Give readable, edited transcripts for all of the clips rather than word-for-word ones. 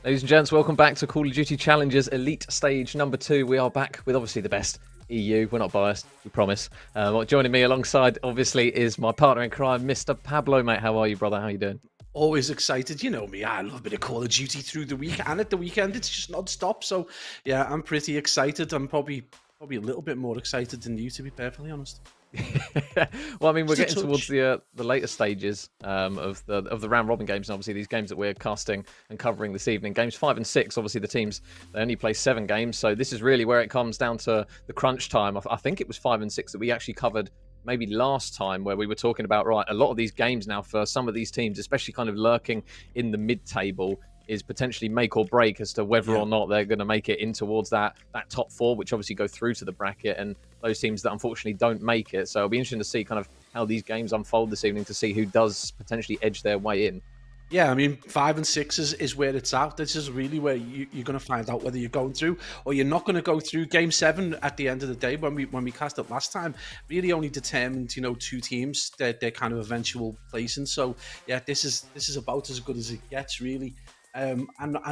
Ladies and gents, welcome back to Call of Duty Challengers Elite Stage number 2. We are back with obviously the best EU. We're not biased, we promise. Joining me alongside, obviously, is my partner in crime, Mr. Pablo, mate. How are you, brother? How you doing? Always excited. You know me, I love a bit of Call of Duty through the week and at the weekend. It's just non-stop. So, yeah, I'm pretty excited. I'm probably a little bit more excited than you, to be perfectly honest. Well, I mean, we're Just a getting towards touch. the later stages of the round robin games, and obviously these games that we're casting and covering this evening. Games 5 and 6, obviously the teams they only play 7 games, so this is really where it comes down to the crunch time. I think it was 5 and 6 that we actually covered maybe last time, where we were talking about a lot of these games now for some of these teams, especially kind of lurking in the mid-table, is potentially make or break as to whether or not they're going to make it in towards that top 4, which obviously go through to the bracket, and those teams that unfortunately don't make it. So it'll be interesting to see kind of how these games unfold this evening to see who does potentially edge their way in. Yeah, I mean, 5 and 6 is where it's at. This is really where you're going to find out whether you're going through or you're not going to go through. Game 7 at the end of the day, when we cast it last time, really only determined 2 teams their kind of eventual placing. So yeah, this is about as good as it gets, really. And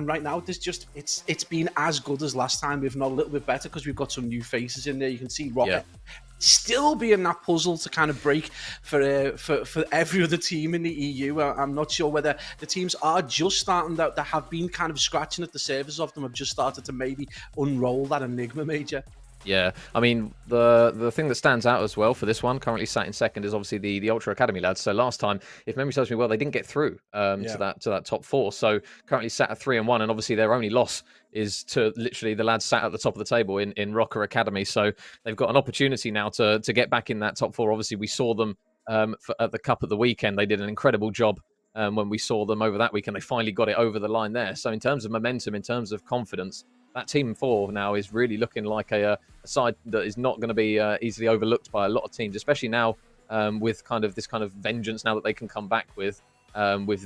right now, it's been as good as last time, if not a little bit better, because we've got some new faces in there. You can see Rocket still being that puzzle to kind of break for every other team in the EU. I'm not sure whether the teams are just starting that have been kind of scratching at the surface of them, have just started to maybe unroll that enigma major. Yeah, I mean, the thing that stands out as well for this one, currently sat in second, is obviously the Ultra Academy lads. So last time, if memory serves me well, they didn't get through to that top 4. So currently sat at 3 and 1, and obviously their only loss is to literally the lads sat at the top of the table in Rocker Academy. So they've got an opportunity now to get back in that top 4. Obviously, we saw them at the Cup at the weekend. They did an incredible job. When we saw them over that weekend, they finally got it over the line there. So in terms of momentum, in terms of confidence, that team 4 now is really looking like a side that is not going to be easily overlooked by a lot of teams, especially now with this kind of vengeance now that they can come back with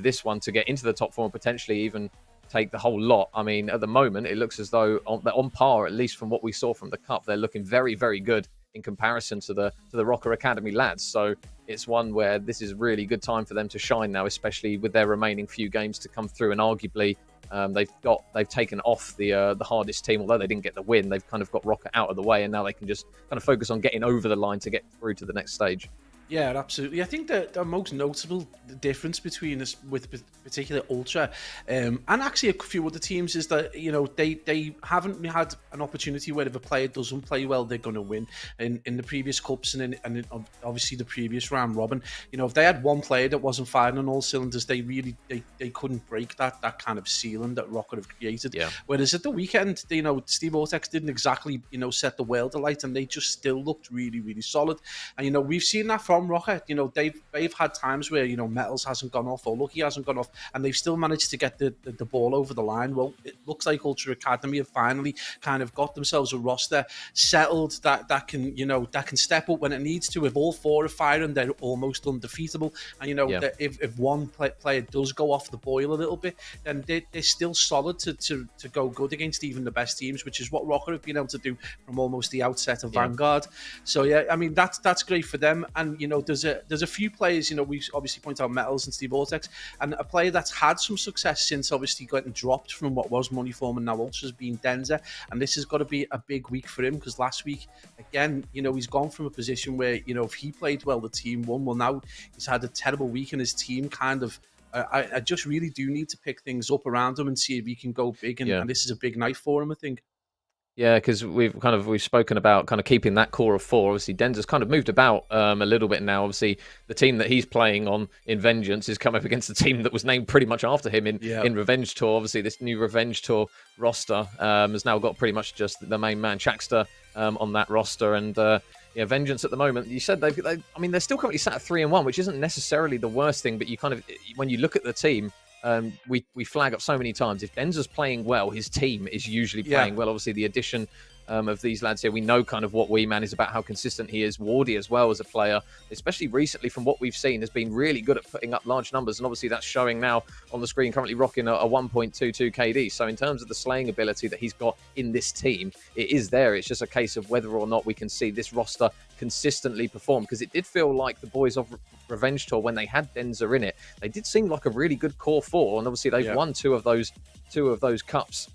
this one to get into the top 4 and potentially even take the whole lot. I mean, at the moment, it looks as though they're on par, at least from what we saw from the Cup. They're looking very, very good in comparison to the Rocker Academy lads. So it's one where this is really good time for them to shine now, especially with their remaining few games to come through, and arguably they've taken off the hardest team, although they didn't get the win. They've kind of got Rocket out of the way, and now they can just kind of focus on getting over the line to get through to the next stage. Yeah, absolutely. I think the most notable difference between us with particular Ultra and actually a few other teams is that they haven't had an opportunity where if a player doesn't play well, they're going to win. In the previous cups and in obviously the previous round robin, if they had one player that wasn't firing on all cylinders, they couldn't break that kind of ceiling that Rocket have created. Yeah. Whereas at the weekend, Steve Vortex didn't exactly set the world alight, and they just still looked really, really solid. And we've seen that from Rocket. They've had times where Metals hasn't gone off or Lucky hasn't gone off, and they've still managed to get the ball over the line. Well, it looks like Ultra Academy have finally kind of got themselves a roster settled that can step up when it needs to. If all 4 are firing, they're almost undefeatable. And that if one player does go off the boil a little bit, then they're still solid to go good against even the best teams, which is what Rocket have been able to do from almost the outset of Vanguard. So yeah, I mean that's great for them. And there's a few players, we obviously point out Metals and Steve Vortex, and a player that's had some success since obviously getting dropped from what was Moneyform and now Ultra's been Denzer, and this has got to be a big week for him, because last week again, he's gone from a position where if he played well, the team won. Well, now he's had a terrible week, and his team kind of I just really do need to pick things up around him and see if he can go big, and this is a big night for him, I think. Yeah, because we've spoken about kind of keeping that core of 4. Obviously, Denzer's kind of moved about a little bit now. Obviously, the team that he's playing on in Vengeance is coming up against the team that was named pretty much after him in Revenge Tour. Obviously, this new Revenge Tour roster has now got pretty much just the main man, Chaxter, on that roster. And Vengeance at the moment, you said they're still currently sat at 3 and 1, which isn't necessarily the worst thing. But you kind of, when you look at the team, we flag up so many times, if Denzer's playing well, his team is usually playing well. Obviously, the addition of these lads here. We know kind of what Wee Man is about, how consistent he is. Wardy as well as a player, especially recently from what we've seen, has been really good at putting up large numbers. And obviously that's showing now on the screen, currently rocking a 1.22 KD. So in terms of the slaying ability that he's got in this team, it is there. It's just a case of whether or not we can see this roster consistently perform, because it did feel like the boys of Revenge Tour, when they had Denza in it, they did seem like a really good core four, and obviously they've won two of those cups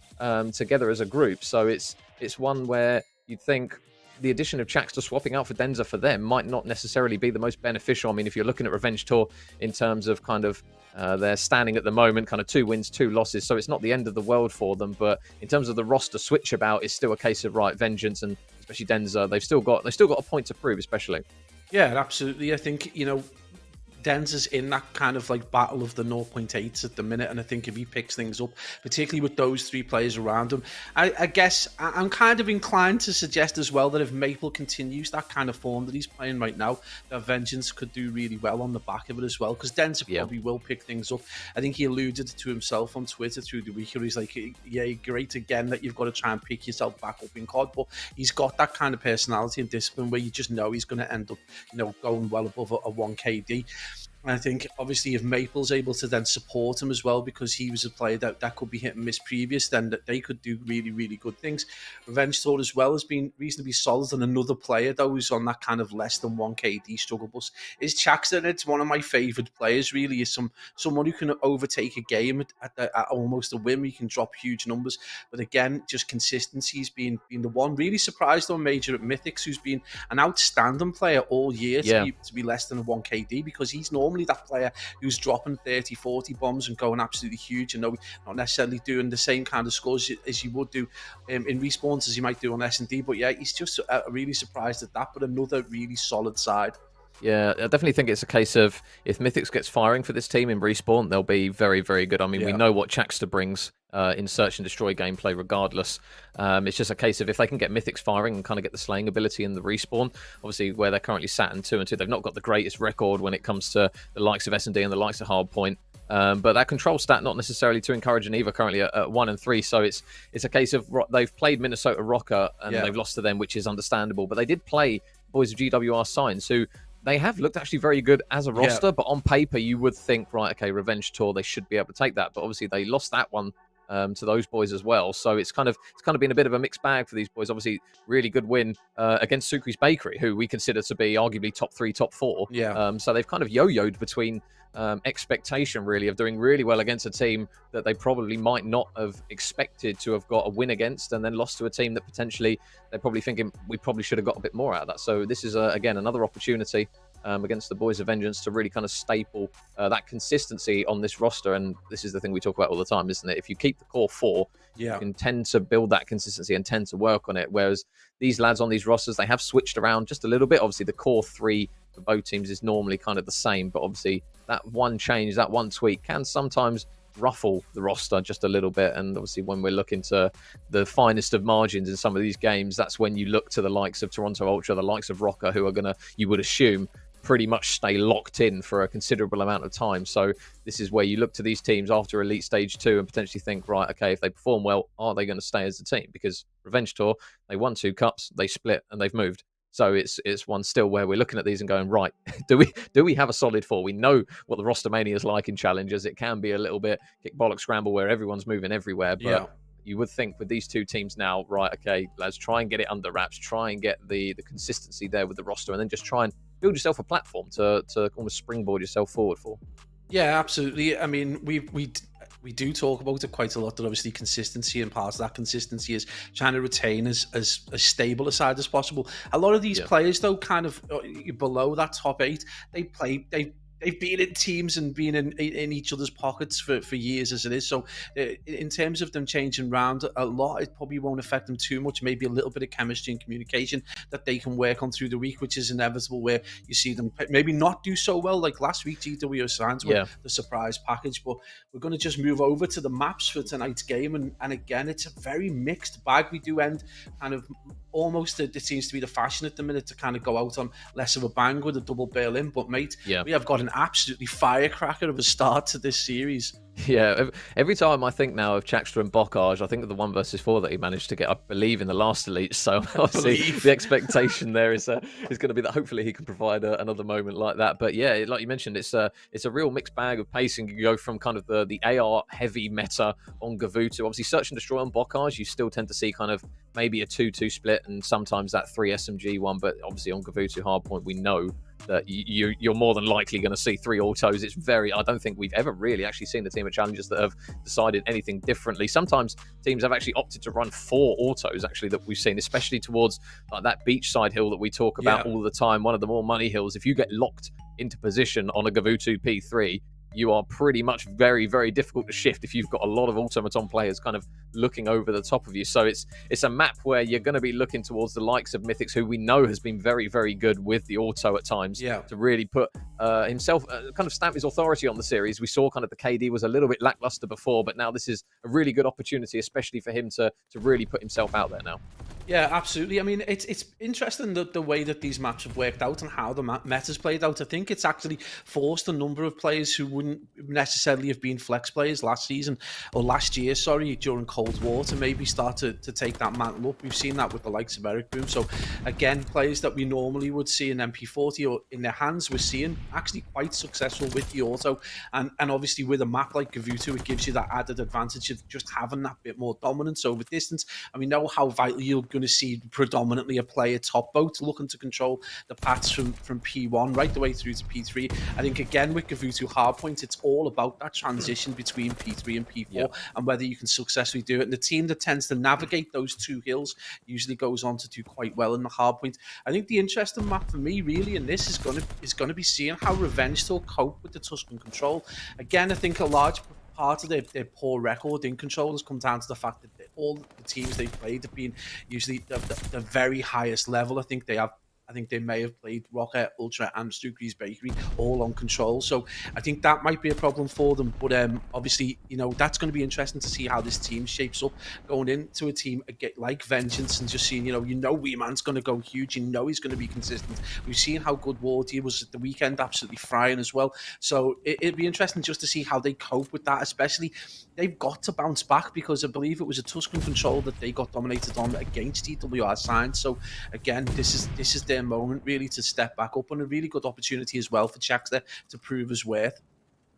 together as a group. So it's one where you'd think the addition of Chaxter swapping out for Denza for them might not necessarily be the most beneficial. I mean, if you're looking at Revenge Tour in terms of kind of their standing at the moment, kind of 2 wins, 2 losses, so it's not the end of the world for them. But in terms of the roster switch about, it's still a case of right, Vengeance and especially Denza, they've still got a point to prove, especially. Yeah, absolutely. I think, Denza's in that kind of like battle of the 0.8s at the minute, and I think if he picks things up, particularly with those 3 players around him, I guess I'm kind of inclined to suggest as well that if Maple continues that kind of form that he's playing right now, that Vengeance could do really well on the back of it as well, because Denza probably will pick things up. I think he alluded to himself on Twitter through the week, where he's like, yeah, great again that you've got to try and pick yourself back up in COD, but he's got that kind of personality and discipline where you just know he's going to end up, going well above a 1 KD. And I think, obviously, if Maple's able to then support him as well, because he was a player that could be hit and miss previous, then that they could do really, really good things. Revenge Tour as well has been reasonably solid, and another player, though, who's on that kind of less than 1 KD struggle bus is Chaxter. It's one of my favourite players, really, is someone who can overtake a game at almost a whim. He can drop huge numbers. But again, just consistency's been the one. Really surprised on Major at Mythics, who's been an outstanding player all year to be less than a 1 KD, because he's normally that player who's dropping 30, 40 bombs and going absolutely huge, and not necessarily doing the same kind of scores as you would do in respawns as you might do on S&D. But yeah, he's just really surprised at that, but another really solid side. Yeah, I definitely think it's a case of if Mythics gets firing for this team in Respawn, they'll be very, very good. I mean, we know what Chaxter brings in Search and Destroy gameplay regardless. It's just a case of if they can get Mythics firing and kind of get the slaying ability in the Respawn, obviously where they're currently sat in 2-2, they've not got the greatest record when it comes to the likes of S&D and the likes of Hardpoint. But that control stat not necessarily too encouraging either, currently at 1 and 3. So it's a case of they've played Minnesota Rocker and they've lost to them, which is understandable. But they did play boys of GWR Signs, who they have looked actually very good as a roster, but on paper you would think, right, okay, Revenge Tour, they should be able to take that. But obviously they lost that one to those boys as well. So it's kind of been a bit of a mixed bag for these boys. Obviously, really good win against Sukri's Bakery, who we consider to be arguably top 3, top 4. So they've kind of yo-yoed between expectation, really, of doing really well against a team that they probably might not have expected to have got a win against, and then lost to a team that potentially they're probably thinking we probably should have got a bit more out of that. So this is, again, another opportunity against the boys of Vengeance to really kind of staple that consistency on this roster. And this is the thing we talk about all the time, isn't it? If you keep the core 4, you can tend to build that consistency and tend to work on it. Whereas these lads on these rosters, they have switched around just a little bit. Obviously, the core 3 for both teams is normally kind of the same, but obviously that one change, that one tweak can sometimes ruffle the roster just a little bit. And obviously when we're looking to the finest of margins in some of these games, that's when you look to the likes of Toronto Ultra, the likes of Rocker, who are going to, you would assume, pretty much stay locked in for a considerable amount of time. So this is where you look to these teams after Elite Stage 2 and potentially think, right, okay, if they perform well, are they going to stay as a team? Because Revenge Tour, they won 2 cups, they split, and they've moved. So it's one still where we're looking at these and going, right, do we have a solid 4? We know what the roster mania is like in challenges. It can be a little bit kick bollock scramble where everyone's moving everywhere, but you would think with these 2 teams now, right, okay, let's try and get it under wraps, try and get the consistency there with the roster, and then just try and build yourself a platform to almost springboard yourself forward for. Yeah, absolutely. I mean, we do talk about it quite a lot, that obviously consistency, and part of that consistency is trying to retain as stable a side as possible. A lot of these players, though, kind of below that top 8, they've been in teams and been in each other's pockets for years as it is. So in terms of them changing around a lot, it probably won't affect them too much. Maybe a little bit of chemistry and communication that they can work on through the week, which is inevitable, where you see them maybe not do so well. Like last week, GWO Signs were the surprise package. But we're going to just move over to the maps for tonight's game. And again, it's a very mixed bag. We do end kind of almost, it seems to be the fashion at the minute, to kind of go out on less of a bang with a double bail in. But mate, we have got an absolutely firecracker of a start to this series. Yeah, every time I think now of Chakstra and Bocage, I think of the 1 versus 4 that he managed to get, I believe, in the last Elite. So obviously the expectation there is going to be that hopefully he can provide another moment like that. But yeah, like you mentioned, it's a real mixed bag of pacing. You go from kind of the AR heavy meta on Gavutu. Obviously, Search and Destroy on Bocage, you still tend to see kind of maybe a 2-2 split and sometimes that 3 SMG one. But obviously on Gavutu Hardpoint, we know that you're more than likely going to see 3 autos. I don't think we've ever really actually seen a team of challengers that have decided anything differently. Sometimes teams have actually opted to run 4 autos, actually, that we've seen, especially towards like that beachside hill that we talk about all the time, one of the more money hills. If you get locked into position on a Gavutu P3, you are pretty much very, very difficult to shift if you've got a lot of automaton players kind of looking over the top of you. So it's a map where you're going to be looking towards the likes of Mythics, who we know has been very, very good with the auto at times, to really put himself, kind of stamp his authority on the series. We saw kind of the KD was a little bit lackluster before, but now this is a really good opportunity, especially for him to really put himself out there now. Yeah, absolutely. I mean, it's interesting the way that these maps have worked out and how the meta's played out. I think it's actually forced a number of players who wouldn't necessarily have been flex players last year, during Cold War, to maybe start to take that mantle up. We've seen that with the likes of Eric Boom. So again, players that we normally would see in MP40 or in their hands, we're seeing actually quite successful with the auto. And obviously with a map like Gavutu, it gives you that added advantage of just having that bit more dominance over distance. And we know how vital you're going to see predominantly a player top boat looking to control the paths from P1 right the way through to P3. I think again with Gavutu Hardpoint, it's all about that transition between P3 and P4 and whether you can successfully do it. And the team that tends to navigate those 2 hills usually goes on to do quite well in the Hardpoint. I think the interesting map for me really in this is going to be seeing how Revenge still cope with the Tuscan control. Again, I think a large part of their poor record in control has come down to the fact that all the teams they've played have been usually the very highest level. I think they may have played Rocket, Ultra, and Stukery's Bakery all on control. So I think that might be a problem for them. But obviously, that's going to be interesting to see how this team shapes up going into a team like Vengeance and just seeing, Weeman's going to go huge. He's going to be consistent. We've seen how good Wardy was at the weekend, absolutely frying as well. So it'd be interesting just to see how they cope with that, especially they've got to bounce back because I believe it was a Tuscan control that they got dominated on against TWR Signs. So again, this is their moment really to step back up, and a really good opportunity as well for Chakstra to prove his worth.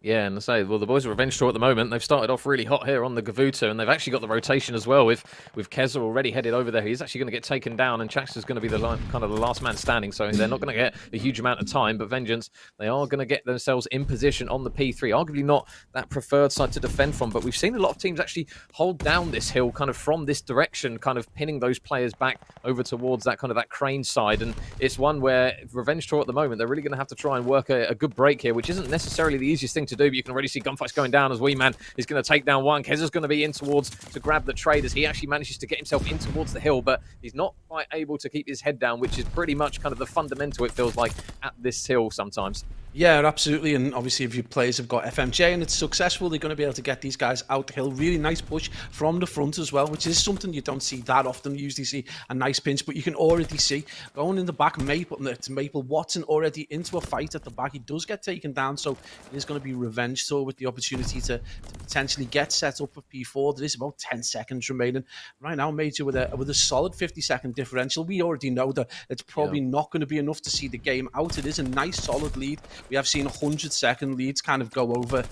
Yeah, and I say, well, the boys of Revenge Tour at the moment, they've started off really hot here on the Gavutu, and they've actually got the rotation as well with Keza already headed over there. He's actually going to get taken down, and Chakstra's going to be the last man standing, so they're not going to get a huge amount of time. But Vengeance, they are going to get themselves in position on the P3. Arguably not that preferred side to defend from, but we've seen a lot of teams actually hold down this hill kind of from this direction, kind of pinning those players back over towards that kind of that crane side. And it's one where Revenge Tour at the moment, they're really going to have to try and work a good break here, which isn't necessarily the easiest thing to do, but you can already see gunfights going down as Weeman is going to take down one. Keza's going to be in towards to grab the trade as he actually manages to get himself in towards the hill, but he's not quite able to keep his head down, which is pretty much kind of the fundamental, it feels like, at this hill sometimes. Yeah, absolutely. And obviously, if your players have got FMJ and it's successful, they're going to be able to get these guys out the hill. Really nice push from the front as well, which is something you don't see that often. You usually see a nice pinch, but you can already see going in the back, Maple Watson already into a fight at the back. He does get taken down, so it is going to be Revenge Tour with the opportunity to potentially get set up for P4. There is about 10 seconds remaining. Right now, Major with a solid 50-second differential. We already know that it's probably not going to be enough to see the game out. It is a nice, solid lead. We have seen 100-second leads kind of go over,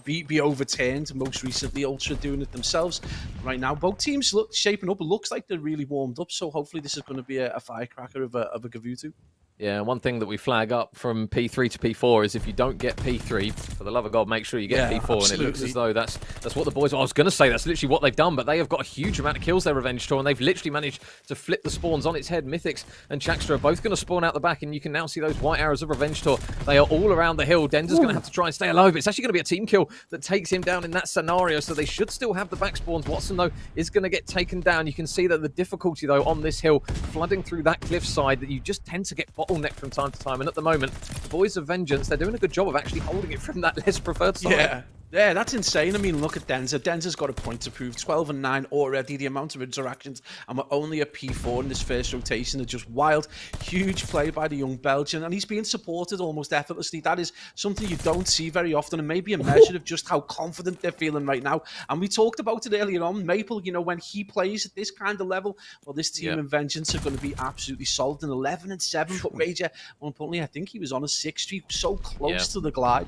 be overturned. Most recently, Ultra doing it themselves. Right now, both teams shaping up. It looks like they're really warmed up. So hopefully, this is going to be a firecracker of a Gavutu. Yeah, one thing that we flag up from P3 to P4 is if you don't get P3, for the love of God, make sure you get P4. Absolutely. And it looks as though that's what the boys... I was going to say that's literally what they've done, but they have got a huge amount of kills their Revenge Tour, and they've literally managed to flip the spawns on its head. Mythics and Chakstra are both going to spawn out the back, and you can now see those white arrows of Revenge Tour. They are all around the hill. Dender's going to have to try and stay alive. It's actually going to be a team kill that takes him down in that scenario, so they should still have the back spawns. Watson, though, is going to get taken down. You can see that the difficulty, though, on this hill, flooding through that cliffside, that you just tend to get bottlenecked from time to time. And at the moment, the boys of Vengeance, they're doing a good job of actually holding it from that less preferred side. Yeah. Yeah, that's insane. I mean, look at Denzer. Denzer's got a point to prove. 12 and 9 already. The amount of interactions, and we're only at P4 in this first rotation are just wild. Huge play by the young Belgian, and he's being supported almost effortlessly. That is something you don't see very often, and maybe a measure of just how confident they're feeling right now. And we talked about it earlier on. Maple, you know, when he plays at this kind of level, well, this team in Vengeance are going to be absolutely solid in 11 and 7. But Major, more importantly, I think he was on a 6th streak, so close to the glide.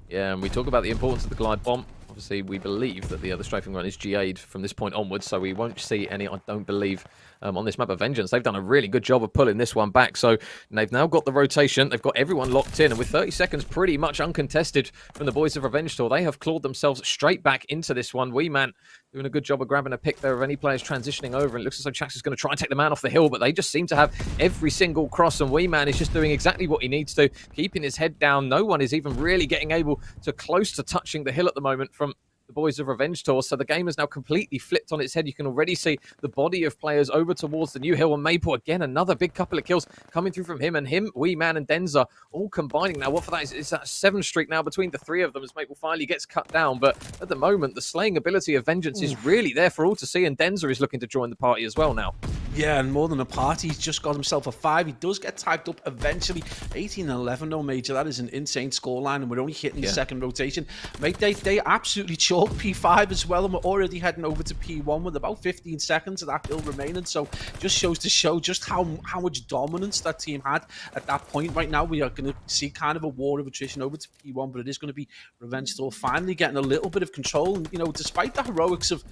Yeah, and we talk about the importance of the glide bomb. Obviously, we believe that the other strafing run is GA'd from this point onwards, so we won't see any, I don't believe, on this map of Vengeance. They've done a really good job of pulling this one back, so they've now got the rotation. They've got everyone locked in, and with 30 seconds pretty much uncontested from the boys of Revenge Tour, they have clawed themselves straight back into this one. Wee Man doing a good job of grabbing a pick there of any players transitioning over, and it looks as though Chax is going to try and take the man off the hill, but they just seem to have every single cross, and Wee Man is just doing exactly what he needs to, keeping his head down. No one is even really getting able to close to touching the hill at the moment from the boys of Revenge Tour. So the game is now completely flipped on its head. You can already see the body of players over towards the new hill, and Maple again, another big couple of kills coming through from him, and Wee Man and Denzer all combining now. What for that is that 7 streak now between the 3 of them as Maple finally gets cut down. But at the moment, the slaying ability of Vengeance is really there for all to see, and Denzer is looking to join the party as well now. Yeah, and more than a party, he's just got himself a 5. He does get tagged up eventually. 18 and 11, no Major. That is an insane scoreline, and we're only hitting the second rotation. Mate, they absolutely chalk P5 as well, and we're already heading over to P1 with about 15 seconds of that hill remaining. So just shows to show just how much dominance that team had at that point. Right now, we are going to see kind of a war of attrition over to P1, but it is going to be Revenge Tour finally getting a little bit of control. And, you know, despite the heroics of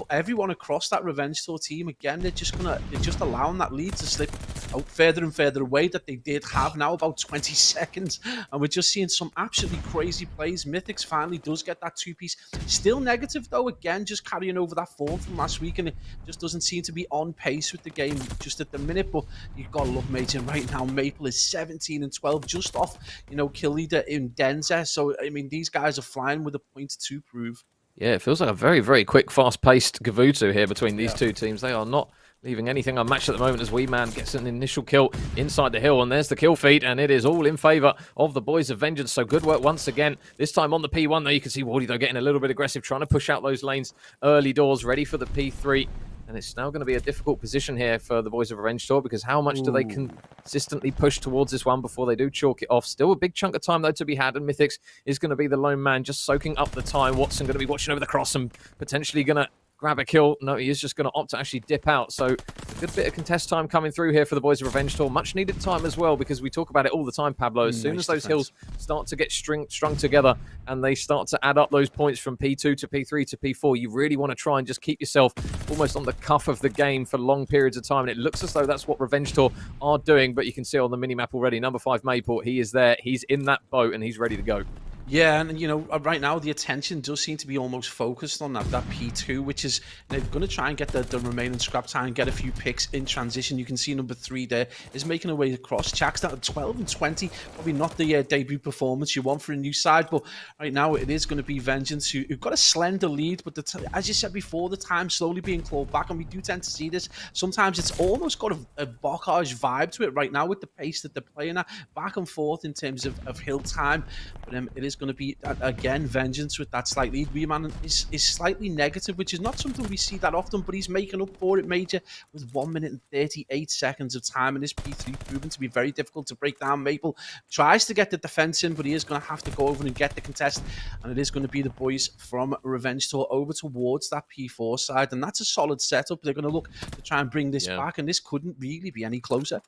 everyone across that Revenge Tour team, again, they're just allowing that lead to slip out further and further away that they did have now about 20 seconds, and we're just seeing some absolutely crazy plays. Mythics finally does get that 2-piece. Still negative though, again, just carrying over that form from last week, and it just doesn't seem to be on pace with the game just at the minute. But you've got to love Major right now. Maple is 17 and 12, just off, you know, kill leader in Denzer. So I mean, these guys are flying with a point to prove. Yeah, it feels like a very, very quick, fast-paced Gavutu here between these two teams. They are not leaving anything unmatched at the moment as Wee Man gets an initial kill inside the hill, and there's the kill feed, and it is all in favour of the boys of Vengeance. So good work once again. This time on the P1, though, you can see Wardy, though, getting a little bit aggressive, trying to push out those lanes early doors, ready for the P3. And it's now going to be a difficult position here for the boys of Revenge Tour, because how much do they consistently push towards this one before they do chalk it off? Still a big chunk of time, though, to be had, and Mythics is going to be the lone man just soaking up the time. Watson going to be watching over the cross and potentially going to grab a kill. No, he is just going to opt to actually dip out. So a good bit of contest time coming through here for the boys of Revenge Tour. Much needed time as well, because we talk about it all the time, Pablo. As soon as those hills start to get strung together and they start to add up those points from P2 to P3 to P4, you really want to try and just keep yourself almost on the cuff of the game for long periods of time. And it looks as though that's what Revenge Tour are doing. But you can see on the mini-map already, number 5 Mayport, he is there. He's in that boat and he's ready to go. Yeah, and you know, right now the attention does seem to be almost focused on that P2, which is they're going to try and get the remaining scrap time and get a few picks in transition. You can see number 3 there is making a way across. Chax down at 12 and 20, probably not the debut performance you want for a new side, but right now it is going to be Vengeance who've got a slender lead, but as you said before, the time slowly being clawed back, and we do tend to see this. Sometimes it's almost got a Bocage vibe to it right now with the pace that they're playing at, back and forth in terms of hill time, but it is going to be again Vengeance with that slight lead. Wee Man is slightly negative, which is not something we see that often, but he's making up for it, Major, with 1 minute and 38 seconds of time, and this P3 proven to be very difficult to break down. Maple tries to get the defense in, but he is going to have to go over and get the contest, and it is going to be the boys from Revenge Tour over towards that P4 side, and that's a solid setup. They're going to look to try and bring this back, and this couldn't really be any closer.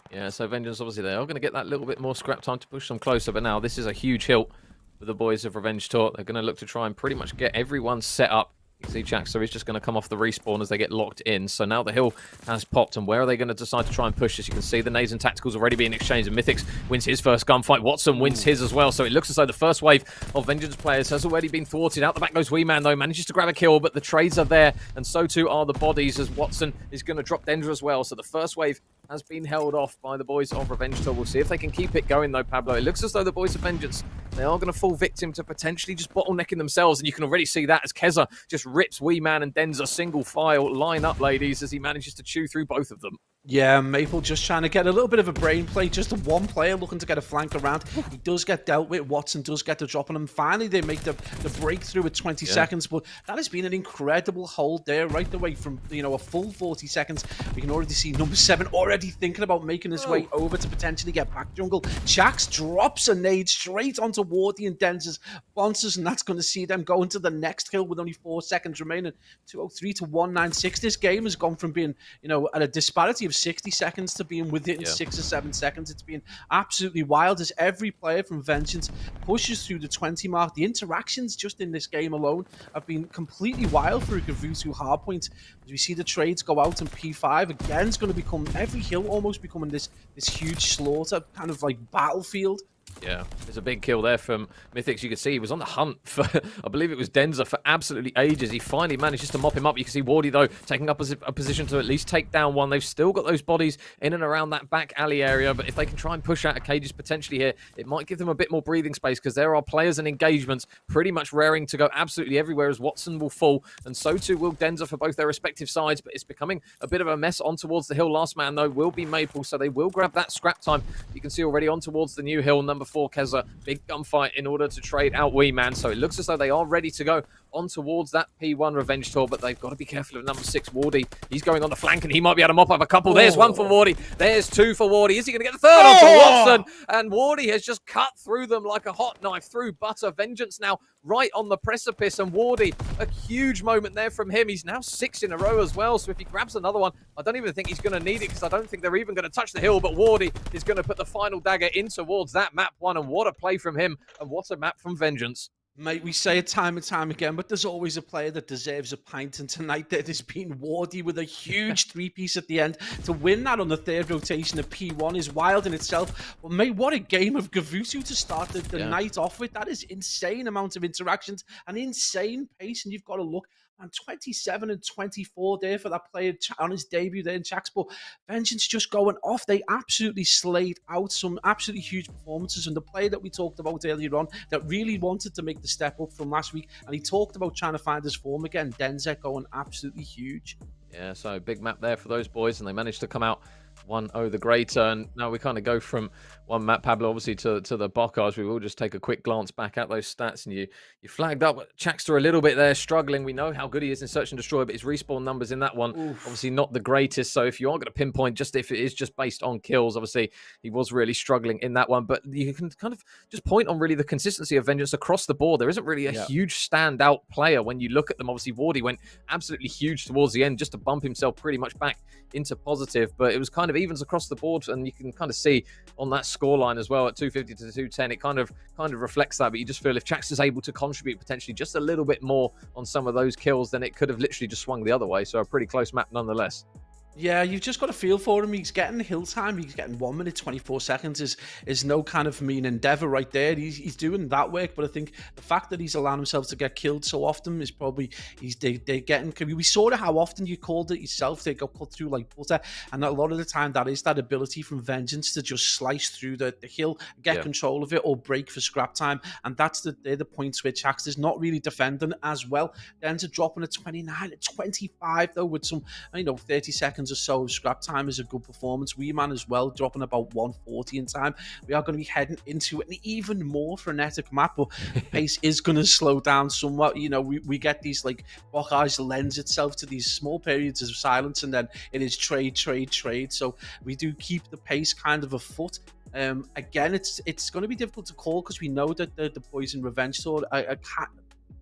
Yeah, so Vengeance, obviously, they are going to get that little bit more scrap time to push them closer, but now this is a huge hill for the boys of Revenge Tour. They're going to look to try and pretty much get everyone set up. You can see Jaxter is just going to come off the respawn as they get locked in. So now the hill has popped, and where are they going to decide to try and push? As you can see, the nades and tacticals already being exchanged, and Mythics wins his first gunfight. Watson wins his as well. So it looks as though the first wave of Vengeance players has already been thwarted. Out the back goes Wee Man, though, manages to grab a kill, but the trades are there, and so too are the bodies, as Watson is going to drop Dendra as well. So the first wave has been held off by the boys of Revenge Tour. We'll see if they can keep it going, though, Pablo. It looks as though the boys of Vengeance, they are going to fall victim to potentially just bottlenecking themselves, and you can already see that as Keza just rips Wee Man and Denza single file line up, ladies, as he manages to chew through both of them. Yeah, Maple just trying to get a little bit of a brain play. Just one player looking to get a flank around. He does get dealt with. Watson does get the drop on him. Finally, they make the breakthrough at 20 seconds. But that has been an incredible hold there, right the way from, you know, a full 40 seconds. We can already see number 7 already thinking about making his way over to potentially get back jungle. Jax drops a nade straight onto Wardy and Denz's sponsors, and that's going to see them go into the next kill with only 4 seconds remaining. 203 to 196. This game has gone from being, you know, at a disparity of 60 seconds to being within 6 or 7 seconds. It's been absolutely wild as every player from Vengeance pushes through the 20 mark. The interactions just in this game alone have been completely wild for a Gavutu hardpoint. As we see the trades go out, and P5 again is going to become, every hill almost becoming this huge slaughter, kind of like battlefield. Yeah, there's a big kill there from Mythics. You can see he was on the hunt for, I believe it was Denza, for absolutely ages. He finally manages to mop him up. You can see Wardy, though, taking up a position to at least take down one. They've still got those bodies in and around that back alley area, but if they can try and push out of cages potentially here, it might give them a bit more breathing space, because there are players and engagements pretty much raring to go absolutely everywhere, as Watson will fall, and so too will Denza for both their respective sides, but it's becoming a bit of a mess on towards the hill. Last man, though, will be Maple, so they will grab that scrap time. You can see already on towards the new hill, number 4, Keza. Big gunfight in order to trade out Wee Man. So it looks as though they are ready to go on towards that P1 revenge tour, but they've got to be careful of number 6, Wardy. He's going on the flank, and he might be able to mop up a couple. There's one for Wardy. There's 2 for Wardy. Is he going to get the third onto Watson? And Wardy has just cut through them like a hot knife through butter. Vengeance now right on the precipice, and Wardy, a huge moment there from him. He's now 6 in a row as well, so if he grabs another one, I don't even think he's going to need it, because I don't think they're even going to touch the hill, but Wardy is going to put the final dagger in towards that map 1, and what a play from him, and what a map from Vengeance. Mate, we say it time and time again, but there's always a player that deserves a pint, and tonight it has been Wardy with a huge 3-piece at the end. To win that on the 3rd rotation of P1 is wild in itself. But mate, what a game of Gavutu to start the night off with. That is insane amount of interactions, an insane pace, and you've got to look. And 27 and 24 there for that player on his debut there in Jax. But Vengeance just going off. They absolutely slayed out some absolutely huge performances. And the player that we talked about earlier on that really wanted to make the step up from last week, and he talked about trying to find his form again, Denza going absolutely huge. Yeah, so big map there for those boys, and they managed to come out 1-0 the greater. And now we kind of go from one map, Pablo, obviously to the Bocage. We will just take a quick glance back at those stats, and you flagged up Chaxter a little bit there, struggling. We know how good he is in Search and Destroy, but his respawn numbers in that one, obviously not the greatest. So if you are going to pinpoint, just if it is just based on kills, obviously he was really struggling in that one. But you can kind of just point on really the consistency of Vengeance across the board. There isn't really a huge standout player when you look at them. Obviously Wardy went absolutely huge towards the end just to bump himself pretty much back into positive, but it was kind of evens across the board, and you can kind of see on that scoreline as well at 250 to 210, it kind of reflects that. But you just feel if Chax is able to contribute potentially just a little bit more on some of those kills, then it could have literally just swung the other way. So a pretty close map nonetheless. Yeah, you've just got a feel for him. He's getting hill time. He's getting 1 minute 24 seconds is no kind of mean endeavor right there. He's doing that work, but I think the fact that he's allowing himself to get killed so often is probably they're getting. We saw how often you called it yourself. They got cut through like butter, and a lot of the time that is that ability from Vengeance to just slice through the hill, get control of it, or break for scrap time. And that's they're the points where Chax is not really defending as well. Then to dropping a 29 at 25 though with some 30 seconds or so of scrap time is a good performance. Wee Man as well, dropping about 140 in time. We are going to be heading into an even more frenetic map, but the pace is going to slow down somewhat. We get these like Bocage lends itself to these small periods of silence, and then it is trade. So we do keep the pace kind of afoot. Again, it's going to be difficult to call because we know that the boys in Revenge Tour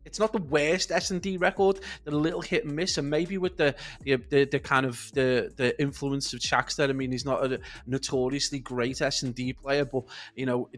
it's not the worst S&D record. They're a little hit and miss, and maybe with the kind of the influence of Chaxter. I mean, he's not a notoriously great S&D player, but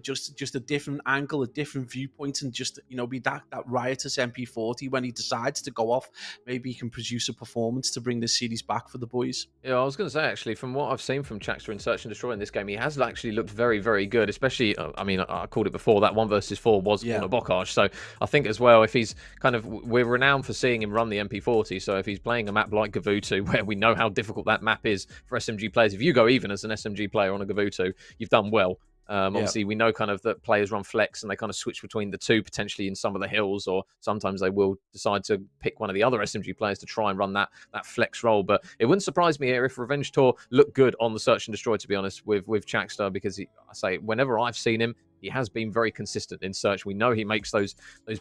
just a different angle, a different viewpoint, and just be that riotous MP40 when he decides to go off. Maybe he can produce a performance to bring the series back for the boys. Yeah, I was going to say actually, from what I've seen from Chaxter in Search and Destroy in this game, he has actually looked very, very good. Especially, I mean, I called it before, that 1 versus 4 was on a Bocage. So I think as well, if he's we're renowned for seeing him run the MP40, so if he's playing a map like Gavutu, where we know how difficult that map is for SMG players, if you go even as an SMG player on a Gavutu, you've done well. Yeah. Obviously, we know kind of that players run flex and they kind of switch between the two potentially in some of the hills, or sometimes they will decide to pick one of the other SMG players to try and run that flex role. But it wouldn't surprise me here if Revenge Tour looked good on the Search and Destroy, to be honest, with Chakstar, because I say whenever I've seen him, he has been very consistent in Search. We know he makes those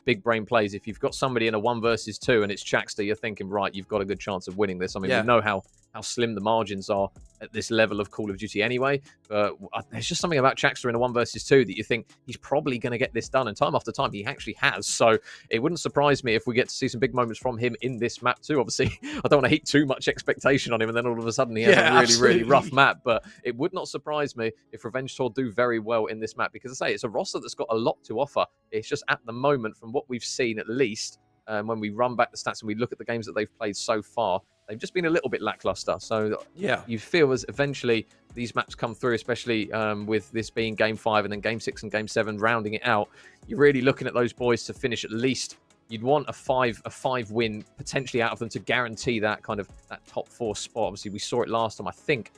big brain plays. If you've got somebody in a 1 versus 2 and it's Chakstar, you're thinking, right, you've got a good chance of winning this. I mean, we know how slim the margins are at this level of Call of Duty anyway. But there's just something about Chakstar in a 1 versus 2 that you think he's probably going to get this done. And time after time, he actually has. So it wouldn't surprise me if we get to see some big moments from him in this map too. Obviously, I don't want to heap too much expectation on him and then all of a sudden he has a really rough map. But it would not surprise me if Revenge Tour do very well in this map, because I say it's a roster that's got a lot to offer. It's just at the moment, from what we've seen at least, when we run back the stats and we look at the games that they've played so far, they've just been a little bit lackluster. So you feel as eventually these maps come through, especially with this being Game 5 and then Game 6 and Game 7 rounding it out, you're really looking at those boys to finish at least. You'd want a five win potentially out of them to guarantee that kind of that top 4 spot. Obviously, we saw it last time. I think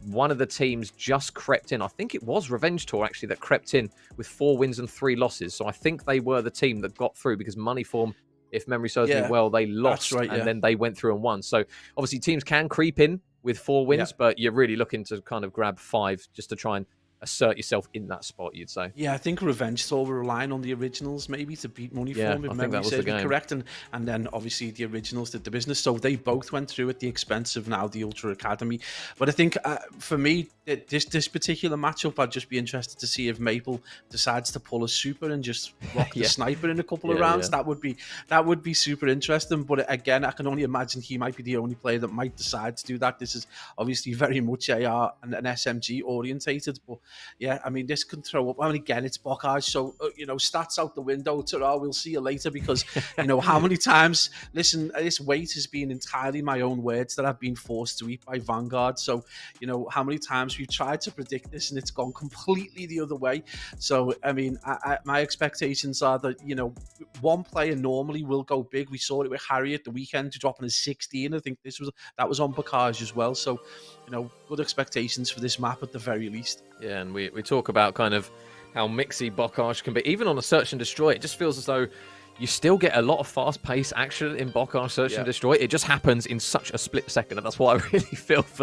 one of the teams just crept in. I think it was Revenge Tour actually that crept in with 4 wins and 3 losses. So I think they were the team that got through, because Moneyform, if memory serves me well, they lost and then they went through and won. So obviously teams can creep in with 4 wins, but you're really looking to kind of grab 5 just to try and assert yourself in that spot, you'd say. Yeah, I think Revenge Tour were relying on the originals maybe to beat Moneyform, if memory serves me correct. And then obviously the originals did the business. So they both went through at the expense of now the Ultra Academy. But I think for me, this particular matchup, I'd just be interested to see if Maple decides to pull a super and just rock the sniper in a couple of rounds. That would be super interesting. But again, I can only imagine he might be the only player that might decide to do that. This is obviously very much AR and an SMG orientated, but yeah, I mean, this can throw up. I mean, again, it's Bocage, so, stats out the window. We'll see you later, because, how many times, listen, this weight has been entirely my own words that I've been forced to eat by Vanguard. So, how many times we've tried to predict this and it's gone completely the other way. So, I mean, my expectations are that, one player normally will go big. We saw it with Harry at the weekend, dropping a 16. I think that was on Bocage as well. So, good expectations for this map at the very least. Yeah, and we talk about kind of how mixy Bocage can be. Even on a Search and Destroy, it just feels as though you still get a lot of fast-paced action in Bocage Search and Destroy. It just happens in such a split second, and that's what I really feel for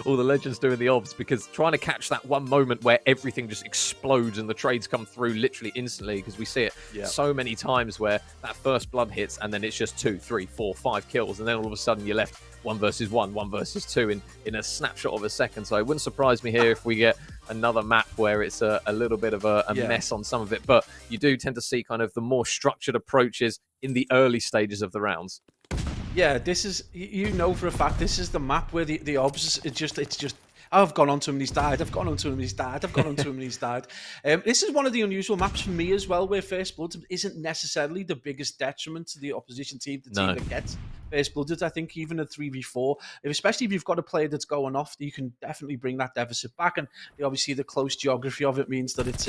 all the legends doing the obs, because trying to catch that one moment where everything just explodes and the trades come through literally instantly, because we see it so many times where that first blood hits and then it's just 2, 3, 4, 5 kills, and then all of a sudden you're left 1 versus 1, 1 versus 2 in a snapshot of a second. So it wouldn't surprise me here if we get another map where it's a little bit of a mess on some of it, but you do tend to see kind of the more structured approaches in the early stages of the rounds. Yeah, this is, for a fact, this is the map where the obs, it's just I've gone on to him and he's died. I've gone on to him and he's died. I've gone on to him and he's died. This is one of the unusual maps for me as well, where First Blood isn't necessarily the biggest detriment to the opposition team, the team that gets First Blooded. I think even a 3v4, especially if you've got a player that's going off, you can definitely bring that deficit back. And obviously the close geography of it means that it's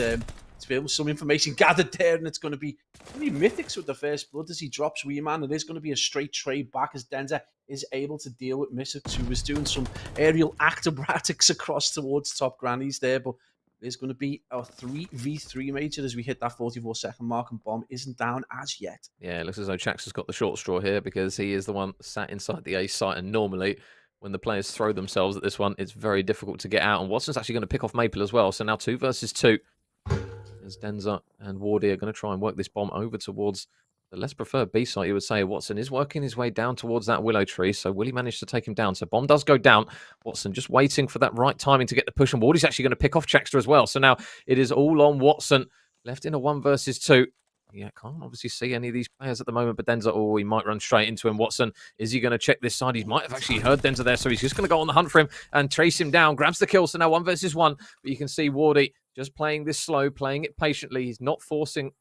some information gathered there, and it's going to be mythics with the First Blood as he drops Weeman. It is going to be a straight trade back as Denza is able to deal with Misix, who was doing some aerial acrobatics across towards top grannies there. But there's going to be a 3v3 major as we hit that 44-second mark, and Bomb isn't down as yet. Yeah, it looks as though Chax has got the short straw here, because he is the one sat inside the A site, and normally when the players throw themselves at this one, it's very difficult to get out. And Watson's actually going to pick off Maple as well. So now 2 versus 2. As Denza and Wardy are going to try and work this bomb over towards the less preferred B site, you would say. Watson is working his way down towards that willow tree. So will he manage to take him down? So bomb does go down. Watson just waiting for that right timing to get the push. And Wardy's actually going to pick off Chaxter as well. So now it is all on Watson. Left in a 1 versus 2. Yeah, can't obviously see any of these players at the moment, but Denza, he might run straight into him. Watson, is he going to check this side? He might have actually heard Denza there, so he's just going to go on the hunt for him and trace him down. Grabs the kill, so now 1 versus 1. But you can see Wardy just playing this slow, playing it patiently. He's not forcing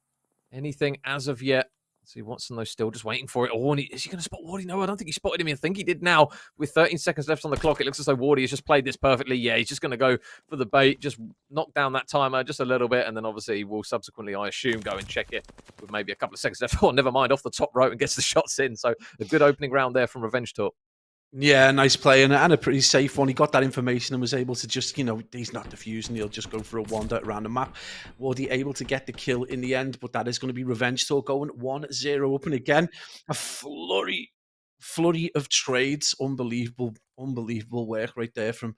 anything as of yet. See Watson, though, still just waiting for it. Oh, is he going to spot Wardy? No, I don't think he spotted him. I think he did now. With 13 seconds left on the clock, it looks as though Wardy has just played this perfectly. Yeah, he's just going to go for the bait, just knock down that timer just a little bit, and then obviously we'll subsequently, I assume, go and check it with maybe a couple of seconds left. Oh, never mind, off the top rope and gets the shots in. So a good opening round there from Revenge Tour. Yeah, nice play and a pretty safe one. He got that information and was able to just, he's not defusing. He'll just go for a wander around the map. Wardy able to get the kill in the end, but that is going to be Revenge Tour going 1-0 up. And again, a flurry of trades. Unbelievable work right there from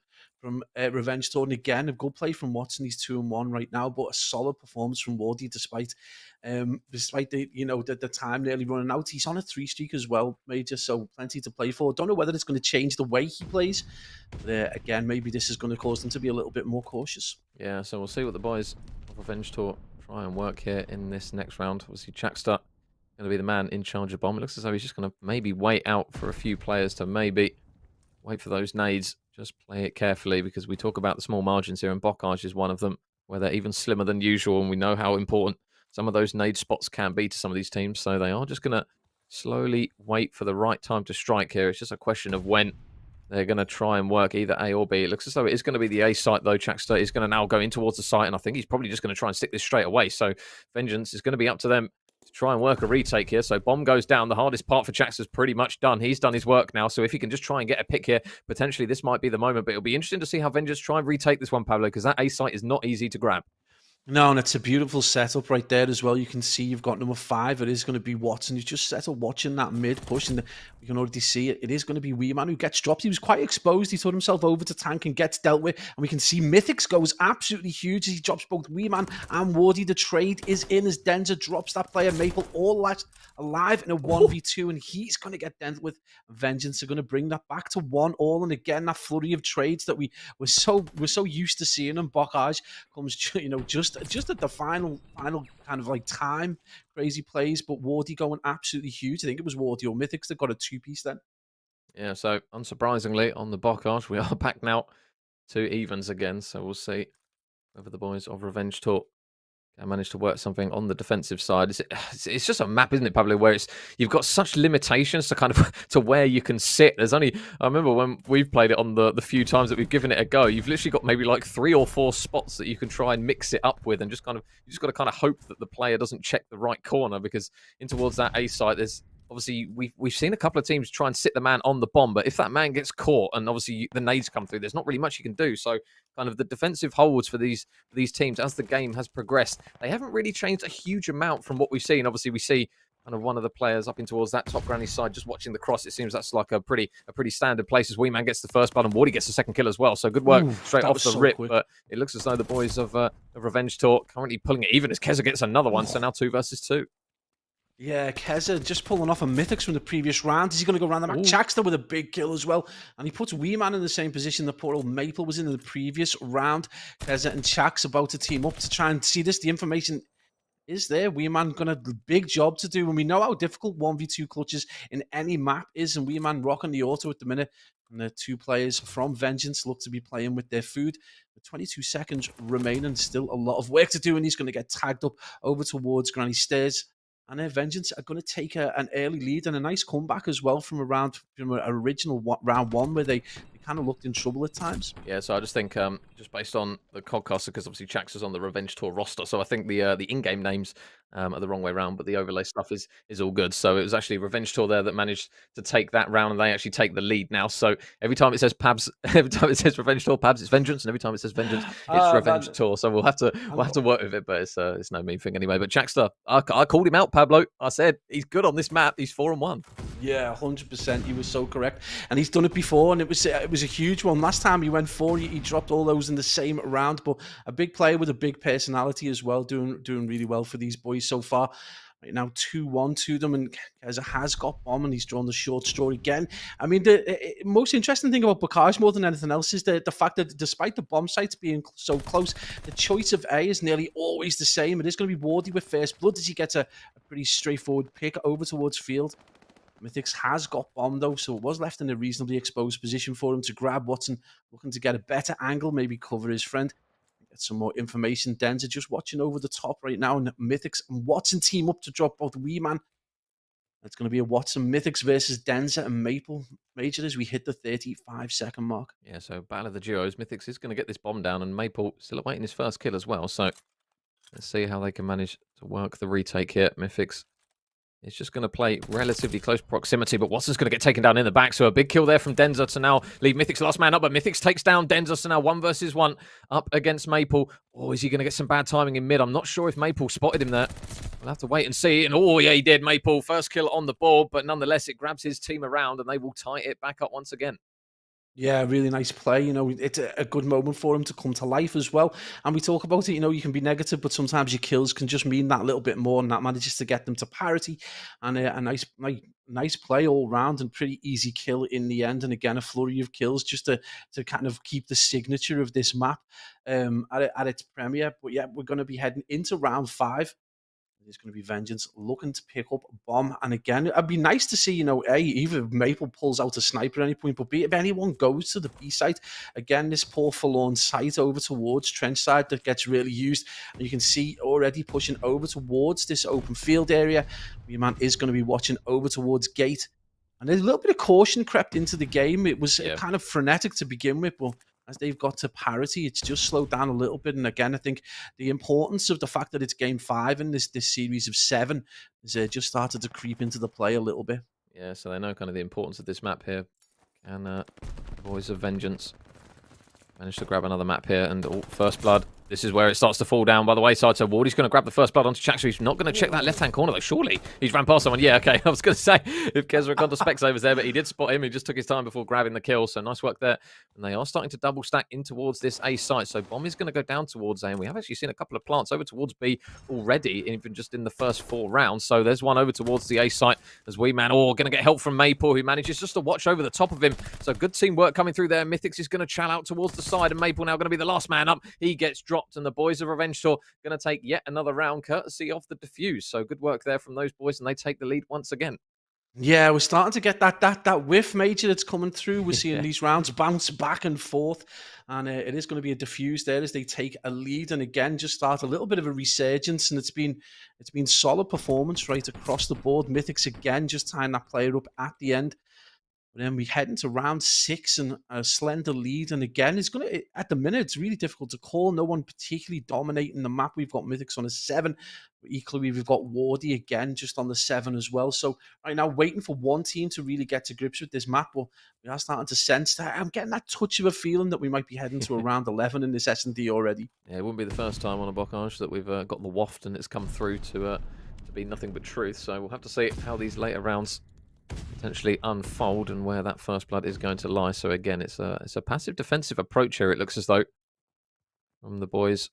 Revenge Tour. And again, a good play from Watson. He's 2-1 right now, but a solid performance from Wardy despite the time nearly running out. He's on a 3 streak as well, Major, so plenty to play for. Don't know whether it's going to change the way he plays, but again, maybe this is going to cause them to be a little bit more cautious. Yeah, so we'll see what the boys of Revenge Tour try and work here in this next round. Obviously, Chakstar going to be the man in charge of bomb. It looks as though he's just going to maybe wait out for a few players to maybe wait for those nades. Just play it carefully, because we talk about the small margins here, and Bocage is one of them, where they're even slimmer than usual, and we know how important some of those nade spots can be to some of these teams. So they are just going to slowly wait for the right time to strike here. It's just a question of when they're going to try and work either A or B. It looks as though it is going to be the A site, though. Chakstar is going to now go in towards the site, and I think he's probably just going to try and stick this straight away. So Vengeance is going to be up to them to try and work a retake here. So bomb goes down. The hardest part for Chakstar's pretty much done. He's done his work now. So if he can just try and get a pick here, potentially this might be the moment. But it'll be interesting to see how Vengeance try and retake this one, Pablo, because that A site is not easy to grab. No, and it's a beautiful setup right there as well. You can see you've got number 5. It is going to be Watson. He's just settled watching that mid push, and we can already see it. It is going to be Weeman who gets dropped. He was quite exposed. He threw himself over to tank and gets dealt with. And we can see Mythics goes absolutely huge as he drops both Weeman and Wardy. The trade is in as Denza drops that player. Maple all last alive in a 1v2, and he's going to get dealt with. Vengeance are going to bring that back to 1-1. And again, that flurry of trades that we're so used to seeing in Bocage comes, just at the final kind of like time. Crazy plays, but Wardy going absolutely huge. I think it was Wardy or Mythics that got a 2-piece then. Yeah, so unsurprisingly, on the Bocage, we are back now to evens again. So we'll see whether the boys of Revenge Tour can manage to work something on the defensive side. It's just a map, isn't it, Pablo, where you've got such limitations to kind of to where you can sit. There's only, I remember when we've played it on the few times that we've given it a go, you've literally got maybe like 3 or 4 spots that you can try and mix it up with, and you just got to kind of hope that the player doesn't check the right corner, because in towards that A site, there's obviously we've seen a couple of teams try and sit the man on the bomb, but if that man gets caught and obviously the nades come through, there's not really much you can do. So kind of the defensive holds for these teams as the game has progressed, they haven't really changed a huge amount from what we've seen. Obviously, we see kind of one of the players up in towards that top granny side, just watching the cross. It seems that's like a pretty standard place, as Weeman gets the first blood and Wardy gets the second kill as well. So good work straight off the rip. Quick. But it looks as though the boys of Revenge Tour currently pulling it even as Keza gets another one. So now 2 versus 2. Yeah, Keza just pulling off a Mythics from the previous round. Is he going to go around the back? Chakstar with a big kill as well. And he puts Weeman in the same position that poor old Maple was in the previous round. Keza and Chax about to team up to try and see this. The information is there. Weeman got a big job to do, and we know how difficult 1v2 clutches in any map is, and Weeman rocking the auto at the minute. And the 2 players from Vengeance look to be playing with their food. With 22 seconds remaining, still a lot of work to do, and he's going to get tagged up over towards Granny Stairs. And Vengeance are going to take an early lead and a nice comeback as well from an original round 1 where they kind of looked in trouble at times. Yeah, so I just think, just based on the Codcaster, because obviously Chax is on the Revenge Tour roster, so I think the in-game names are the wrong way around, but the overlay stuff is all good. So it was actually Revenge Tour there that managed to take that round, and they actually take the lead now. So every time it says Pabs, every time it says Revenge Tour, Pabs, it's Vengeance, and every time it says Vengeance, it's Revenge Tour. So we'll have to work with it, but it's no mean thing anyway. But Chakstar, I called him out, Pablo. I said he's good on this map. He's 4-1. Yeah, 100%. You were so correct, and he's done it before, and it was a huge one. Last time he went 4, he dropped all those in the same round. But a big player with a big personality as well, doing really well for these boys so far. Right now, 2-1 to them, and Keza has got bomb, and he's drawn the short straw again. I mean, the most interesting thing about Bocage more than anything else is the fact that despite the bomb sites being so close, the choice of A is nearly always the same. It is going to be Wardy with first blood as he gets a pretty straightforward pick over towards field. Mythics has got bomb though, so it was left in a reasonably exposed position for him to grab Watson, looking to get a better angle, maybe cover his friend. Get some more information. Denza just watching over the top right now, and Mythics and Watson team up to drop both Weeman. It's going to be a Watson Mythics versus Denza and Maple Major as we hit the 35-second mark. Yeah, so battle of the duos. Mythics is going to get this bomb down, and Maple still awaiting his first kill as well. So let's see how they can manage to work the retake here. Mythics It's just going to play relatively close proximity, but Watson's going to get taken down in the back. So a big kill there from Denza to now leave Mythic's last man up, but Mythic's takes down Denza, so now 1 versus 1 up against Maple. Oh, is he going to get some bad timing in mid? I'm not sure if Maple spotted him there. We'll have to wait and see. And oh, yeah, he did. Maple, first kill on the board, but nonetheless, it grabs his team around and they will tie it back up once again. Yeah, really nice play. You know, it's a good moment for him to come to life as well. And we talk about it, you know, you can be negative, but sometimes your kills can just mean that little bit more, and that manages to get them to parity. And a nice play all round and pretty easy kill in the end. And again, a flurry of kills just to kind of keep the signature of this map at its premiere. But yeah, we're going to be heading into round 5. There's going to be Vengeance looking to pick up a bomb. And again, it'd be nice to see, you know, A, either Maple pulls out a sniper at any point, but B, if anyone goes to the B site, again, this poor forlorn site over towards Trench side that gets really used. And you can see already pushing over towards this open field area. Your man is going to be watching over towards Gate. And there's a little bit of caution crept into the game. It was kind of frenetic to begin with, but as they've got to parity, it's just slowed down a little bit. And again, I think the importance of the fact that it's game 5 in this series of 7 has just started to creep into the play a little bit. Yeah, so they know kind of the importance of this map here. And Boys of Vengeance managed to grab another map here. And first blood. This is where it starts to fall down by the wayside. So Wardy's going to grab the first blood onto Chak. So he's not going to check that left-hand corner, though, surely. He's ran past someone. Yeah, okay. I was going to say if Kezra had gone to Specsavers there, but he did spot him. He just took his time before grabbing the kill. So nice work there. And they are starting to double stack in towards this A site. So Bomb is going to go down towards A. And we have actually seen a couple of plants over towards B already, even just in the first 4 rounds. So there's one over towards the A site as we man. Oh, going to get help from Maple, who manages just to watch over the top of him. So good teamwork coming through there. Mythics is going to chal out towards the side. And Maple now going to be the last man up. He gets dropped. And the boys of Revenge Tour going to take yet another round courtesy of the defuse. So good work there from those boys, and they take the lead once again. Yeah, we're starting to get that whiff, Major, that's coming through. We're seeing these rounds bounce back and forth, and it is going to be a diffuse there as they take a lead, and again just start a little bit of a resurgence. And it's been solid performance right across the board. Mythics again just tying that player up at the end. But then we head into round 6 and a slender lead. And again, it's going to, at the minute, it's really difficult to call. No one particularly dominating the map. We've got Mythics on a 7. But equally, we've got Wardy again just on the 7 as well. So right now, waiting for one team to really get to grips with this map. But we are starting to sense that. I'm getting that touch of a feeling that we might be heading to around 11 in this S&D already. Yeah, it wouldn't be the first time on a Bocage that we've got the waft and it's come through to be nothing but truth. So we'll have to see how these later rounds potentially unfold and where that first blood is going to lie. So again, it's a passive defensive approach here, it looks as though, from the boys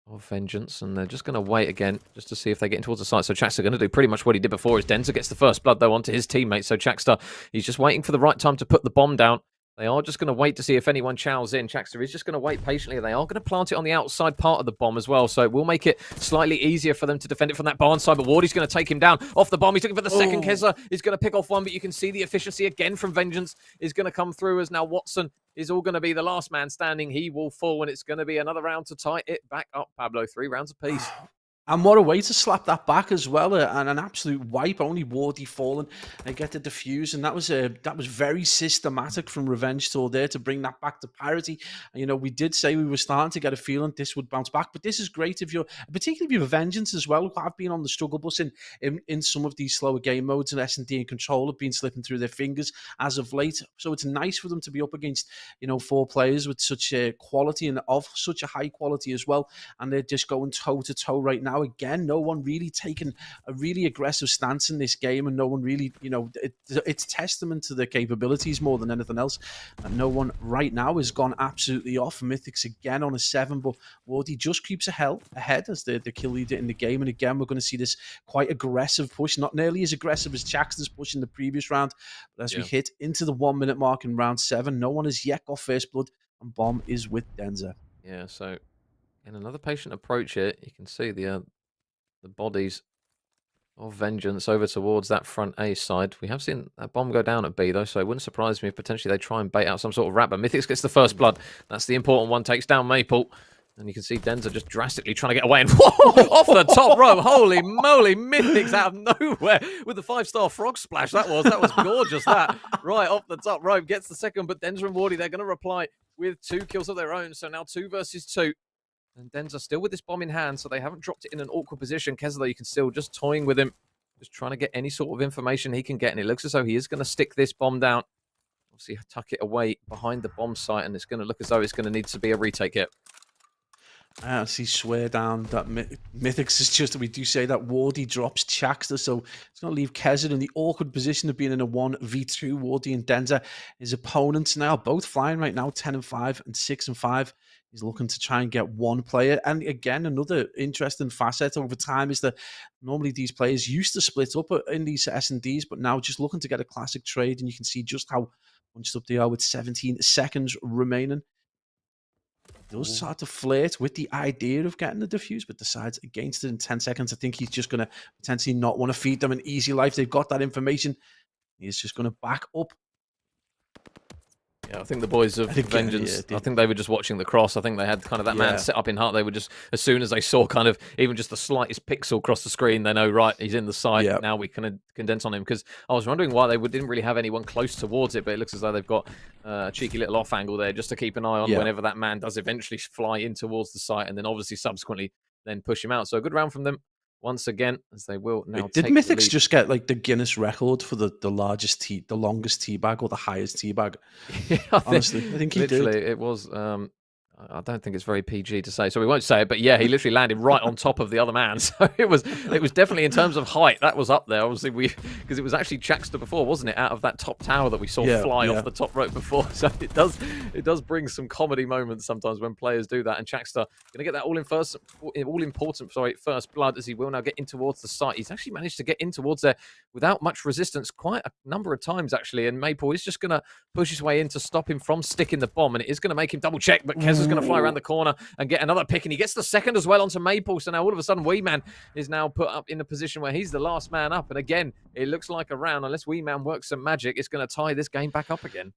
of Vengeance, and they're just going to wait again just to see if they get in towards the site. So Chakster going to do pretty much what he did before. As Denza gets the first blood though onto his teammate. So Chakster, he's just waiting for the right time to put the bomb down. They are just going to wait to see if anyone chows in. Chakster is just going to wait patiently. They are going to plant it on the outside part of the bomb as well. So it will make it slightly easier for them to defend it from that barn side. But Wardy's going to take him down off the bomb. He's looking for the second. Kezza is going to pick off one. But you can see the efficiency again from Vengeance is going to come through as now Watson is all going to be the last man standing. He will fall, and it's going to be another round to tie it back up, Pablo. 3 rounds apiece. And what a way to slap that back as well, and an absolute wipe. Only Wardy falling and get the defuse, and that was very systematic from Revenge Tour there to bring that back to parity. And, you know, we did say we were starting to get a feeling this would bounce back, but this is great if you're, particularly if you're Vengeance as well, who have been on the struggle bus in some of these slower game modes, and S&D and Control have been slipping through their fingers as of late. So it's nice for them to be up against, you know, 4 players with such a quality and of such a high quality as well, and they're just going toe to toe right now. Again, no one really taking a really aggressive stance in this game, and no one really, you know, it's testament to their capabilities more than anything else. And no one right now has gone absolutely off. Mythics again on a 7, but Wardy just creeps ahead as the kill leader in the game. And again, we're going to see this quite aggressive push, not nearly as aggressive as Jackson's push in the previous round. But as we hit into the 1 minute mark in round 7, no one has yet got first blood, and Bomb is with Denza. Yeah, so in another patient approach here, you can see the bodies of Vengeance over towards that front A side. We have seen that bomb go down at B, though, so it wouldn't surprise me if potentially they try and bait out some sort of rat. But Mythics gets the first blood. That's the important one. Takes down Maple. And you can see Denza just drastically trying to get away. And whoa, off the top rope. Holy moly. Mythics out of nowhere with the 5-star frog splash. That was gorgeous, that. Right off the top rope. Gets the second, but Denza and Wardy, they're going to reply with 2 kills of their own. So now 2 versus 2. And Denza still with this bomb in hand, so they haven't dropped it in an awkward position. Kezza, though, you can still just toying with him just trying to get any sort of information he can get. And it looks as though he is going to stick this bomb down. Obviously, tuck it away behind the bomb site. And it's going to look as though it's going to need to be a retake hit. I actually swear down that Mythics is just, we do say that Wardy drops Chaxter, so it's going to leave Keza in the awkward position of being in a 1v2. Wardy and Denza, his opponents now, both flying right now, 10-5 and 6-5. He's looking to try and get one player. And again, another interesting facet over time is that normally these players used to split up in these S&Ds, but now just looking to get a classic trade, and you can see just how bunched up they are with 17 seconds remaining. Does start to flirt with the idea of getting the defuse, but decides against it in 10 seconds. I think he's just going to potentially not want to feed them an easy life. They've got that information. He's just going to back up. Yeah, I think the boys of Vengeance, I think they were just watching the cross. I think they had kind of that man set up in heart. They were just, as soon as they saw kind of even just the slightest pixel across the screen, they know, right, he's in the site. Yep. Now we can condense on him. Because I was wondering why they didn't really have anyone close towards it, but it looks as though they've got a cheeky little off angle there just to keep an eye on whenever that man does eventually fly in towards the site, and then obviously subsequently then push him out. So a good round from them. Once again, as they will now. Did Mythics just get like the Guinness record for the longest teabag or the highest teabag? Yeah, honestly, I think he did. It was. I don't think it's very PG to say, so we won't say it. But yeah, he literally landed right on top of the other man. So it was definitely, in terms of height, that was up there. Obviously, because it was actually Chaxter before, wasn't it? Out of that top tower that we saw fly off the top rope before. So it does bring some comedy moments sometimes when players do that. And Chaxter going to get that all important first blood, as he will now get in towards the site. He's actually managed to get in towards there without much resistance quite a number of times actually. And Maple is just going to push his way in to stop him from sticking the bomb, and it is going to make him double check. But Kez is going to fly around the corner and get another pick, and he gets the second as well onto Maple. So now all of a sudden Wee Man is now put up in a position where he's the last man up, and again it looks like a round, unless Wee Man works some magic, it's going to tie this game back up again.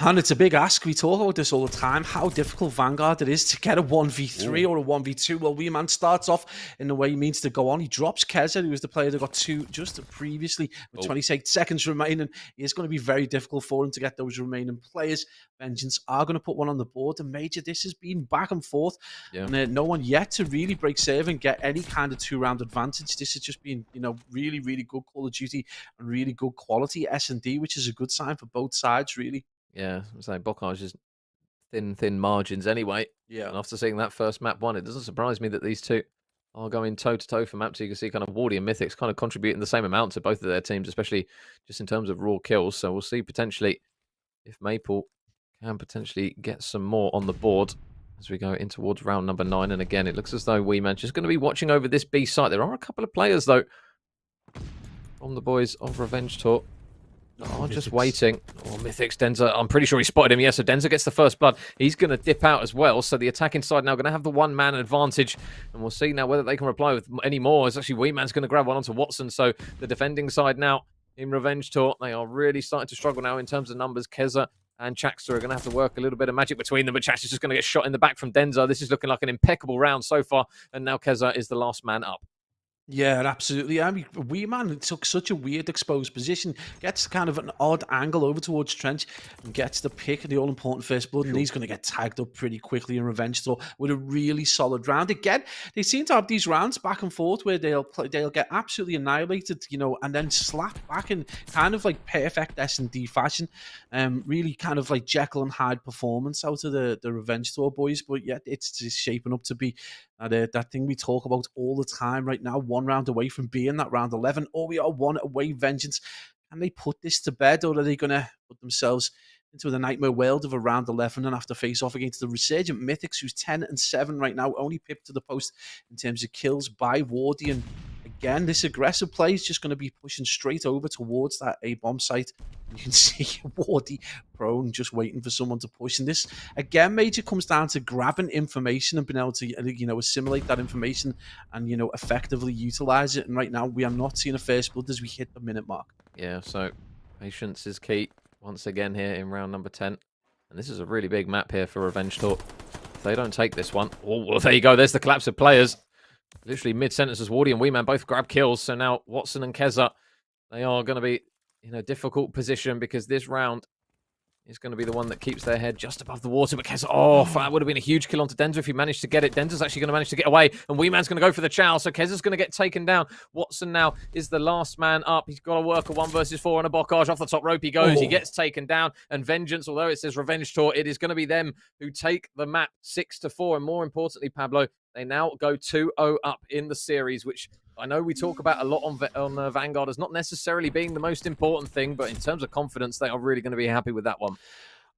And it's a big ask. We talk about this all the time, how difficult Vanguard it is to get a 1v3 or a 1v2. Well, Wee Man starts off in the way he means to go on. He drops Keza, who was the player that got two just previously with 28 seconds remaining. It's going to be very difficult for him to get those remaining players. Vengeance are going to put one on the board. And Major, this has been back and forth. And no one yet to really break serve and get any kind of two-round advantage. This has just been, really, really good Call of Duty and really good quality S&D, which is a good sign for both sides, really. Yeah, I'm saying Bocage is thin margins anyway. Yeah. And after seeing that first map one, it doesn't surprise me that these two are going toe-to-toe for maps. So you can see kind of Wardy and Mythics kind of contributing the same amount to both of their teams, especially just in terms of raw kills. So we'll see potentially if Maple can potentially get some more on the board as we go in towards round number 9. And again, it looks as though Wee Man just going to be watching over this B site. There are a couple of players, though, from the boys of Revenge Tour. Just waiting. Oh, Mythics, Denza. I'm pretty sure he spotted him. Yes, so Denza gets the first blood. He's going to dip out as well. So the attacking side now going to have the one-man advantage. And we'll see now whether they can reply with any more. It's actually Wee Man's going to grab one onto Watson. So the defending side now in Revenge Tour, they are really starting to struggle now in terms of numbers. Keza and Chaxter are going to have to work a little bit of magic between them. But Chaxter's just going to get shot in the back from Denza. This is looking like an impeccable round so far. And now Keza is the last man up. Yeah, absolutely. I mean, Wee Man took such a weird exposed position, gets kind of an odd angle over towards Trench and gets the pick of the all-important first blood, and he's going to get tagged up pretty quickly in Revenge Tour with a really solid round. Again, they seem to have these rounds back and forth where they'll get absolutely annihilated, and then slap back in kind of like perfect S&D fashion. Really kind of like Jekyll and Hyde performance out of the Revenge Tour boys, but yet it's just shaping up to be that thing we talk about all the time right now, one round away from being that round 11, or we are one away. Vengeance, can they put this to bed, or are they going to put themselves into the nightmare world of a round 11 and have to face off against the resurgent Mythics, who's 10-7 right now, only pipped to the post in terms of kills by Wardy? And again, this aggressive play is just going to be pushing straight over towards that A-bomb site. You can see Wardy prone, just waiting for someone to push. And this, again, Major, comes down to grabbing information and being able to, assimilate that information and, effectively utilize it. And right now, we are not seeing a first blood as we hit the minute mark. Yeah, so patience is key once again here in round number 10. And this is a really big map here for Revenge Tour. If they don't take this one, oh, well, there you go. There's the collapse of players. Literally mid-sentence as Wardy and Wee Man both grab kills. So now Watson and Keza, they are going to be in a difficult position because this round is going to be the one that keeps their head just above the water. But Kez, oh, that would have been a huge kill onto Denza if he managed to get it. Denza's actually going to manage to get away, and Wee Man's going to go for the chow. So Kez is going to get taken down. Watson now is the last man up. He's got to work a 1 versus 4 on a Bocage. Off the top rope he goes. He gets taken down. And Vengeance, although it says Revenge Tour, it is going to be them who take the map 6-4. And more importantly, Pablo, they now go 2-0 up in the series, which I know we talk about a lot on Vanguard as not necessarily being the most important thing, but in terms of confidence, they are really going to be happy with that one.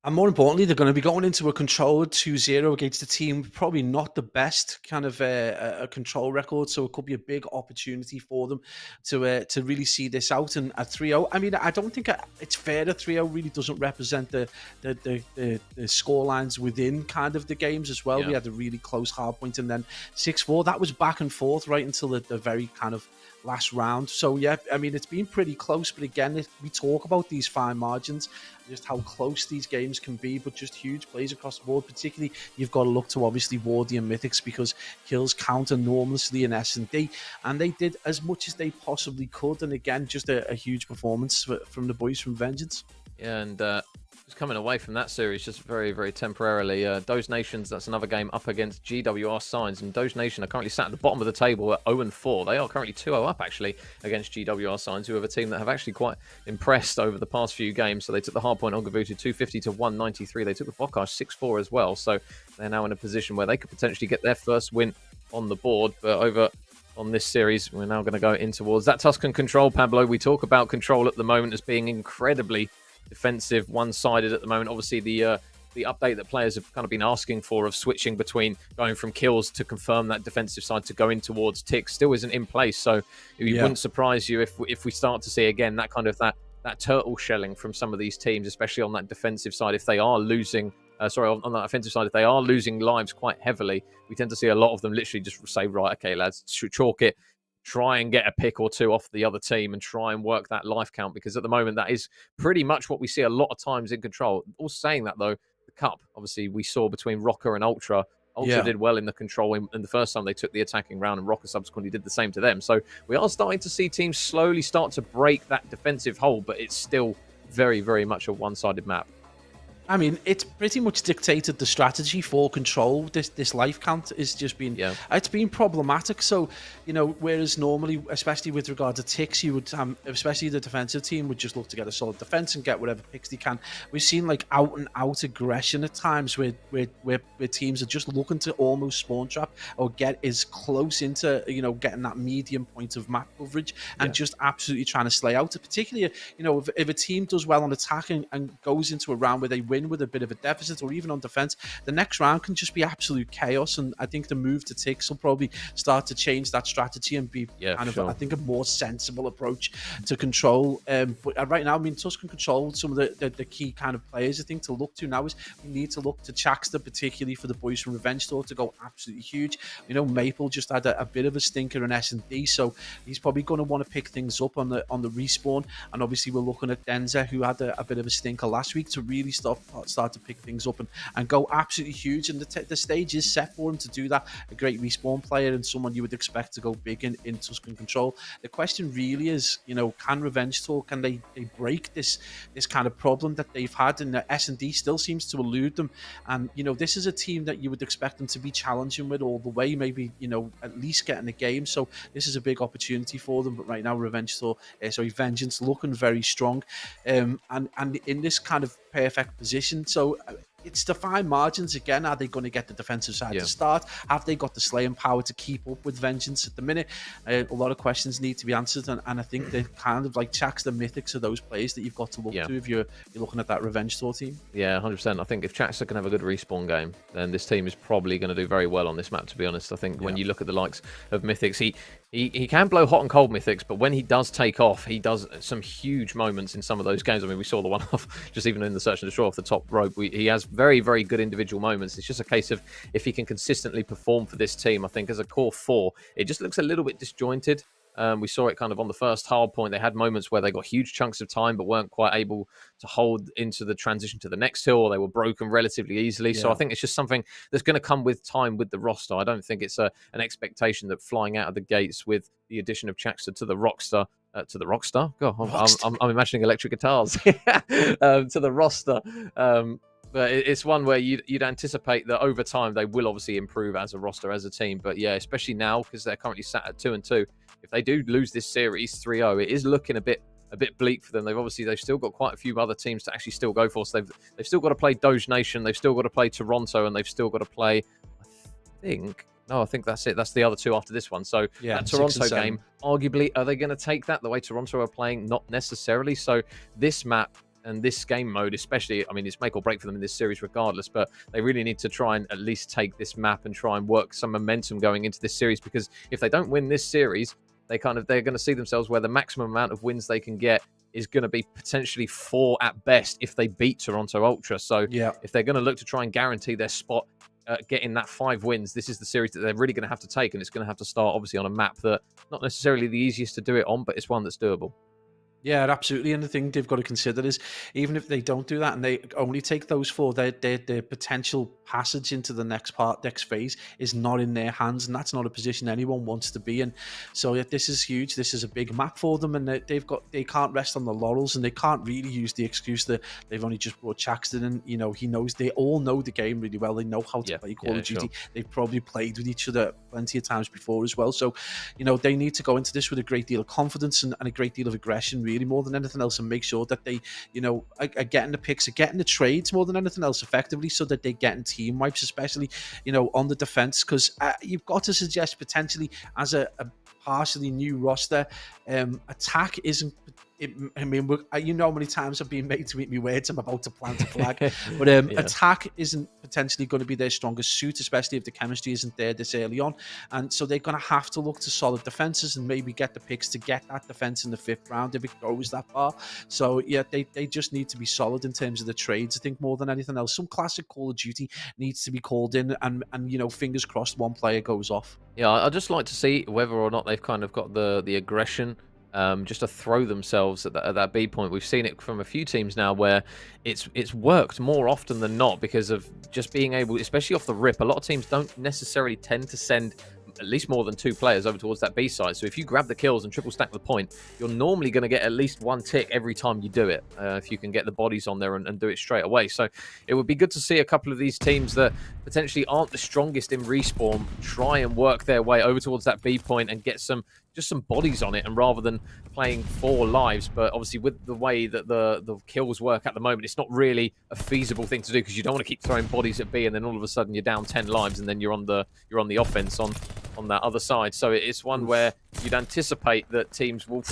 And more importantly, they're going to be going into a controlled 2-0 against a team probably not the best kind of a control record. So it could be a big opportunity for them to really see this out. And at 3-0, I mean, I don't think it's fair that 3-0 really doesn't represent the score lines within kind of the games as well. Yeah. We had a really close hard point, and then 6-4. That was back and forth right until the very kind of last round. So yeah, I mean, it's been pretty close, but again, we talk about these fine margins, just how close these games can be, but just huge plays across the board. Particularly, you've got to look to obviously Wardy and Mythics, because kills count enormously in S&D, and they did as much as they possibly could. And again, just a huge performance from the boys from Vengeance. Yeah, and just coming away from that series just very, very temporarily. Doge Nations, that's another game up against GWR Signs, and Doge Nation are currently sat at the bottom of the table at 0-4. They are currently 2-0 up, actually, against GWR Signs, who have a team that have actually quite impressed over the past few games. So they took the hard point on Gavutu 250 to 193. They took the Bocage 6-4 as well. So they're now in a position where they could potentially get their first win on the board. But over on this series, we're now going to go in towards that Tuscan control, Pablo. We talk about control at the moment as being incredibly defensive, one-sided at the moment. Obviously, the update that players have kind of been asking for of switching between going from kills to confirm that defensive side to go in towards ticks still isn't in place. So it wouldn't surprise you if we start to see again that kind of that turtle shelling from some of these teams, especially on that defensive side. If they are losing, on that offensive side, if they are losing lives quite heavily, we tend to see a lot of them literally just say, right, okay, lads, chalk it. Try and get a pick or two off the other team and try and work that life count, because at the moment that is pretty much what we see a lot of times in control. Also saying that though, the cup, obviously we saw between Rocker and Ultra. Ultra did well in the control in the first time they took the attacking round, and Rocker subsequently did the same to them. So we are starting to see teams slowly start to break that defensive hold, but it's still very, very much a one-sided map. I mean, it's pretty much dictated the strategy for control. This life count is just been, it's been problematic. So, whereas normally, especially with regard to ticks, you would, especially the defensive team would just look to get a solid defense and get whatever picks they can. We've seen like out and out aggression at times where teams are just looking to almost spawn trap or get as close into, getting that medium point of map coverage and just absolutely trying to slay out. Particularly, if a team does well on attacking and goes into a round where they win with a bit of a deficit, or even on defense, the next round can just be absolute chaos. And I think the move to ticks will probably start to change that strategy and be I think a more sensible approach to control. But right now, I mean, Tuscan control, some of the key kind of players I think to look to now is we need to look to Chaxter, particularly for the boys from Revenge Tour, to go absolutely huge. Maple just had a bit of a stinker in S&D, so he's probably going to want to pick things up on the respawn. And obviously we're looking at Denza, who had a bit of a stinker last week, to really start to pick things up and go absolutely huge. And the stage is set for him to do that. A great respawn player and someone you would expect to go big in Tuscan control. The question really is, can Revenge Tour, can they break this kind of problem that they've had? And the S&D still seems to elude them. And, this is a team that you would expect them to be challenging with all the way, maybe, at least getting a game. So this is a big opportunity for them. But right now, Vengeance looking very strong. And in this kind of perfect position. So it's the fine margins again. Are they going to get the defensive side to start? Have they got the slaying power to keep up with Vengeance at the minute? A lot of questions need to be answered, and I think they're kind of like Chax, the Mythics, are those players that you've got to look to if you're looking at that Revenge Tour team. Yeah, 100%. I think if Chaxter can have a good respawn game, then this team is probably going to do very well on this map, to be honest. I think when you look at the likes of Mythics, he can blow hot and cold Mythics, but when he does take off, he does some huge moments in some of those games. I mean, we saw the one off just even in the Search and Destroy off the top rope. He has very, very good individual moments. It's just a case of if he can consistently perform for this team. I think as a core four, it just looks a little bit disjointed. We saw it kind of on the first hard point. They had moments where they got huge chunks of time but weren't quite able to hold into the transition to the next hill, or they were broken relatively easily. So I think it's just something that's going to come with time with the roster. I don't think it's an expectation that flying out of the gates with the addition of Chaxter to the roster to the Rockstar. God, Rockstar. I'm imagining electric guitars. To the roster. But it's one where you'd anticipate that over time they will obviously improve as a roster, as a team. But yeah, especially now because they're currently sat at 2-2. If they do lose this series 3-0, it is looking a bit bleak for them. They've still got quite a few other teams to actually still go for. So they've still got to play Doge Nation, they've still got to play Toronto, and they've still got to play, I think that's it. That's the other two after this one. So yeah, that Toronto game, arguably, are they going to take that the way Toronto are playing? Not necessarily. So this map and this game mode especially, I mean, it's make or break for them in this series regardless, but they really need to try and at least take this map and try and work some momentum going into this series, because if they don't win this series, they're going to see themselves where the maximum amount of wins they can get is going to be potentially 4 at best if they beat Toronto Ultra. So if they're going to look to try and guarantee their spot getting that 5 wins, this is the series that they're really going to have to take, and it's going to have to start obviously on a map that not necessarily the easiest to do it on, but it's one that's doable. Yeah, absolutely. And the thing they've got to consider is, even if they don't do that and they only take those 4, their potential passage into the next phase is not in their hands, and that's not a position anyone wants to be in. So yeah, this is huge. This is a big map for them, and they can't rest on the laurels, and they can't really use the excuse that they've only just brought Chaxton in. You know, they all know the game really well. They know how to play Call of Duty. Sure. They've probably played with each other plenty of times before as well. So, you know, they need to go into this with a great deal of confidence and a great deal of aggression, really, more than anything else, and make sure that they, you know, are getting the picks, are getting the trades more than anything else effectively, so that they're getting team wipes, especially, you know, on the defense, because you've got to suggest potentially as a partially new roster, attack isn't. I mean, you know how many times I've been made to eat my words. I'm about to plant a flag. But attack isn't potentially going to be their strongest suit, especially if the chemistry isn't there this early on. And so they're going to have to look to solid defenses and maybe get the picks to get that defense in the 5th round if it goes that far. So, yeah, they just need to be solid in terms of the trades, I think, more than anything else. Some classic Call of Duty needs to be called in, and you know, fingers crossed one player goes off. Yeah, I'd just like to see whether or not they've kind of got the aggression just to throw themselves at that B point. We've seen it from a few teams now where it's worked more often than not because of just being able, especially off the rip. A lot of teams don't necessarily tend to send at least more than 2 players over towards that B side. So if you grab the kills and triple stack the point, you're normally going to get at least 1 tick every time you do it, if you can get the bodies on there and do it straight away. So it would be good to see a couple of these teams that potentially aren't the strongest in respawn try and work their way over towards that B point and get just some bodies on it, and rather than playing 4 lives. But obviously with the way that the kills work at the moment, it's not really a feasible thing to do, because you don't want to keep throwing bodies at B and then all of a sudden you're down 10 lives and then you're on the offense on that other side. So it's one where you'd anticipate that teams will...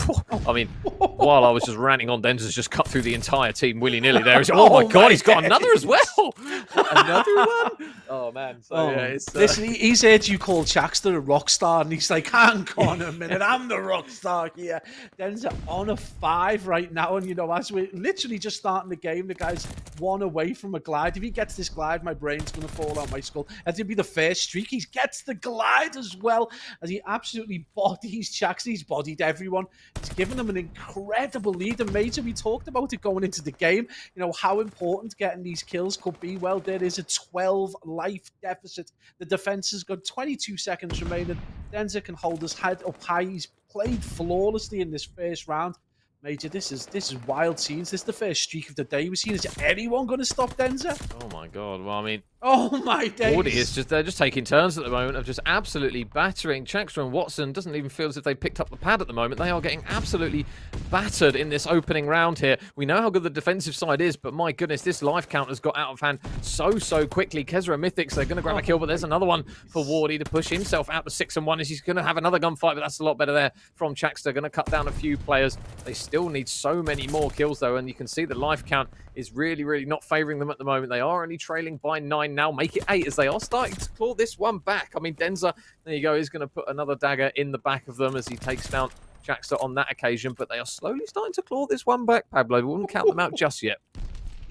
I mean, while I was just ranting on, Denza's just cut through the entire team willy-nilly there. Oh my God, he's got another as well! Another one? Oh, man. So, yeah, it's, listen, he's heard you call Chaxton a rock star, and he's like, hang on a minute, I'm the rock star here. Denza on a 5 right now, and, you know, as we're literally just starting the game, the guy's 1 away from a glide. If he gets this glide, my brain's going to fall out my skull. That's going to be the first streak. He gets the glide as well, as he absolutely bodies Chaxton. He's bodied everyone. He's given them an incredible lead. And Major, we talked about it going into the game, you know, how important getting these kills could be. Well, there is a 12 life deficit. The defense has got 22 seconds remaining. Denza can hold his head up high. He's played flawlessly in this first round. Major, this is wild scenes. This is the first streak of the day we've seen. Is anyone going to stop Denza? Oh my God. Well, I mean, oh my days. They're just taking turns at the moment of just absolutely battering. Chaxton and Watson doesn't even feel as if they picked up the pad at the moment. They are getting absolutely battered in this opening round here. We know how good the defensive side is, but my goodness, this life count has got out of hand so quickly. Kezra and Mythics, they're going to grab a kill, but there's another one for Wardy to push himself out to 6-1 as he's going to have another gunfight, but that's a lot better there from Chaxton. Going to cut down a few players. They still need so many more kills, though, and you can see the life count is really not favouring them at the moment. They are only trailing by 9 now. Make it 8 as they are starting to claw this one back. I mean, Denza, there you go, is going to put another dagger in the back of them as he takes down Chaxton on that occasion, but they are slowly starting to claw this one back, Pablo. We wouldn't count them out just yet.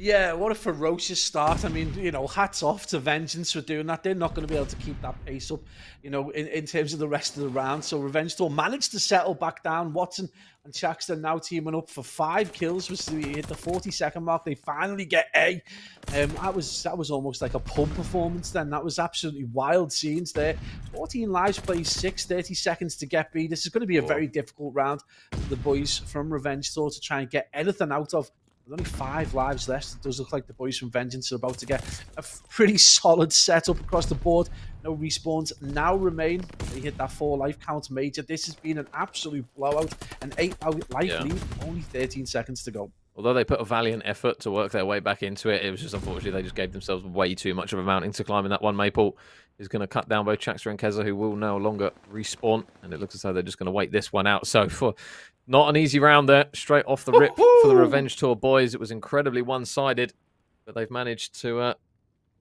Yeah, what a ferocious start. I mean, you know, hats off to Vengeance for doing that. They're not going to be able to keep that pace up, you know, in terms of the rest of the round. So Revenge Tour managed to settle back down. Watson and Shaxter now teaming up for 5 kills. We hit the 40-second mark. They finally get A. That was almost like a pub performance then. That was absolutely wild scenes there. 14 lives, plays 6, 30 seconds to get B. This is going to be a very difficult round for the boys from Revenge Tour to try and get anything out of. With only 5 lives left, it does look like the boys from Vengeance are about to get a pretty solid setup across the board. No respawns now remain. They hit that 4 life count major. This has been an absolute blowout. An 8 life lead, only 13 seconds to go. Although they put a valiant effort to work their way back into it, it was just unfortunately they just gave themselves way too much of a mountain to climb in that one. Maple is going to cut down both Chaxter and Keza, who will no longer respawn, and it looks as though they're just going to wait this one out. So for not an easy round there, straight off the rip for the Revenge Tour boys. It was incredibly one-sided, but they've managed to at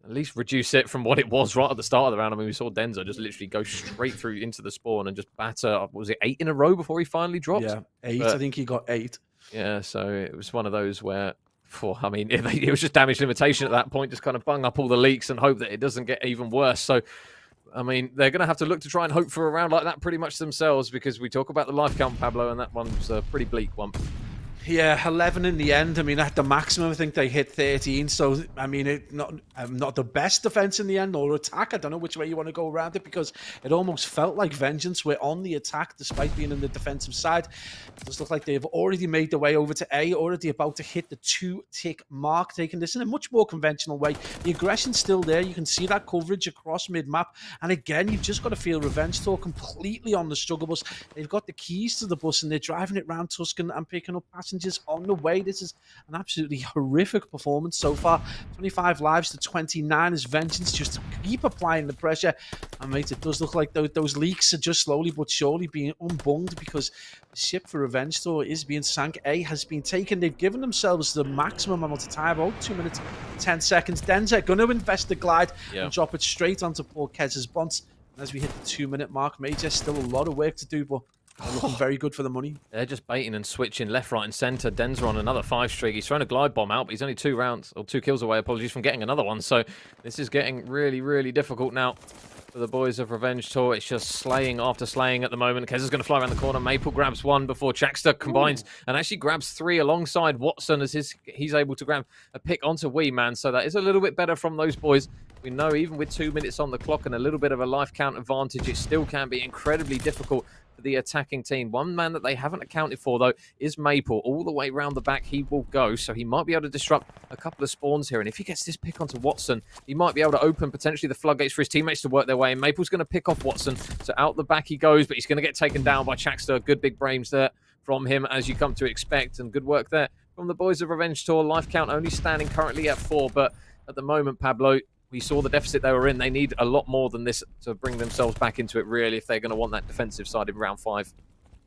least reduce it from what it was right at the start of the round. I mean, we saw Denzo just literally go straight through into the spawn and just batter, what was it, 8 in a row before he finally dropped? Yeah, 8. But I think he got 8. Yeah, so it was one of those where, I mean, it was just damage limitation at that point, just kind of bung up all the leaks and hope that it doesn't get even worse. So, I mean, they're going to have to look to try and hope for a round like that pretty much themselves, because we talk about the life count, Pablo, and that one's a pretty bleak one. Yeah, 11 in the end. I mean, at the maximum, I think they hit 13. So, I mean, not the best defense in the end or attack. I don't know which way you want to go around it, because it almost felt like Vengeance were on the attack despite being in the defensive side. It does look like they've already made their way over to A, already about to hit the 2-tick mark, taking this in a much more conventional way. The aggression's still there. You can see that coverage across mid-map. And again, you've just got to feel Revenge Tour completely on the struggle bus. They've got the keys to the bus and they're driving it around Tuscan and picking up passengers on the way. This is an absolutely horrific performance so far. 25 lives to 29 as Vengeance just keep applying the pressure. And mate, it does look like those leaks are just slowly but surely being unbunged, because the ship for Revenge Tour is being sank. A has been taken. They've given themselves the maximum amount of time, about 2 minutes 10 seconds. Denzer going to invest the glide and drop it straight onto poor Kez's bonds. And as we hit the 2-minute mark, Major, still a lot of work to do, but they're looking very good for the money. They're just baiting and switching left, right, and centre. Denzer on another 5 streak. He's thrown a glide bomb out, but he's only 2 kills away, apologies, from getting another one. So this is getting really, really difficult now for the boys of Revenge Tour. It's just slaying after slaying at the moment. Kez's going to fly around the corner. Maple grabs 1 before Chaxter combines and actually grabs 3 alongside Watson as he's able to grab a pick onto Wee Man. So that is a little bit better from those boys. We know even with 2 minutes on the clock and a little bit of a life count advantage, it still can be incredibly difficult for the attacking team. One man that they haven't accounted for, though, is Maple. All the way around the back, he will go, so he might be able to disrupt a couple of spawns here. And if he gets this pick onto Watson, he might be able to open potentially the floodgates for his teammates to work their way. And Maple's going to pick off Watson, so out the back he goes, but he's going to get taken down by Chaxter. Good big brains there from him, as you come to expect, and good work there from the boys of Revenge Tour. Life count only standing currently at 4, but at the moment, Pablo, we saw the deficit they were in. They need a lot more than this to bring themselves back into it, really, if they're going to want that defensive side in round 5.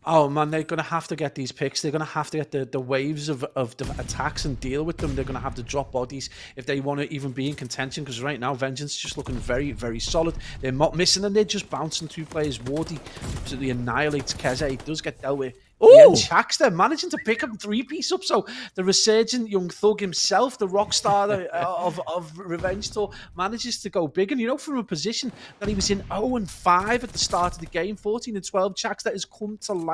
Oh, man, they're going to have to get these picks. They're going to have to get the waves of attacks and deal with them. They're going to have to drop bodies if they want to even be in contention, because right now, Vengeance just looking very, very solid. They're not missing, and they're just bouncing 2 players. Wardy absolutely annihilates Keze. He does get dealt with. Yeah, Chaxter managing to pick up 3-piece up. So the resurgent young thug himself, the rock star of Revenge Tour, manages to go big. And, you know, from a position that he was in 0-5 at the start of the game, 14-12, Chaxter has come to life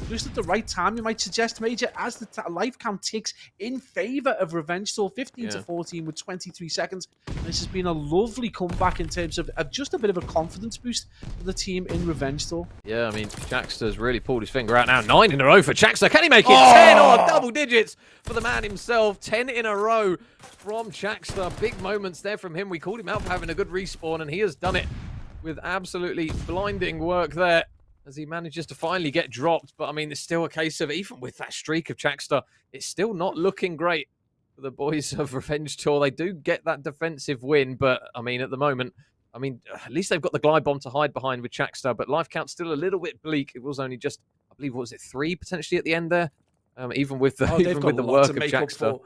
just at the right time, you might suggest, Major, as the life count ticks in favour of Revenge Tour, 15-14 with 23 seconds. And this has been a lovely comeback in terms of just a bit of a confidence boost for the team in Revenge Tour. Yeah, I mean, Chaxter's really pulled his finger out now. 9 in a row for Chaxter. Can he make it? 10 or double digits for the man himself. 10 in a row from Chaxter. Big moments there from him. We called him out for having a good respawn, and he has done it with absolutely blinding work there as he manages to finally get dropped. But, I mean, it's still a case of, even with that streak of Chaxter, it's still not looking great for the boys of Revenge Tour. They do get that defensive win, but, I mean, at the moment, I mean, at least they've got the glide bomb to hide behind with Chaxter, but life count's still a little bit bleak. It was only just, I believe, what was it, 3 potentially at the end there? Even with the, even with the work of Chaxter.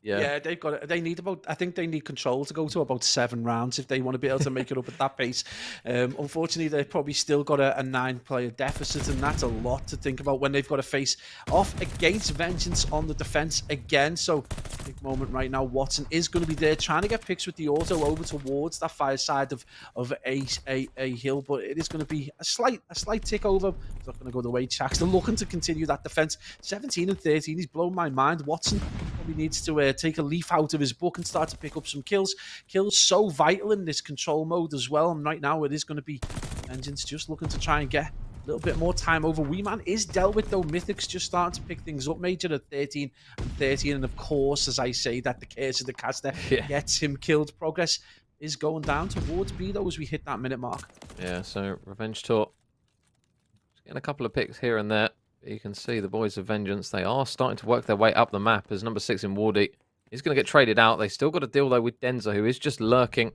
Yeah. Yeah, they've got it. They need about, I think they need control to go to about 7 rounds if they want to be able to make it up at that pace. Unfortunately, they've probably still got a 9-player deficit, and that's a lot to think about when they've got to face off against Vengeance on the defense again. So, big moment right now. Watson is going to be there trying to get picks with the auto over towards that fire side of a hill, but it is going to be a slight tick over. It's not going to go the way Chaxter looking to continue that defense. 17 and 13. He's blown my mind. Watson probably needs to take a leaf out of his book and start to pick up some kills. Kills so vital in this control mode as well. And right now it is going to be Vengeance just looking to try and get a little bit more time over. Wee Man is dealt with though. Mythic's just starting to pick things up. Major at 13 and 13. And of course, as I say, that the curse of the caster gets him killed. Progress is going down towards B though as we hit that minute mark. Yeah, so Revenge Tour getting a couple of picks here and there. You can see the boys of Vengeance, they are starting to work their way up the map as number 6 in Wardy is going to get traded out. They still got to deal, though, with Denza, who is just lurking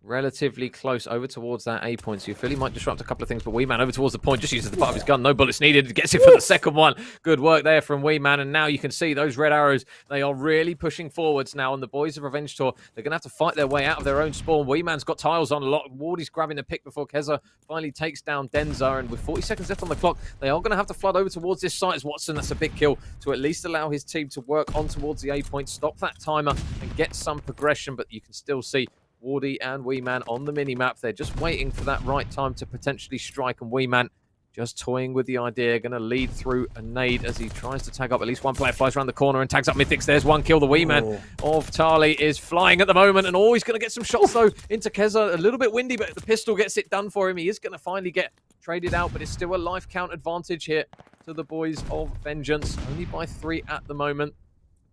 relatively close over towards that A point. So you feel he might disrupt a couple of things, but Wee Man over towards the point, just uses the butt of his gun. No bullets needed. Gets it for the second one. Good work there from Wee Man. And now you can see those red arrows. They are really pushing forwards now. And the boys of Revenge Tour, they're going to have to fight their way out of their own spawn. Wee Man's got tiles on a lot. Wardy's grabbing the pick before Keza finally takes down Denza. And with 40 seconds left on the clock, they are going to have to flood over towards this site as Watson. That's a big kill to at least allow his team to work on towards the A point, stop that timer and get some progression. But you can still see Wardy and Wee Man on the mini-map. They're just waiting for that right time to potentially strike, and Wee Man just toying with the idea, going to lead through a nade as he tries to tag up at least one player, flies around the corner and tags up Mythics. There's one kill. The Wee Man of Tali is flying at the moment, and he's going to get some shots, though, into Keza. A little bit windy, but the pistol gets it done for him. He is going to finally get traded out, but it's still a life count advantage here to the boys of Vengeance. Only by 3 at the moment.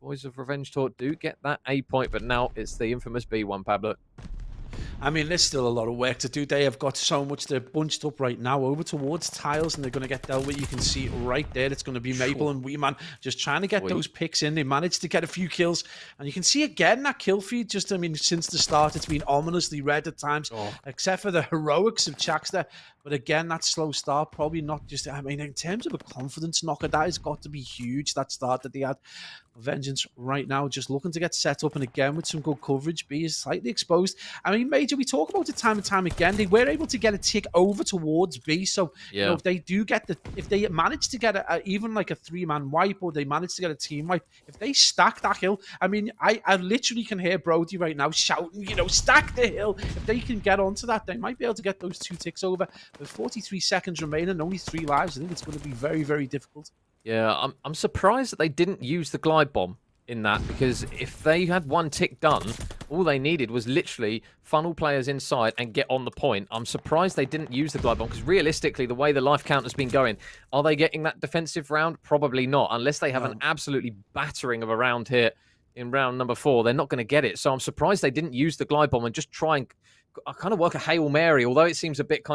Boys of Revenge Tour do get that A point, but now it's the infamous B one, Pablo. I mean, there's still a lot of work to do. They have got so much. They're bunched up right now over towards tiles, and they're going to get dealt with. You can see right there. It's going to be Mabel and Wee Man just trying to get those picks in. They managed to get a few kills, and you can see again that kill feed. Just, I mean, since the start, it's been ominously red at times, except for the heroics of Chaxter. But again, that slow start, probably not just, I mean, in terms of a confidence knocker, that has got to be huge, that start that they had. Vengeance right now just looking to get set up, and again with some good coverage. B is slightly exposed. I mean, Major, we talk about it time and time again. They were able to get a tick over towards B, so you know, if they do get if they manage to get even like a 3-man wipe, or they manage to get a team wipe, if they stack that hill, I mean, I literally can hear Brody right now shouting, you know, stack the hill. If they can get onto that, they might be able to get those 2 ticks over. With 43 seconds remaining, only 3 lives, I think it's going to be very, very difficult. Yeah, I'm surprised that they didn't use the glide bomb in that, because if they had 1 tick done, all they needed was literally funnel players inside and get on the point. I'm surprised they didn't use the glide bomb, because realistically, the way the life count has been going, are they getting that defensive round? Probably not, unless they have an absolutely battering of a round here in round number 4. They're not going to get it. So I'm surprised they didn't use the glide bomb and just try and kind of work a Hail Mary, although it seems a bit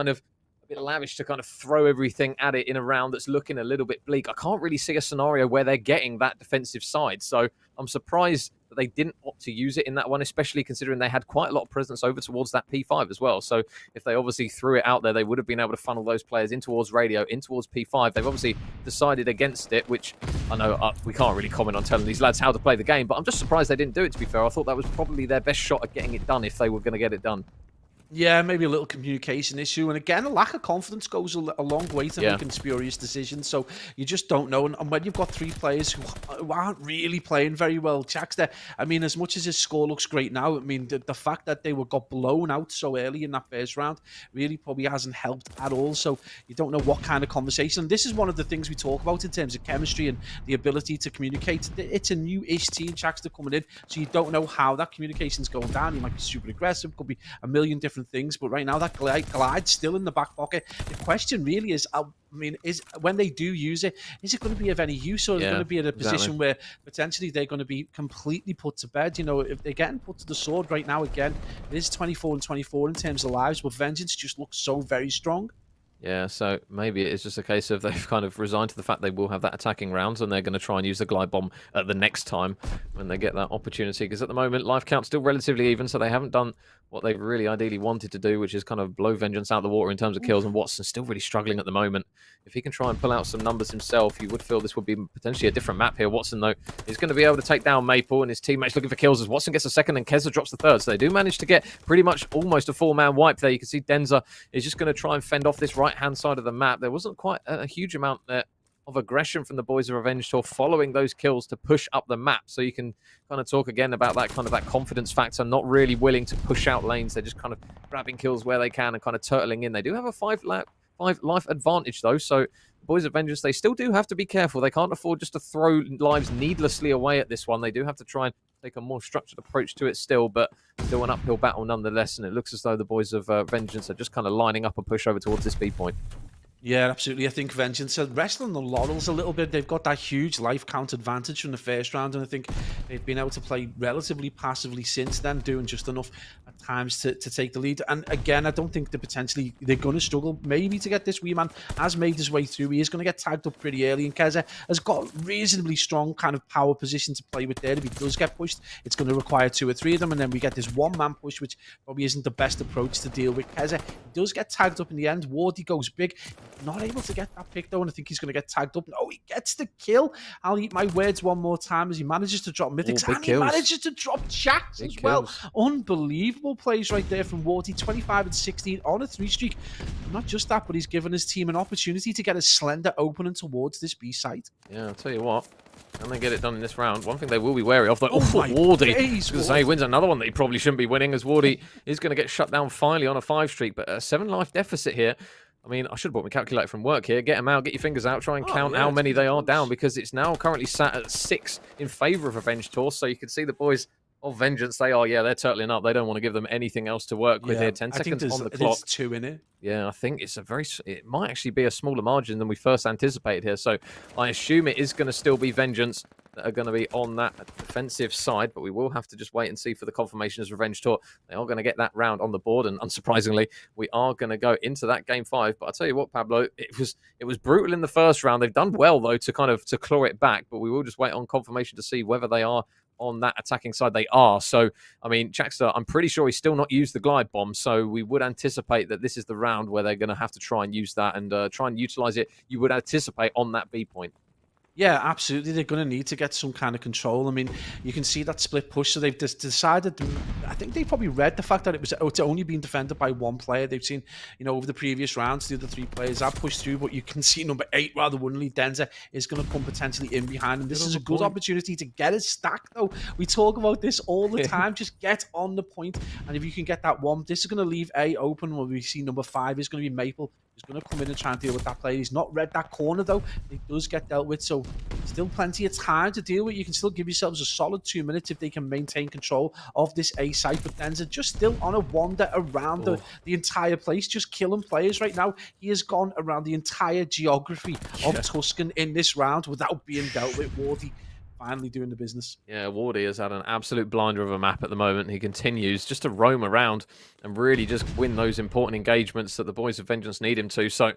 lavish to kind of throw everything at it in a round that's looking a little bit bleak. I can't really see a scenario where they're getting that defensive side. So I'm surprised that they didn't opt to use it in that one, especially considering they had quite a lot of presence over towards that P5 as well. So if they obviously threw it out there, they would have been able to funnel those players in towards radio, in towards P5. They've obviously decided against it, which I know we can't really comment on telling these lads how to play the game, but I'm just surprised they didn't do it, to be fair. I thought that was probably their best shot at getting it done if they were going to get it done. Yeah, maybe a little communication issue. And again, a lack of confidence goes a long way to making spurious decisions. So you just don't know. And when you've got 3 players who aren't really playing very well, Chaxter, I mean, as much as his score looks great now, I mean, the fact that they got blown out so early in that first round really probably hasn't helped at all. So you don't know what kind of conversation. And this is one of the things we talk about in terms of chemistry and the ability to communicate. It's a new-ish team, Chaxter, coming in. So you don't know how that communication's going down. He might be super aggressive, could be a million different things, but right now that glide's still in the back pocket. The question really is, I mean, is when they do use it, is it going to be of any use, or is it going to be at a position where potentially they're going to be completely put to bed? You know, if they're getting put to the sword right now, again, it is 24 and 24 in terms of lives, but Vengeance just looks so very strong. Yeah, so maybe it's just a case of they've kind of resigned to the fact they will have that attacking rounds, and they're going to try and use the glide bomb at the next time when they get that opportunity. Because at the moment, life count's still relatively even, so they haven't done what they've really ideally wanted to do, which is kind of blow Vengeance out of the water in terms of kills. And Watson's still really struggling at the moment. If he can try and pull out some numbers himself, you would feel this would be potentially a different map here. Watson, though, is going to be able to take down Maple, and his teammates looking for kills as Watson gets a second and Keza drops the third. So they do manage to get pretty much almost a four-man wipe there. You can see Denza is just going to try and fend off this right-hand side of the map. There wasn't quite a huge amount there of aggression from the boys of Revenge Tour following those kills to push up the map. So you can kind of talk again about that kind of that confidence factor, not really willing to push out lanes. They're just kind of grabbing kills where they can and kind of turtling in. They do have a five life advantage though, so the boys of Vengeance, they still do have to be careful. They can't afford just to throw lives needlessly away at this one. They do have to try and take a more structured approach to it still, but still an uphill battle nonetheless, and it looks as though the boys of Vengeance are just kind of lining up a push over towards this B point. Yeah, absolutely. I think Vengeance are wrestling the laurels a little bit. They've got that huge life count advantage from the first round, and I think they've been able to play relatively passively since then, doing just enough at times to take the lead. And again, I don't think they're going to struggle maybe to get this wee man has made his way through. He is going to get tagged up pretty early, and Keza has got reasonably strong kind of power position to play with there. If he does get pushed, it's going to require 2 or 3 of them, and then we get this one-man push, which probably isn't the best approach to deal with Keza. He does get tagged up in the end. Wardy goes big. Not able to get that pick though, and I think he's going to get tagged up. No, he gets the kill. I'll eat my words one more time as he manages to drop mythics, and he manages to drop jacks as well. Unbelievable plays right there from Wardy. 25 and 16 on a 3 streak. Not just that, but he's given his team an opportunity to get a slender opening towards this B site. Yeah, I'll tell you what. Can they get it done in this round? One thing they will be wary of, though, Wardy. He wins another one that he probably shouldn't be winning, as Wardy is going to get shut down finally on a 5 streak, but a 7 life deficit here. I mean, I should have brought my calculator from work here. Get them out, get your fingers out, try and count how many they are down, because it's now currently sat at 6 in favour of Revenge Tour. So you can see the boys of Vengeance, they're turtling up. They don't want to give them anything else to work with here. 10 seconds on the clock. There's 2 in it. Yeah, I think it might actually be a smaller margin than we first anticipated here. So I assume it is going to still be Vengeance that are going to be on that defensive side, but we will have to just wait and see for the confirmation as Revenge Tour. They are going to get that round on the board, and unsurprisingly, we are going to go into that game 5. But I'll tell you what, Pablo, it was brutal in the first round. They've done well though to claw it back, but we will just wait on confirmation to see whether they are on that attacking side. They are. So, I mean, Chaxter, I'm pretty sure he's still not used the glide bomb, so we would anticipate that this is the round where they're going to have to try and use that and try and utilize it. You would anticipate on that B point. Yeah, absolutely. They're going to need to get some kind of control. I mean, you can see that split push. So they've decided, I think they probably read the fact that it's only been defended by 1 player. They've seen, over the previous rounds, the other 3 players have pushed through, but you can see number 8, rather woodenly, Denza is going to come potentially in behind him. This is a good opportunity to get a stack, though. We talk about this all the time. Just get on the point. And if you can get that one, this is going to leave A open. Where we see number 5 is going to be Maple. He's going to come in and try and deal with that player. He's not read that corner, though. It does get dealt with, so still plenty of time to deal with. You can still give yourselves a solid 2 minutes if they can maintain control of this A site. But Denza just still on a wander around the entire place, just killing players right now. He has gone around the entire geography of Tuscan in this round without being dealt with. Wardy finally doing the business. Yeah, Wardy has had an absolute blinder of a map at the moment. He continues just to roam around and really just win those important engagements that the boys of Vengeance need him to. So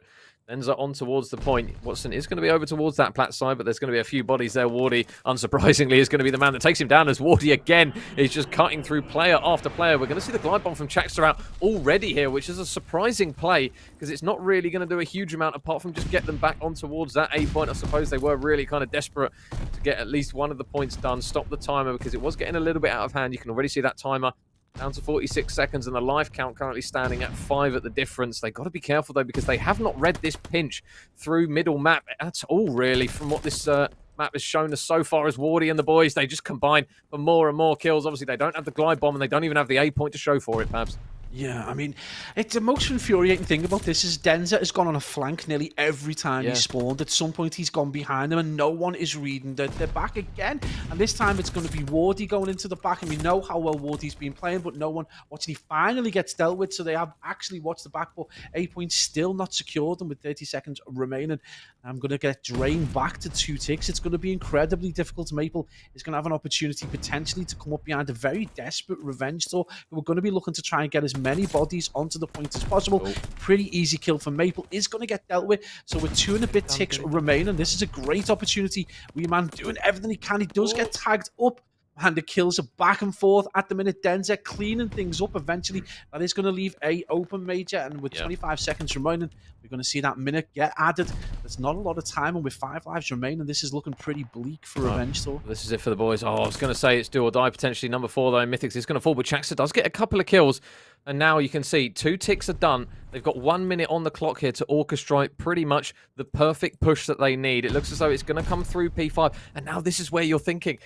Denza on towards the point. Watson is going to be over towards that plat side, but there's going to be a few bodies there. Wardy, unsurprisingly, is going to be the man that takes him down, as Wardy again is just cutting through player after player. We're going to see the glide bomb from Chaxter out already here, which is a surprising play because it's not really going to do a huge amount apart from just get them back on towards that A point. I suppose they were really kind of desperate to get at least one of the points done, stop the timer because it was getting a little bit out of hand. You can already see that timer down to 46 seconds, and the life count currently standing at 5 at the difference. They've got to be careful, though, because they have not read this pinch through middle map at all, really, from what this map has shown us so far as Wardy and the boys. They just combine for more and more kills. Obviously, they don't have the glide bomb, and they don't even have the A point to show for it, Pabs. Yeah, I mean, it's the most infuriating thing about this is Denza has gone on a flank nearly every time he's spawned. At some point, he's gone behind them, and no one is reading the back again. And this time, it's going to be Wardy going into the back, and we know how well Wardy's been playing, but no one watching. He finally gets dealt with, so they have actually watched the back, but A point still not secured, and with 30 seconds remaining, I'm going to get drained back to 2 ticks. It's going to be incredibly difficult. Maple is going to have an opportunity potentially to come up behind a very desperate Revenge Tour, who are going to be looking to try and get as many bodies onto the point as possible. Oh. Pretty easy kill for Maple is going to get dealt with. So with 2 and a bit ticks remaining, this is a great opportunity. Wee Man doing everything he can. He does get tagged up. And the kills are back and forth at the minute. Denzer cleaning things up eventually. That is going to leave A open major. And with 25 seconds remaining, we're going to see that minute get added. There's not a lot of time. And with 5 lives remaining, this is looking pretty bleak for Revenge Tour. This is it for the boys. Oh, I was going to say it's do or die potentially. Number 4, though, Mythics is going to fall. But Chaxter does get a couple of kills. And now you can see 2 ticks are done. They've got 1 minute on the clock here to orchestrate pretty much the perfect push that they need. It looks as though it's going to come through P5. And now this is where you're thinking,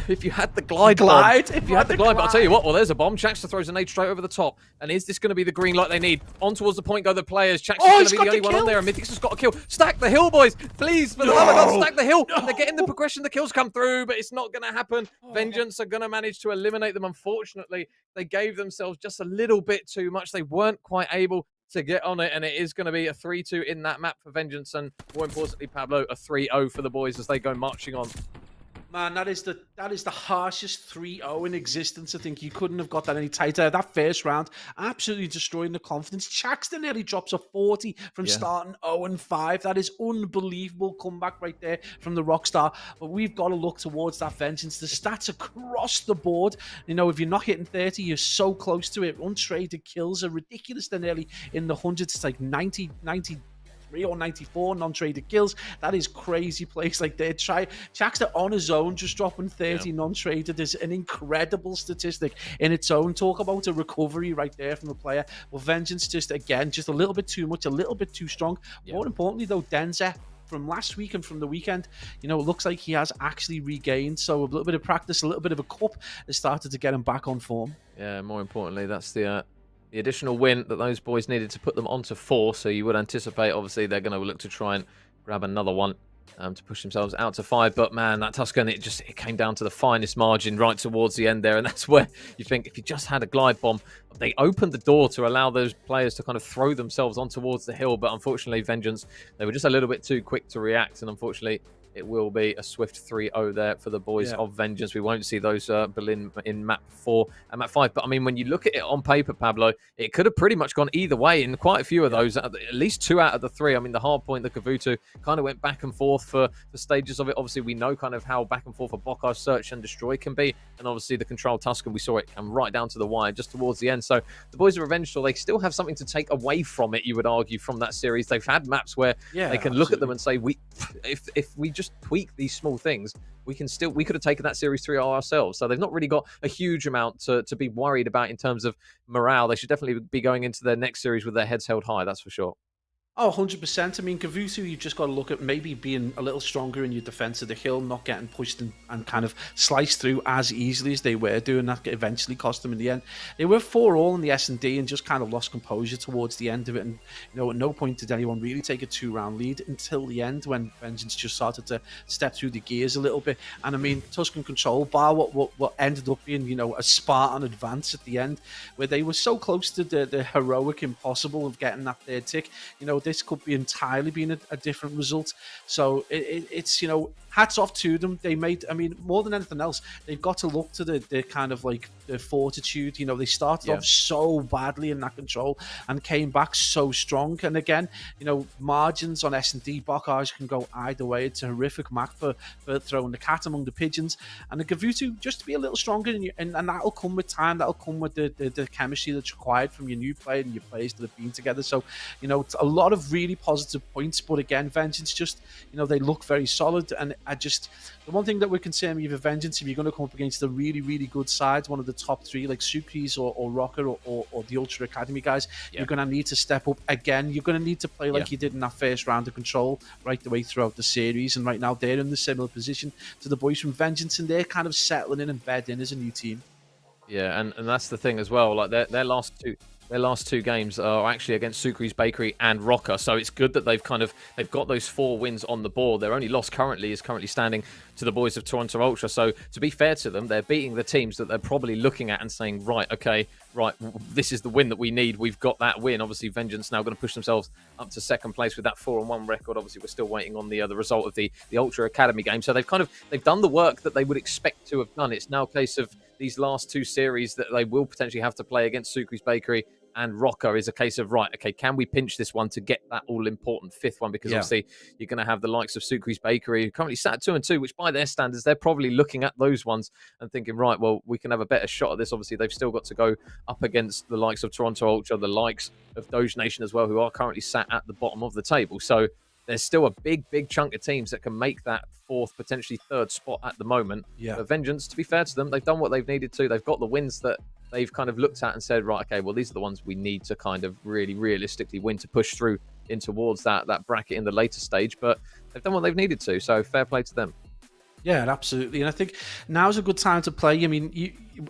if you had the glide, if you had the glide, but I'll tell you what, well, there's a bomb. Chaxter throws a nade straight over the top. And is this going to be the green light they need? On towards the point go the players. Chaxter's going to be the only one on there. And Mythics has got a kill. Stack the hill, boys. Please, for the love of God, stack the hill. They're getting the progression. The kills come through, but it's not going to happen. Vengeance are going to manage to eliminate them. Unfortunately, they gave themselves just a little bit too much. They weren't quite able to get on it, and it is going to be a 3-2 in that map for Vengeance, and more importantly, Pablo, a 3-0 for the boys as they go marching on. Man, that is the harshest 3-0 in existence. I think you couldn't have got that any tighter. That first round, absolutely destroying the confidence. Chaxter nearly drops a 40 from starting 0-5. That is unbelievable comeback right there from the Rockstar. But we've got to look towards that Vengeance. The stats across the board. You know, if you're not hitting 30, you're so close to it. Untraded kills are ridiculous. They're nearly in the hundreds. It's like 90 or 94 non-traded kills. That is crazy place. Like they try Chaxter on his own just dropping 30 non-traded is an incredible statistic in its own. Talk about a recovery right there from the player. Well, Vengeance just again just a little bit too much, a little bit too strong. More importantly though, Denzer from last week and from the weekend, you know, it looks like he has actually regained. So a little bit of practice, a little bit of a cup has started to get him back on form. Yeah, more importantly, that's the additional win that those boys needed to put them onto 4, so you would anticipate, obviously, they're going to look to try and grab another one to push themselves out to 5. But, man, that Tuscan, it came down to the finest margin right towards the end there, and that's where you think, if you just had a glide bomb, they opened the door to allow those players to kind of throw themselves on towards the hill, but unfortunately, Vengeance, they were just a little bit too quick to react, and unfortunately, it will be a swift 3-0 there for the boys of Vengeance. We won't see those Berlin in map 4 and map 5. But, I mean, when you look at it on paper, Pablo, it could have pretty much gone either way in quite a few of those. At least 2 out of the 3. I mean, the hard point, the Kavutu, kind of went back and forth for the stages of it. Obviously, we know kind of how back and forth a Bokar search and destroy can be. And obviously, the control Tuscan, we saw it come right down to the wire just towards the end. So, the boys of Revenge Tour, they still have something to take away from it, you would argue, from that series. They've had maps where they can look at them and say, if we just tweak these small things, we could have taken that series 3 ourselves. So they've not really got a huge amount to be worried about in terms of morale. They should definitely be going into their next series with their heads held high, that's for sure. Oh, 100%. I mean, Kavutu, you've just got to look at maybe being a little stronger in your defense of the hill, not getting pushed and kind of sliced through as easily as they were doing. That eventually cost them in the end. They were 4-all in the S&D and just kind of lost composure towards the end of it. And, you know, at no point did anyone really take a 2-round lead until the end when Vengeance just started to step through the gears a little bit. And, I mean, Tuscan Control bar, what ended up being, you know, a Spartan advance at the end, where they were so close to the heroic impossible of getting that third tick. You know, this could be entirely been a different result. So it's, you know, hats off to them. They made, I mean, more than anything else, they've got to look to the kind of like the fortitude. You know, they started off so badly in that control and came back so strong. And again, you know, margins on S&D Bokars can go either way. It's a horrific map for throwing the cat among the pigeons. And the Kavutu, just to be a little stronger, and that'll come with time. That'll come with the chemistry that's required from your new player and your players that have been together. So, you know, it's a lot of really positive points. But again, Vengeance just, you know, they look very solid. And the one thing that we're concerned with Vengeance, if you're going to come up against a really, really good side, one of the top 3 like Sukri's or Rocker or the Ultra Academy guys, you're going to need to step up again. You're going to need to play like you did in that first round of Control right the way throughout the series. And right now they're in the similar position to the boys from Vengeance, and they're kind of settling in and bedding in as a new team. Yeah, and that's the thing as well. Like their last two games are actually against Sukri's Bakery and Rocker, so it's good that they've got those 4 wins on the board. Their only loss is currently standing to the boys of Toronto Ultra. So to be fair to them, they're beating the teams that they're probably looking at and saying, right, this is the win that we need. We've got that win. Obviously, Vengeance now going to push themselves up to second place with that 4-1 record. Obviously, we're still waiting on the result of the Ultra Academy game. So they've done the work that they would expect to have done. It's now a case of these last 2 series that they will potentially have to play against Sukri's Bakery and Rocker is a case of, right, okay, can we pinch this one to get that all-important 5th one? Because obviously you're going to have the likes of Sukri's Bakery, who currently sat at 2-2, which by their standards, they're probably looking at those ones and thinking, right, well, we can have a better shot at this. Obviously, they've still got to go up against the likes of Toronto Ultra, the likes of Doge Nation as well, who are currently sat at the bottom of the table. So there's still a big chunk of teams that can make that 4th, potentially 3rd spot at the moment. But Vengeance, to be fair to them, they've done what they've needed to. They've got the wins that they've kind of looked at and said, right, okay, well, these are the ones we need to kind of really realistically win to push through in towards that bracket in the later stage. But they've done what they've needed to, so fair play to them. Yeah, absolutely. And I think now's a good time to play. I mean,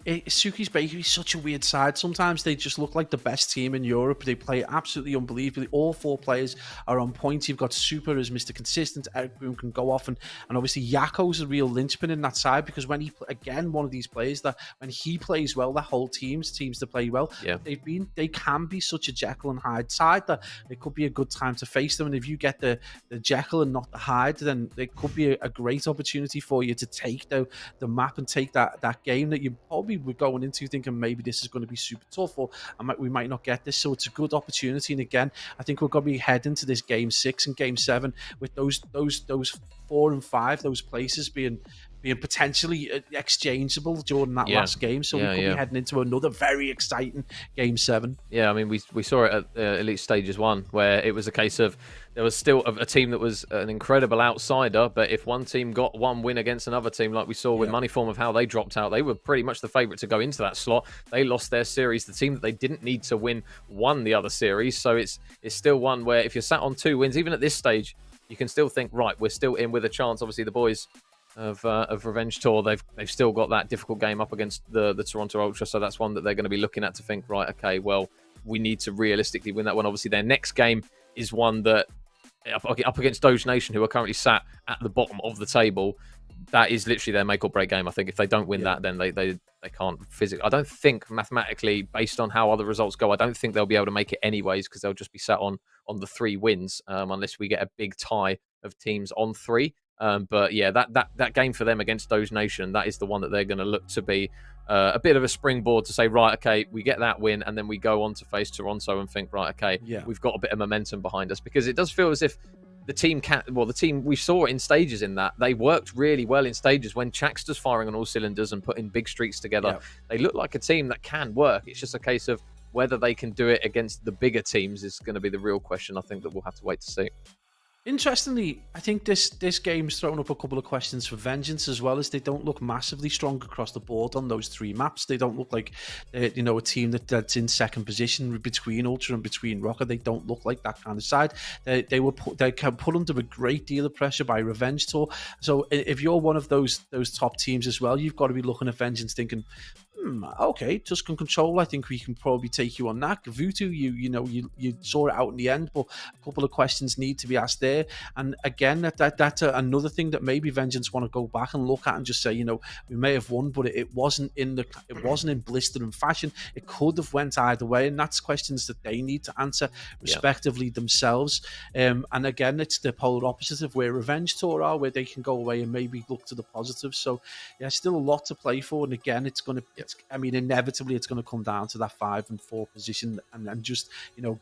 Suki's Bakery is such a weird side. Sometimes they just look like the best team in Europe. They play absolutely unbelievably. All 4 players are on point. You've got Super as Mr. Consistent. Eric Boom can go off. And obviously, Yako's a real linchpin in that side, because when he, again, one of these players that when he plays well, the whole team seems to play well. Yeah. They can be such a Jekyll and Hyde side that it could be a good time to face them. And if you get the Jekyll and not the Hyde, then it could be a great opportunity for you to take the map and take that game that you probably were going into thinking maybe this is going to be super tough, or we might not get this. So it's a good opportunity. And again, I think we're going to be heading to this game 6 and game 7 with those 4 and 5, those places being potentially exchangeable during that last game. So we could be heading into another very exciting game 7. Yeah, I mean, we saw it at Elite Stages 1, where it was a case of there was still a team that was an incredible outsider, but if one team got one win against another team, like we saw with Moneyform of how they dropped out, they were pretty much the favourite to go into that slot. They lost their series. The team that they didn't need to win won the other series. So it's still one where if you're sat on 2 wins, even at this stage, you can still think, right, we're still in with a chance. Obviously, the boys of Revenge Tour, they've still got that difficult game up against the Toronto Ultra, so that's one that they're going to be looking at to think, right, okay, well, we need to realistically win that one. Obviously, their next game is one that up against Doge Nation, who are currently sat at the bottom of the table. That is literally their make or break game. I think if they don't win that, then they can't physically. I don't think mathematically, based on how other results go, I don't think they'll be able to make it anyways, because they'll just be sat on the 3 wins unless we get a big tie of teams on 3. But yeah, that game for them against Doge Nation, that is the one that they're going to look to be a bit of a springboard to say, right, okay, we get that win, and then we go on to face Toronto and think, right, okay, we've got a bit of momentum behind us, because it does feel as if the team we saw in stages in that they worked really well in stages when Chaxter's firing on all cylinders and putting big streaks together. They look like a team that can work. It's just a case of whether they can do it against the bigger teams is going to be the real question. I think that we'll have to wait to see. Interestingly, I think this game's thrown up a couple of questions for Vengeance as well, as they don't look massively strong across the board on those 3 maps. They don't look like a team that's in second position between Ultra and between Rocker. They don't look like that kind of side. They can put under a great deal of pressure by Revenge Tour. So if you're one of those top teams as well, you've got to be looking at Vengeance thinking, okay, Tuscan Control, I think we can probably take you on that. Gavutu, you saw it out in the end, but a couple of questions need to be asked there. And again, that's another thing that maybe Vengeance want to go back and look at and just say, we may have won, but it wasn't in blistering fashion. It could have went either way, and that's questions that they need to answer respectively themselves. And again, it's the polar opposite of where Revenge Tour are, where they can go away and maybe look to the positives. So yeah, still a lot to play for. And again, inevitably it's going to come down to that 5 and 4 position, and just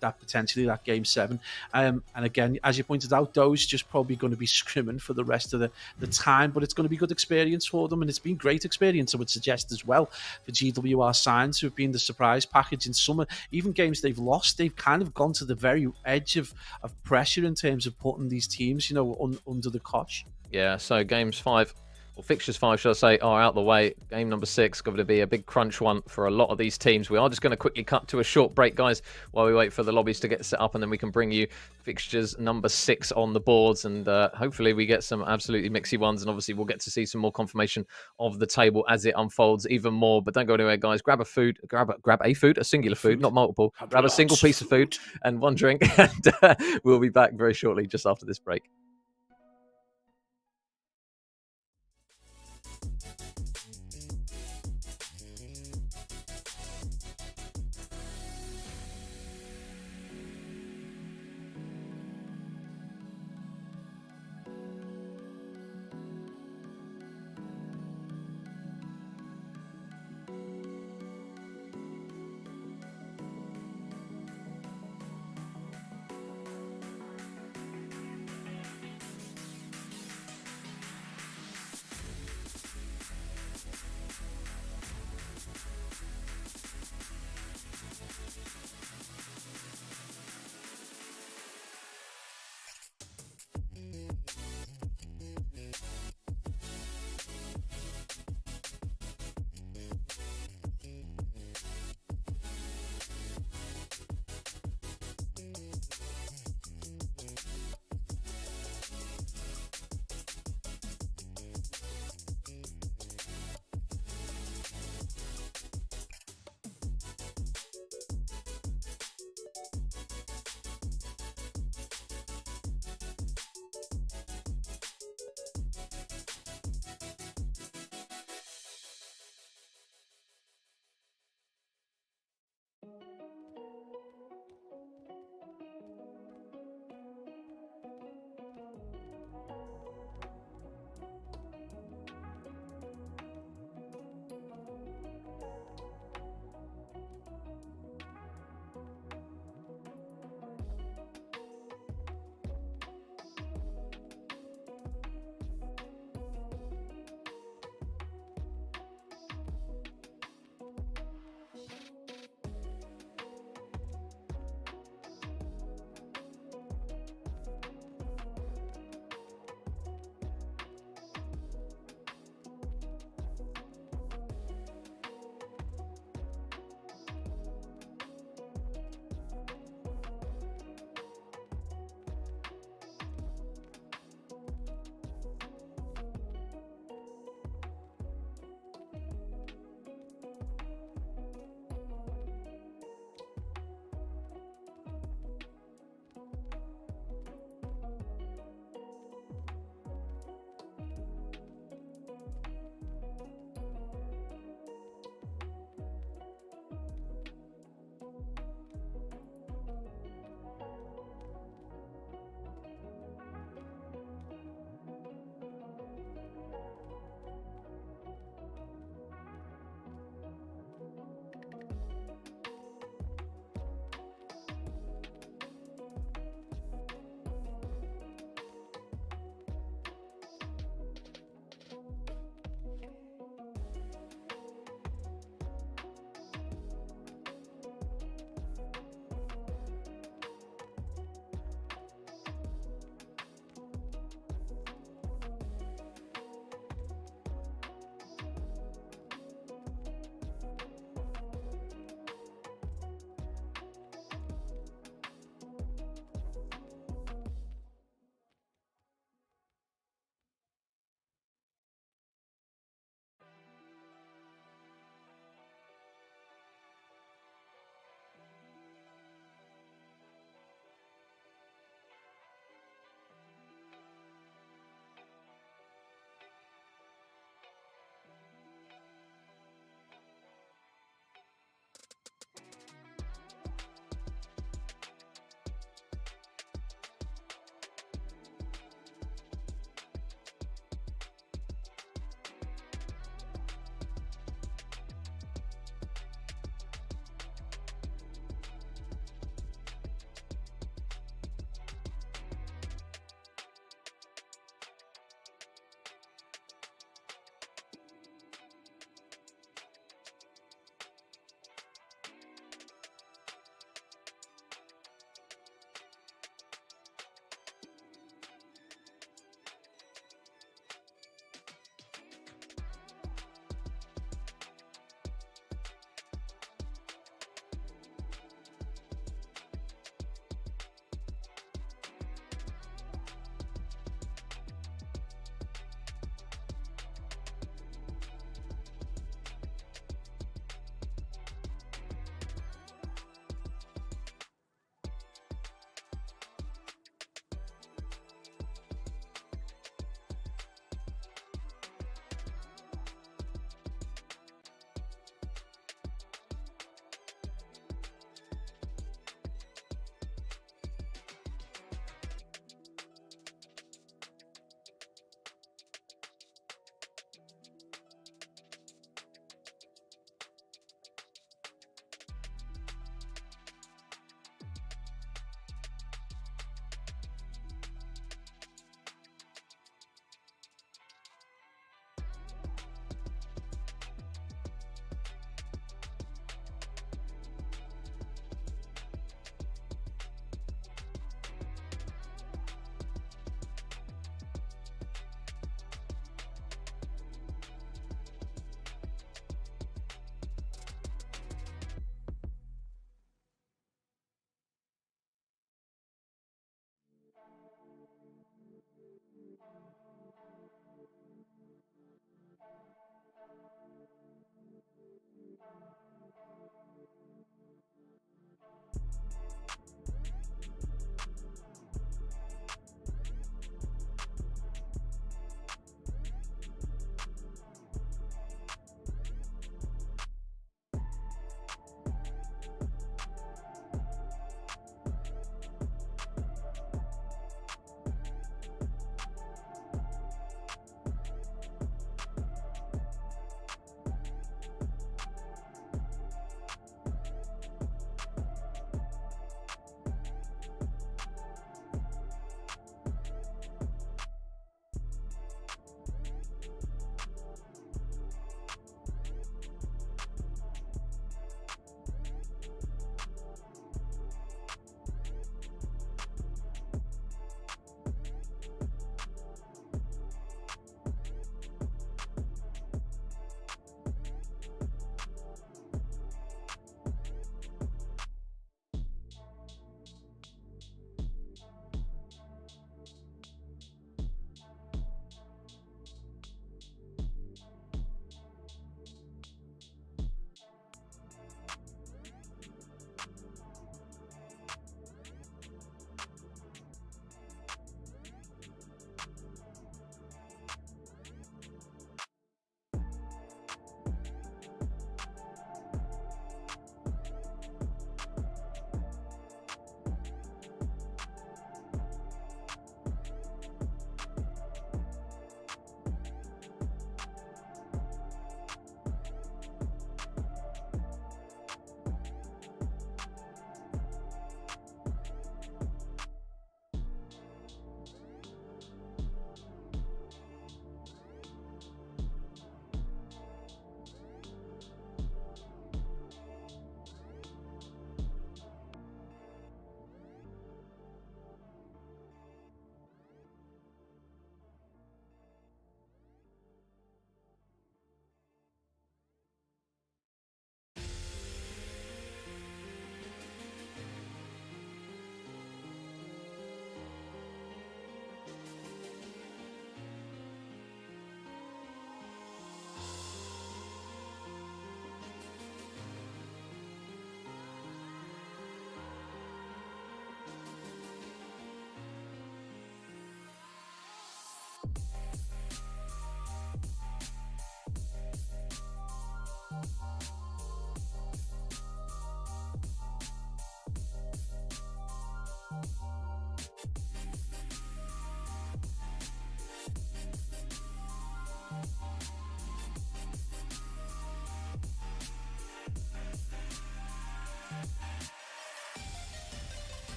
that potentially that game 7. And again, as you pointed out, Doge just probably going to be scrimming for the rest of the time, but it's going to be good experience for them, and it's been great experience, I would suggest, as well, for GWR Signs, who've been the surprise package in some even games they've lost. They've kind of gone to the very edge of pressure in terms of putting these teams under the cosh. Yeah, so games 5, or fixtures 5, should I say, are out the way. Game number 6 going to be a big crunch one for a lot of these teams. We are just going to quickly cut to a short break, guys, while we wait for the lobbies to get set up, and then we can bring you fixtures number 6 on the boards, and hopefully we get some absolutely mixy ones, and obviously we'll get to see some more confirmation of the table as it unfolds even more. But don't go anywhere, guys. Grab a singular food, not multiple. Grab a single piece of food and one drink, and we'll be back very shortly just after this break.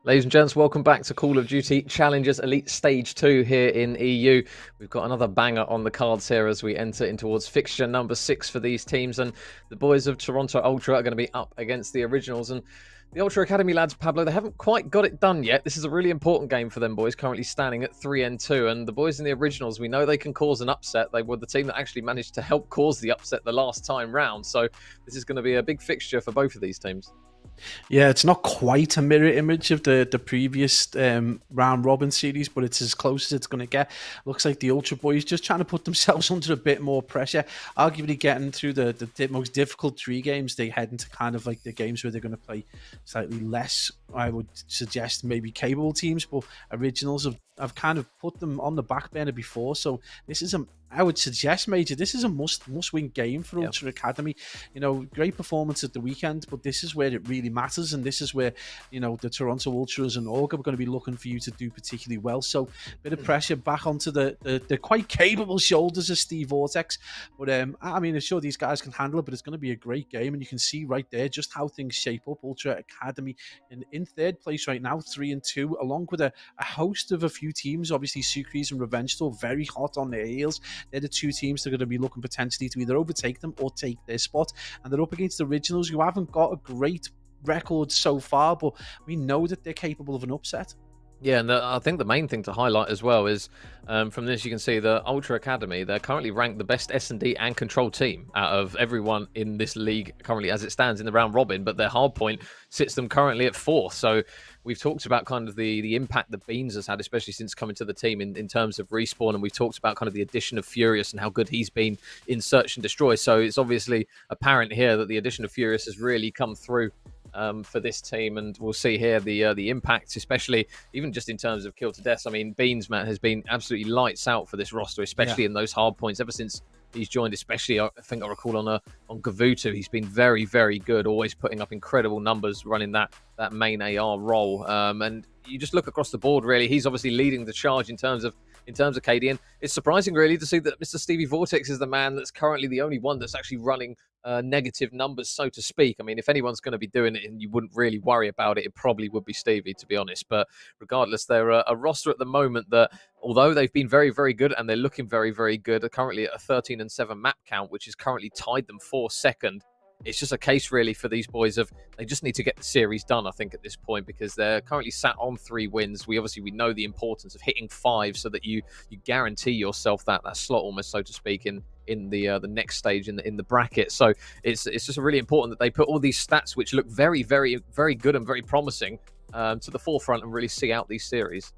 Ladies and gents, welcome back to Call of Duty Challengers Elite Stage 2 here in EU. We've got another banger on the cards here as we enter in towards fixture number 6 for these teams. And the boys of Toronto Ultra are going to be up against the Originals. And the Ultra Academy lads, Pablo, they haven't quite got it done yet. This is a really important game for them boys, currently standing at 3-2. And the boys in the Originals, we know they can cause an upset. They were the team that actually managed to help cause the upset the last time round. So this is going to be a big fixture for both of these teams. Yeah, it's not quite a mirror image of the previous round robin series, but it's as close as it's going to get. Looks like the Ultra Boys just trying to put themselves under a bit more pressure. Arguably getting through the most difficult 3 games, they head into kind of like the games where they're going to play slightly less, I would suggest, maybe capable teams, but Originals have kind of put them on the back burner before. So this is I would suggest, Major, this is a must-win game for Ultra Academy. You know, great performance at the weekend, but this is where it really matters, and this is where, you know, the Toronto Ultras and Org are going to be looking for you to do particularly well. So a bit of pressure back onto the quite capable shoulders of Steve Vortex. But I mean, I'm sure these guys can handle it, but it's going to be a great game, and you can see right there just how things shape up. Ultra Academy in third place right now, 3-2, along with a host of a few teams. Obviously, Sucres and Revenge still very hot on their heels. They're the 2 teams that are going to be looking potentially to either overtake them or take their spot. And they're up against the Originals, who haven't got a great record so far, but we know that they're capable of an upset. Yeah, and I think the main thing to highlight as well is from this you can see the Ultra Academy, they're currently ranked the best S&D and control team out of everyone in this league currently as it stands in the round robin, but their hard point sits them currently at 4th. So we've talked about kind of the impact that Beans has had, especially since coming to the team in terms of respawn, and we've talked about kind of the addition of Furious and how good he's been in Search and Destroy. So it's obviously apparent here that the addition of Furious has really come through for this team, and we'll see here the impact, especially even just in terms of kill to deaths. I mean, Beans, man, has been absolutely lights out for this roster, especially in those hard points ever since he's joined. Especially, I think I recall on Gavutu, he's been very, very good, always putting up incredible numbers, running that main AR role. And you just look across the board, really, he's obviously leading the charge in terms of KD, and it's surprising really to see that Mr. Stevie Vortex is the man that's currently the only one that's actually running negative numbers, so to speak. I mean, if anyone's going to be doing it and you wouldn't really worry about it, it probably would be Stevie, to be honest. But regardless, they're a roster at the moment that, although they've been very, very good and they're looking very, very good, are currently at a 13-7 map count, which has currently tied them for second. It's just a case really for these boys of they just need to get the series done, I think, at this point, because they're currently sat on 3 wins. We know the importance of hitting 5 so that you guarantee yourself that slot, almost, so to speak, in the next stage in the bracket. So it's just really important that they put all these stats, which look very, very, very good and very promising, to the forefront and really see out these series.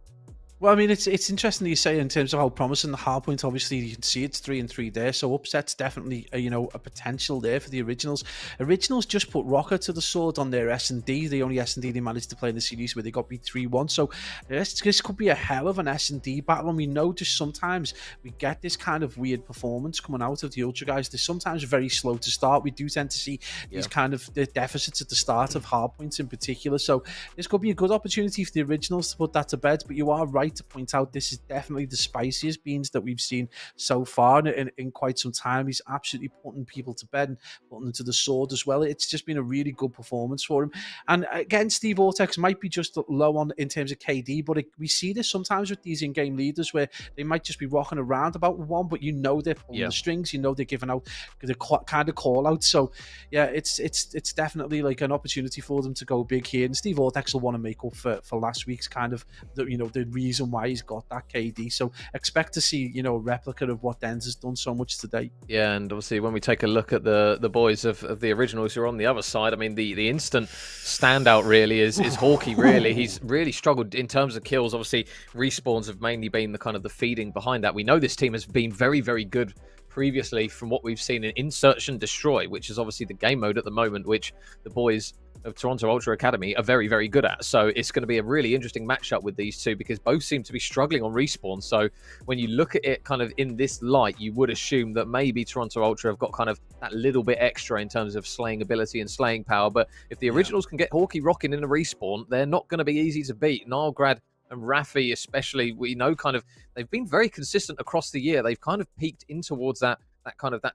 Well, I mean, it's interesting that you say in terms of how promising the hard point. Obviously, you can see it's 3-3 there, so upset's definitely a potential there for the Originals. Originals just put Rocker to the sword on their S&D, the only S&D they managed to play in the series where they got beat 3-1. So this could be a hell of an S&D battle, and we know just sometimes we get this kind of weird performance coming out of the Ultra guys. They're sometimes very slow to start. We do tend to see these kind of deficits at the start of hard points in particular. So this could be a good opportunity for the Originals to put that to bed. But you are right to point out this is definitely the spiciest Beans that we've seen so far in quite some time. He's absolutely putting people to bed and putting them to the sword as well. It's just been a really good performance for him. And again, Steve Vortex might be just low on in terms of KD, but we see this sometimes with these in-game leaders where they might just be rocking around about 1, but they're pulling the strings, they're giving out the kind of call out. So yeah, it's definitely like an opportunity for them to go big here, and Steve Vortex will want to make up for last week's kind of the reason why he's got that KD. So expect to see a replica of what Denz has done so much today. Yeah, and obviously when we take a look at the boys of the Originals who are on the other side, I mean the instant standout really is Hawkeye. Really, he's really struggled in terms of kills. Obviously respawns have mainly been the kind of the feeding behind that. We know this team has been very, very good previously from what we've seen in Search and Destroy, which is obviously the game mode at the moment, which the boys of Toronto Ultra Academy are very, very good at. So it's going to be a really interesting matchup with these two, because both seem to be struggling on respawn. So when you look at it kind of in this light, you would assume that maybe Toronto Ultra have got kind of that little bit extra in terms of slaying ability and slaying power. But if the Originals can get Hawkeye rocking in a respawn, they're not going to be easy to beat. Nilegrad and Raffi especially, we know kind of they've been very consistent across the year. They've kind of peaked in towards that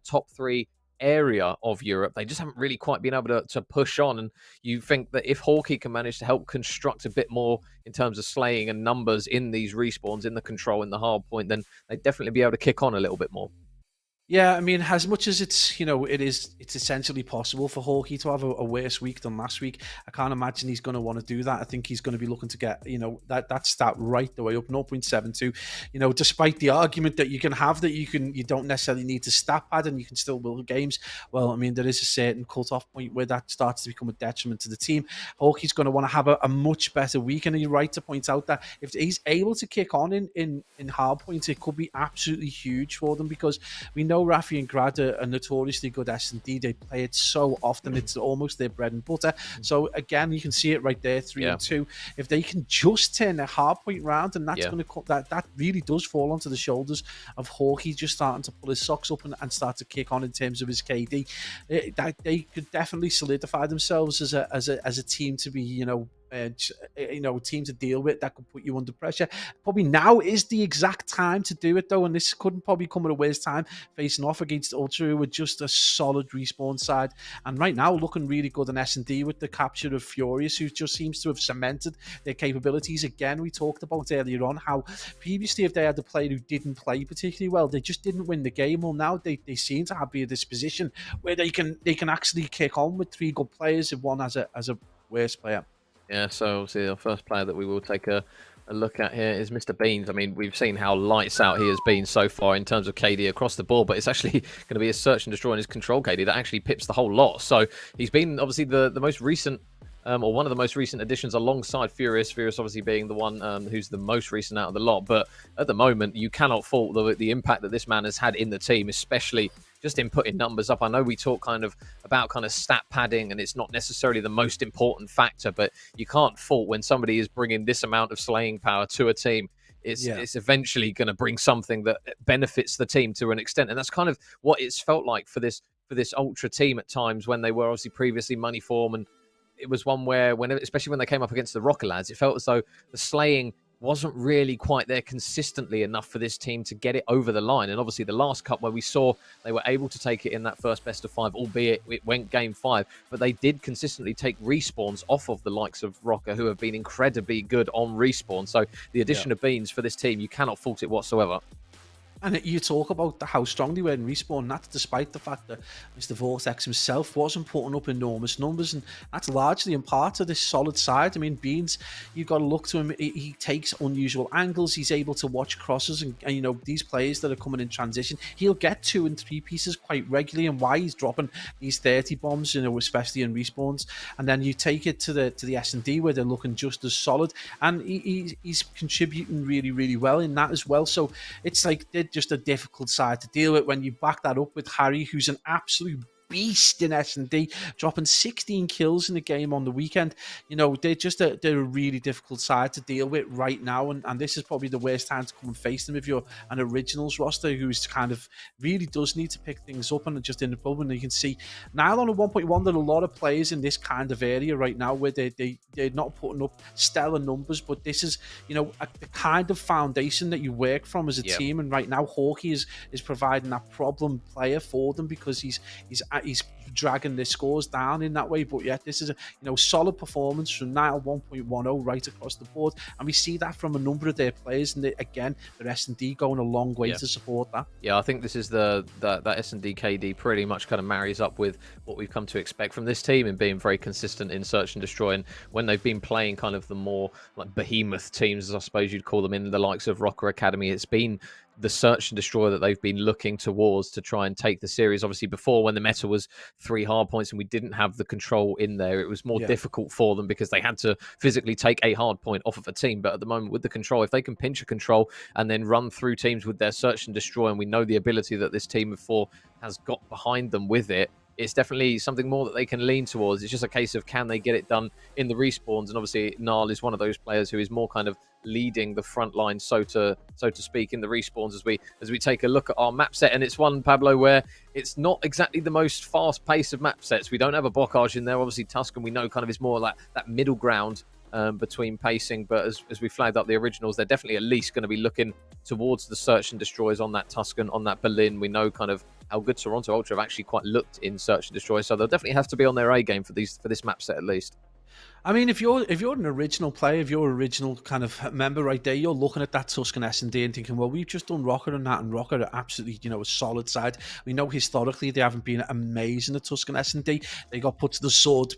top 3 area of Europe. They just haven't really quite been able to push on. And you think that if Hawkeye can manage to help construct a bit more in terms of slaying and numbers in these respawns, in the control, in the hard point, then they'd definitely be able to kick on a little bit more. Yeah, I mean, as much as it's it's essentially possible for Hawkeye to have a worse week than last week. I can't imagine he's going to want to do that. I think he's going to be looking to get that stat right the way up, 0.72. Despite the argument that you can have that you don't necessarily need to stat pad and you can still win games. Well, I mean, there is a certain cut-off point where that starts to become a detriment to the team. Hawkeye's going to want to have a much better week, and you're right to point out that if he's able to kick on in hard points, it could be absolutely huge for them, because we know Rafi and Grad are notoriously good S&D. They play it so often, it's almost their bread and butter. So again, you can see it right there, 3-2. If they can just turn their hard point round, and that's going to that really does fall onto the shoulders of Hawkeye, just starting to pull his socks up and start to kick on in terms of his KD. They could definitely solidify themselves as a team to be a team to deal with that could put you under pressure. Probably now is the exact time to do it, though, and this couldn't probably come at a worse time, facing off against Ultra, who are just a solid respawn side, and right now looking really good in S&D with the capture of Furious, who just seems to have cemented their capabilities again. We talked about earlier on how previously, if they had a player who didn't play particularly well, they just didn't win the game. Well, now they seem to have this position where they can actually kick on with three good players and one as a worse player. Yeah, so obviously the first player that we will take a look at here is Mr. Beans. I mean, we've seen how lights out he has been so far in terms of KD across the board, but it's actually going to be his search and destroy and his control KD that actually pips the whole lot. So he's been obviously the most recent, or one of the most recent additions alongside Furious. Furious obviously being the one who's the most recent out of the lot. But at the moment, you cannot fault the impact that this man has had in the team, especially just in putting numbers up. I know we talk about stat padding, and it's not necessarily the most important factor, but you can't fault when somebody is bringing this amount of slaying power to a team. It's eventually going to bring something that benefits the team to an extent, and that's kind of what it's felt like for this Ultra team at times when they were obviously previously money form, and it was one where, especially when they came up against the Rocket lads, it felt as though the slaying wasn't really quite there consistently enough for this team to get it over the line. And obviously the last cup where we saw they were able to take it in that first best of 5, albeit it went game 5, but they did consistently take respawns off of the likes of Rocker, who have been incredibly good on respawn. So the addition of Beans for this team, you cannot fault it whatsoever. And you talk about how strong they were in respawn, and that's despite the fact that Mr. Vortex himself wasn't putting up enormous numbers, and that's largely in part to this solid side. I mean, Beans, you've got to look to him. He takes unusual angles. He's able to watch crosses, and these players that are coming in transition, he'll get 2 and 3 pieces quite regularly, and why he's dropping these 30 bombs, especially in respawns. And then you take it to the S&D where they're looking just as solid, and he's contributing really, really well in that as well. So it's like they're just a difficult side to deal with when you back that up with Harry, who's an absolute beast in S&D, dropping 16 kills in the game on the weekend. They're a really difficult side to deal with right now, and this is probably the worst time to come and face them if you're an Originals roster who's kind of really does need to pick things up and just in the pub. And you can see now on a 1.1 there are a lot of players in this kind of area right now where they're not putting up stellar numbers, but this is the kind of foundation that you work from as a team. And right now Hawkeye is providing that problem player for them, because he's dragging their scores down in that way. But yet this is a solid performance from Nile 1.10 right across the board, and we see that from a number of their players, and again the S&D going a long way to support that. I think this is that S&D KD pretty much kind of marries up with what we've come to expect from this team in being very consistent in search and destroy. And when they've been playing kind of the more like behemoth teams, as I suppose you'd call them, in the likes of Rocker Academy, it's been the search and destroy that they've been looking towards to try and take the series. Obviously before, when the meta was 3 hard points and we didn't have the control in there, it was more difficult for them because they had to physically take a hard point off of a team. But at the moment with the control, if they can pinch a control and then run through teams with their search and destroy, and we know the ability that this team of 4 has got behind them with it, it's definitely something more that they can lean towards. It's just a case of can they get it done in the respawns, and obviously Nile is one of those players who is more kind of leading the front line, so to speak, in the respawns as we take a look at our map set. And it's one, Pablo, where it's not exactly the most fast pace of map sets. We don't have a Bocage in there. Obviously Tuscan, we know, kind of is more like that middle ground between pacing, but as we flagged up the Originals, they're definitely at least going to be looking towards the search and destroys on that Tuscan, on that Berlin. We know kind of how good Toronto Ultra have actually quite looked in Search and Destroy. So they'll definitely have to be on their A game for this map set at least. I mean, if you're an original player, if you're an original kind of member right there, you're looking at that Tuscan S&D and thinking, well, we've just done Rocket on that, and Rocket are absolutely, a solid side. We know historically they haven't been amazing at Tuscan S&D. They got put to the sword,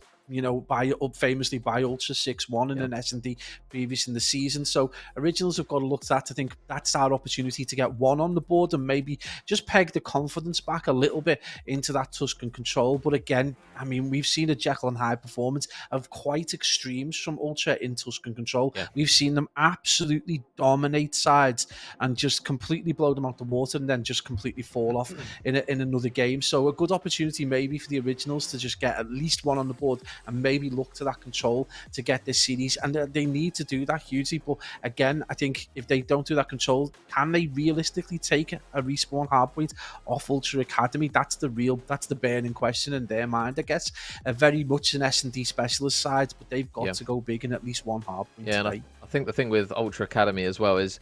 famously by Ultra 6-1 in an S&D previous in the season. So originals have got to look at that to think that's our opportunity to get one on the board and maybe just peg the confidence back a little bit into that Tuscan control. But again, I mean, we've seen a Jekyll and Hyde performance of quite extremes from Ultra in Tuscan control. Yeah. We've seen them absolutely dominate sides and just completely blow them out the water and then just completely fall off in another game. So a good opportunity maybe for the originals to just get at least one on the board and maybe look to that control to get this series. And they need to do that hugely. But again, I think if they don't do that control, can they realistically take a respawn hardpoint off Ultra Academy? That's the burning question in their mind, I guess. Very much an S&D specialist side, but they've got to go big in at least one hardpoint. Yeah, and I think the thing with Ultra Academy as well is,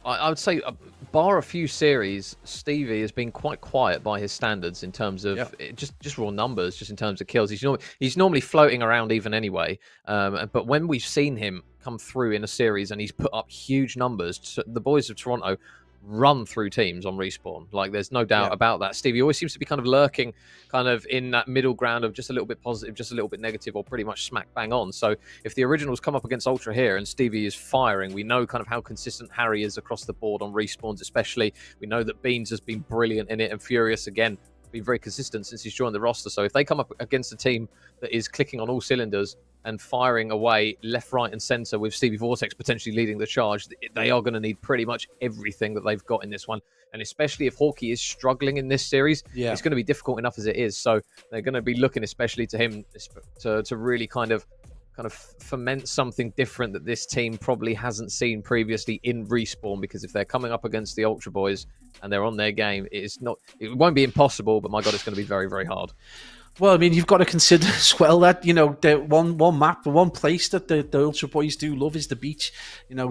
I would say, bar a few series, Stevie has been quite quiet by his standards in terms of just raw numbers, just in terms of kills. He's normally floating around even anyway. But when we've seen him come through in a series and he's put up huge numbers, the boys of Toronto run through teams on respawn. Like, there's no doubt about that. Stevie always seems to be kind of lurking kind of in that middle ground of just a little bit positive, just a little bit negative, or pretty much smack bang on. So if the originals come up against Ultra here and Stevie is firing, we know kind of how consistent Harry is across the board on respawns especially. We know that Beans has been brilliant in it, and Furious again been very consistent since he's joined the roster. So if they come up against a team that is clicking on all cylinders and firing away left, right, and center with Stevie Vortex potentially leading the charge, they are going to need pretty much everything that they've got in this one. And especially if Hawkeye is struggling in this series, it's going to be difficult enough as it is. So they're going to be looking especially to him to really kind of foment something different that this team probably hasn't seen previously in respawn. Because if they're coming up against the Ultra boys and they're on their game, it won't be impossible, but my God, it's going to be very, very hard. Well, I mean, you've got to consider as well that, the one map, the one place that the Ultra Boys do love is the beach.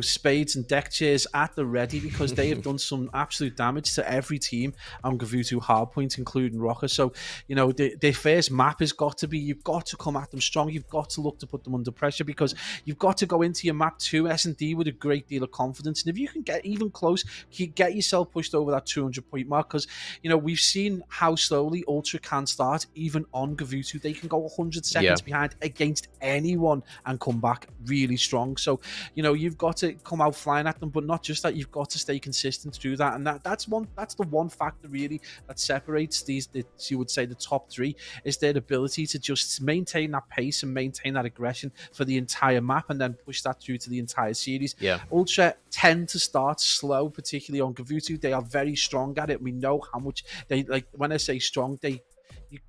Spades and deck chairs at the ready, because they have done some absolute damage to every team on Gavutu Hardpoint, including Rocker. So, their first map has got to be, you've got to come at them strong. You've got to look to put them under pressure, because you've got to go into your map 2 S&D with a great deal of confidence. And if you can get even close, get yourself pushed over that 200-point mark, because, we've seen how slowly Ultra can start, even on Gavutu. They can go 100 seconds behind against anyone and come back really strong. So, you've got to come out flying at them, but not just that, you've got to stay consistent to do that. And that's the one factor really that separates you would say the top 3, is their ability to just maintain that pace and maintain that aggression for the entire map, and then push that through to the entire series. Ultra tend to start slow, particularly on Gavutu. They are very strong at it. We know how much they, like, when I say strong,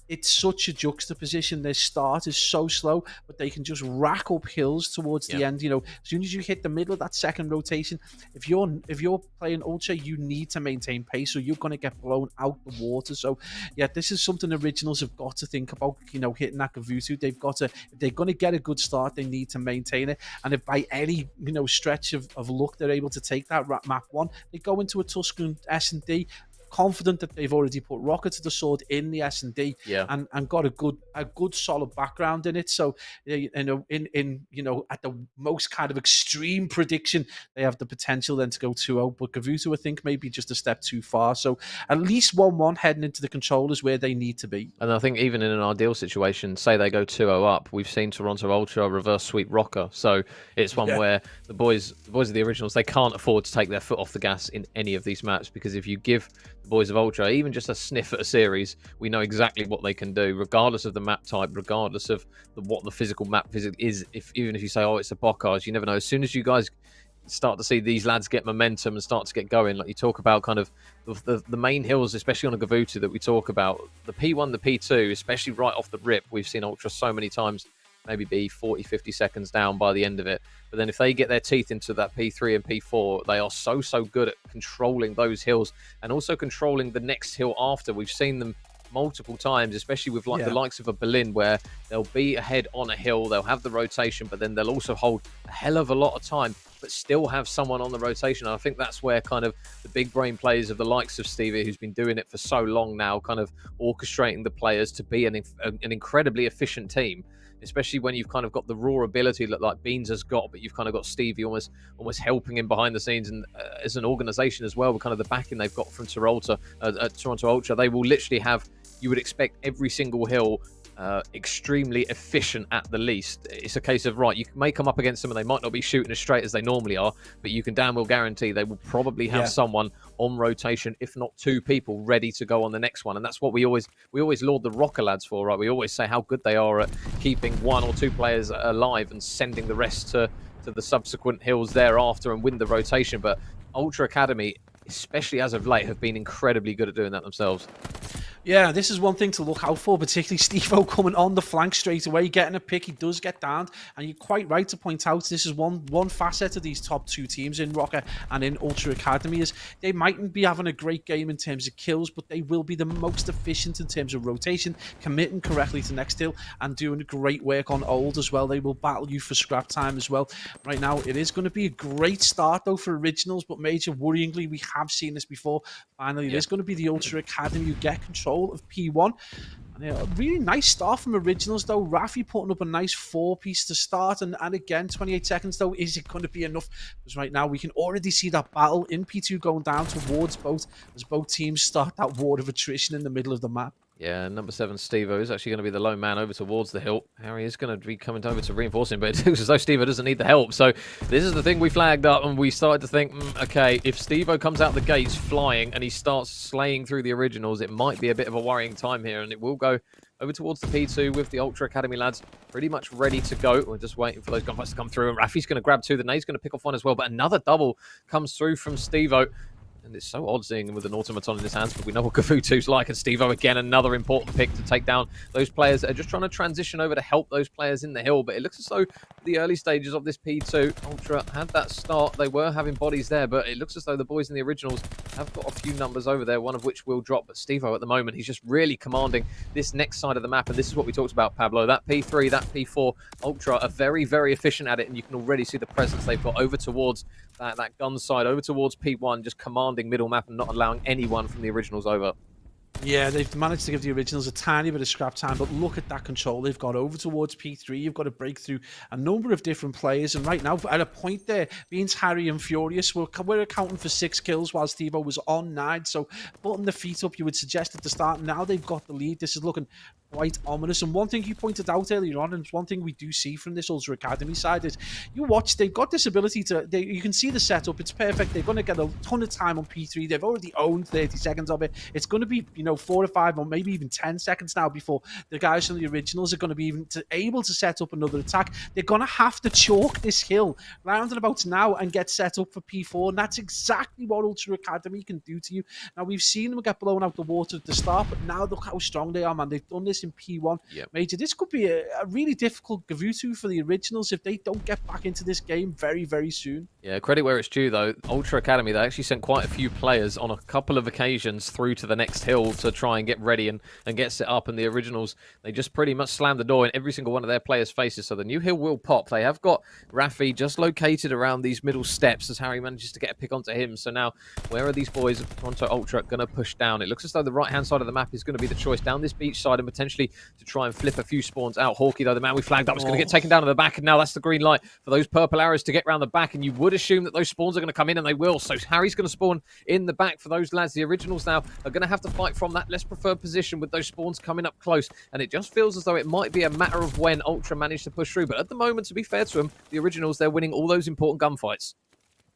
it's such a juxtaposition. Their start is so slow, but they can just rack up hills towards the end. As soon as you hit the middle of that second rotation, if you're playing Ultra, you need to maintain pace, or you're going to get blown out the water. So this is something originals have got to think about. Hitting that Gavutu, they've got to, if they're going to get a good start, they need to maintain it. And if by any stretch of luck they're able to take that map 1, they go into a Tuscan S&D confident that they've already put Rocket to the sword in the S&D and got a good solid background in it. So at the most kind of extreme prediction, they have the potential then to go 2-0. But Gavutu, I think, maybe just a step too far. So at least 1-1 heading into the controllers where they need to be. And I think even in an ideal situation, say they go 2-0 up, we've seen Toronto Ultra reverse sweep Rocker. So it's one where the boys of the originals, they can't afford to take their foot off the gas in any of these maps, because if you give the boys of Ultra even just a sniff at a series, we know exactly what they can do, regardless of the map type, regardless of what the physical map is. Even if you say, oh, it's a Bocage, you never know. As soon as you guys start to see these lads get momentum and start to get going, like you talk about kind of the main hills, especially on a Gavutu that we talk about, the P1, the P2, especially right off the rip, we've seen Ultra so many times maybe be 40, 50 seconds down by the end of it. But then if they get their teeth into that P3 and P4, they are so good at controlling those hills and also controlling the next hill after. We've seen them multiple times, especially with the likes of a Berlin, where they'll be ahead on a hill, they'll have the rotation, but then they'll also hold a hell of a lot of time but still have someone on the rotation. And I think that's where kind of the big brain plays of the likes of Stevie, who's been doing it for so long now, kind of orchestrating the players to be an incredibly efficient team, especially when you've kind of got the raw ability that like Beans has got, but you've kind of got Stevie almost helping him behind the scenes, and as an organization as well, with kind of the backing they've got from Toronto Ultra, they will literally have, you would expect every single hill extremely efficient at the least. It's a case of, right, you may come up against them and they might not be shooting as straight as they normally are, but you can damn well guarantee they will probably have someone on rotation, if not two people, ready to go on the next one. And that's what we always laud the Rocker lads for, right? We always say how good they are at keeping one or two players alive and sending the rest to the subsequent hills thereafter and win the rotation. But Ultra Academy, especially as of late, have been incredibly good at doing that themselves. Yeah, this is one thing to look out for, particularly Steve-O coming on the flank straight away, getting a pick. He does get downed, and you're quite right to point out this is one facet of these top two teams in Rocker and in Ultra Academy, is they mightn't be having a great game in terms of kills, but they will be the most efficient in terms of rotation, committing correctly to next hill, and doing great work on old as well. They will battle you for scrap time as well. Right now, it is going to be a great start, though, for Originals, but major worryingly, we have seen this before. Finally, it is going to be the Ultra Academy who get control of P1. And a really nice start from Originals, though. Rafi putting up a nice 4-piece to start, and again, 28 seconds, though. Is it going to be enough? Because right now we can already see that battle in P2 going down towards both, as both teams start that ward of attrition in the middle of the map. Yeah, number 7, Steve-O, is actually going to be the lone man over towards the hill. Harry is going to be coming over to reinforce him, but it looks as though Steve-O doesn't need the help. So this is the thing we flagged up, and we started to think, okay, if Steve-O comes out the gates flying and he starts slaying through the Originals, it might be a bit of a worrying time here, and it will go over towards the P2 with the Ultra Academy lads pretty much ready to go. We're just waiting for those gunfights to come through, and Rafi's going to grab 2. The nade's going to pick off 1 as well, but another double comes through from Steve-O. And it's so odd seeing him with an automaton in his hands, but we know what Gavutu's like. And Steve-O, again, another important pick to take down those players that are just trying to transition over to help those players in the hill. But it looks as though the early stages of this P2, Ultra had that start. They were having bodies there, but it looks as though the boys in the Originals have got a few numbers over there, one of which will drop. But Steve-O, at the moment, he's just really commanding this next side of the map. And this is what we talked about, Pablo. That P3, that P4, Ultra are very, very efficient at it. And you can already see the presence they've got over towards that gun side, over towards P1, just commanding middle map and not allowing anyone from the Originals over. Yeah, they've managed to give the Originals a tiny bit of scrap time, but look at that control they've got over towards P3. You've got to break through a number of different players, and right now, at a point there, Beans, Harry, and Furious, we're accounting for 6 kills while Steve-O was on 9, so putting the feet up, you would suggest at the start. Now they've got the lead. This is looking quite ominous, and one thing you pointed out earlier on, and one thing we do see from this Ultra Academy side, is you watch, they've got this ability to, you can see the setup, it's perfect. They're going to get a ton of time on P3. They've already owned 30 seconds of it. It's going to be, 4 or 5 or maybe even 10 seconds now before the guys from the Originals are going to be able to set up another attack. They're going to have to chalk this hill round and about now and get set up for P4, and that's exactly what Ultra Academy can do to you. Now, we've seen them get blown out the water at the start, but now look how strong they are, man. They've done this in P1. Yep. Major, this could be a really difficult Gavutu for the Originals if they don't get back into this game very, very soon. Yeah, credit where it's due, though. Ultra Academy, they actually sent quite a few players on a couple of occasions through to the next hill to try and get ready and get set up, and the Originals, they just pretty much slammed the door in every single one of their players' faces, so the new hill will pop. They have got Rafi just located around these middle steps as Harry manages to get a pick onto him. So now, where are these boys of Toronto Ultra going to push down? It looks as though the right-hand side of the map is going to be the choice, down this beach side and potentially to try and flip a few spawns out. Hawkeye, though, the man we flagged up, is going to get taken down to the back, and now that's the green light for those purple arrows to get round the back, and you would assume that those spawns are going to come in, and they will. So Harry's going to spawn in the back for those lads. The Originals now are going to have to fight from that less preferred position with those spawns coming up close, and it just feels as though it might be a matter of when Ultra manage to push through. But at the moment, to be fair to them, the Originals, they're winning all those important gunfights.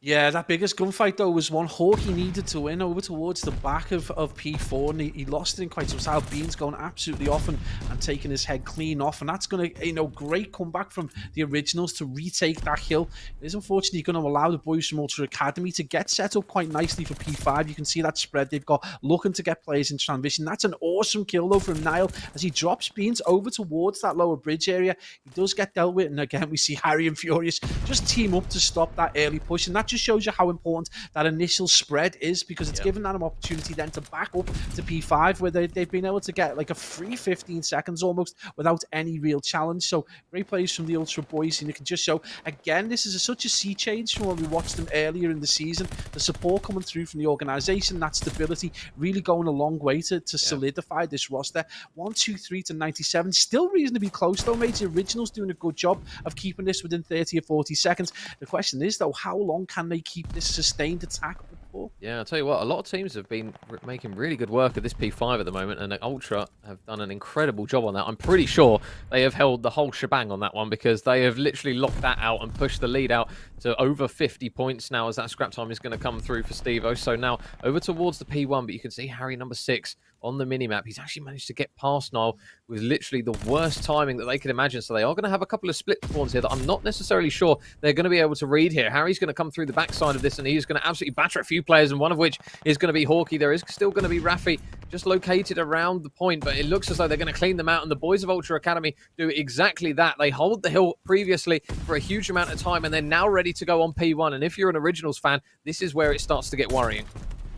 Yeah, that biggest gunfight, though, was one Hawkeye needed to win over towards the back of P4, and he lost it in quite some style. Beans going absolutely off and taking his head clean off, and that's going to, great comeback from the Originals to retake that hill. It is unfortunately going to allow the boys from Ultra Academy to get set up quite nicely for P5. You can see that spread they've got, looking to get players in transition. That's an awesome kill, though, from Niall as he drops Beans over towards that lower bridge area. He does get dealt with, and again, we see Harry and Furious just team up to stop that early push, and that just just shows you how important that initial spread is, because it's given them an opportunity then to back up to P5, where they've been able to get like a free 15 seconds almost without any real challenge. So great plays from the Ultra boys, and you can just show, again, this is such a sea change from when we watched them earlier in the season. The support coming through from the organization, that stability really going a long way to solidify this roster. 1-2-3 to 97, still reasonably close though, mate. The Originals doing a good job of keeping this within 30 or 40 seconds. The question is though, how long can they keep this sustained attack for? Yeah, I'll tell you what, a lot of teams have been making really good work of this P5 at the moment, and Ultra have done an incredible job on that. I'm pretty sure they have held the whole shebang on that one, because they have literally locked that out and pushed the lead out to over 50 points now, as that scrap time is going to come through for Steve-O. So now over towards the P1, but you can see Harry number 6 on the minimap. He's actually managed to get past Niall with literally the worst timing that they could imagine. So they are going to have a couple of split spawns here that I'm not necessarily sure they're going to be able to read here. Harry's going to come through the backside of this, and he's going to absolutely batter a few players, and one of which is going to be Hawkeye. There is still going to be Rafi just located around the point, but it looks as though they're going to clean them out, and the boys of Ultra Academy do exactly that. They hold the hill previously for a huge amount of time, and they're now ready to go on P1. And if you're an Originals fan, this is where it starts to get worrying.